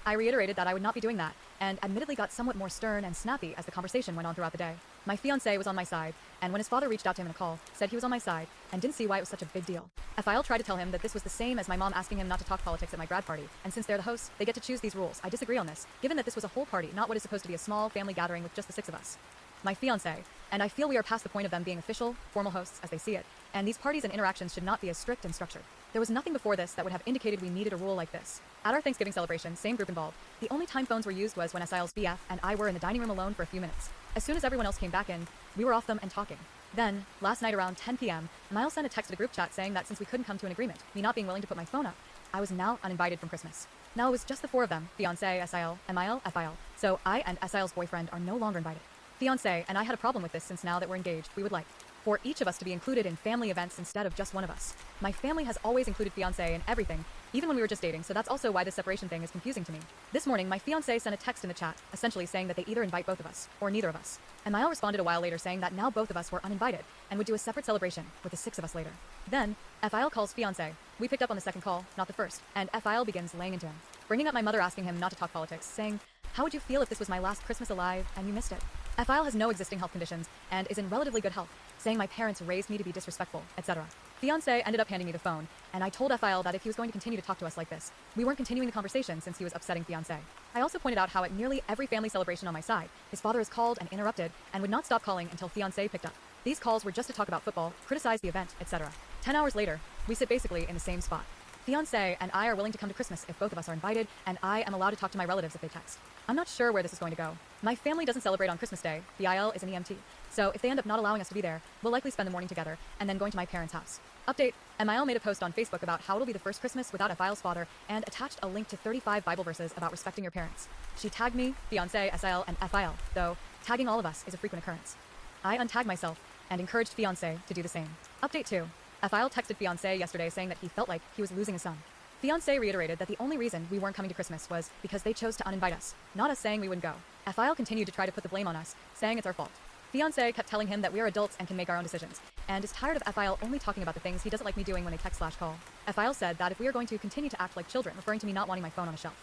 I reiterated that I would not be doing that, and admittedly got somewhat more stern and snappy as the conversation went on throughout the day. My fiancé was on my side, and when his father reached out to him in a call, said he was on my side, and didn't see why it was such a big deal. FIL tried to tell him that this was the same as my mom asking him not to talk politics at my grad party, and since they're the hosts, they get to choose these rules. I disagree on this, given that this was a whole party, not what is supposed to be a small family gathering with just the 6 of us. My fiancé, and I feel we are past the point of them being official, formal hosts as they see it, and these parties and interactions should not be as strict and structured. There was nothing before this that would have indicated we needed a rule like this. At our Thanksgiving celebration, same group involved, the only time phones were used was when SIL's BF and I were in the dining room alone for a few minutes. As soon as everyone else came back in, we were off them and talking. Then, last night around 10 p.m., Miles sent a text to the group chat saying that since we couldn't come to an agreement, me not being willing to put my phone up, I was now uninvited from Christmas. Now it was just the 4 of them, fiancé, SIL, MIL, FIL, so I and SIL's boyfriend are no longer invited. Fiancé and I had a problem with this since now that we're engaged, we would like for each of us to be included in family events instead of just one of us. My family has always included fiancé in everything, even when we were just dating, so that's also why this separation thing is confusing to me. This morning, my fiancé sent a text in the chat, essentially saying that they either invite both of us, or neither of us. And Mile responded a while later saying that now both of us were uninvited, and would do a separate celebration, with the 6 of us later. Then, FIL calls fiancé. We picked up on the second call, not the first, and FIL begins laying into him. Bringing up my mother asking him not to talk politics, saying, "How would you feel if this was my last Christmas alive, and you missed it?" FIL has no existing health conditions, and is in relatively good health, saying my parents raised me to be disrespectful, etc. Fiancé ended up handing me the phone, and I told FIL that if he was going to continue to talk to us like this, we weren't continuing the conversation since he was upsetting fiancé. I also pointed out how at nearly every family celebration on my side, his father is called and interrupted, and would not stop calling until fiancé picked up. These calls were just to talk about football, criticize the event, etc. 10 hours later, we sit basically in the same spot. Fiancé and I are willing to come to Christmas if both of us are invited, and I am allowed to talk to my relatives if they text. I'm not sure where this is going to go. My family doesn't celebrate on Christmas Day, BIL is an EMT, so if they end up not allowing us to be there, we'll likely spend the morning together, and then going to my parents' house. Update, MIL made a post on Facebook about how it'll be the first Christmas without FIL's father, and attached a link to 35 Bible verses about respecting your parents. She tagged me, fiancé, SIL, and FIL, though tagging all of us is a frequent occurrence. I untagged myself, and encouraged fiancé to do the same. Update 2, FIL texted fiancé yesterday saying that he felt like he was losing his son. Fiancé reiterated that the only reason we weren't coming to Christmas was because they chose to uninvite us, not us saying we wouldn't go. FIL continued to try to put the blame on us, saying it's our fault. Fiancé kept telling him that we are adults and can make our own decisions, and is tired of FIL only talking about the things he doesn't like me doing when they text/call. FIL said that if we are going to continue to act like children, referring to me not wanting my phone on a shelf,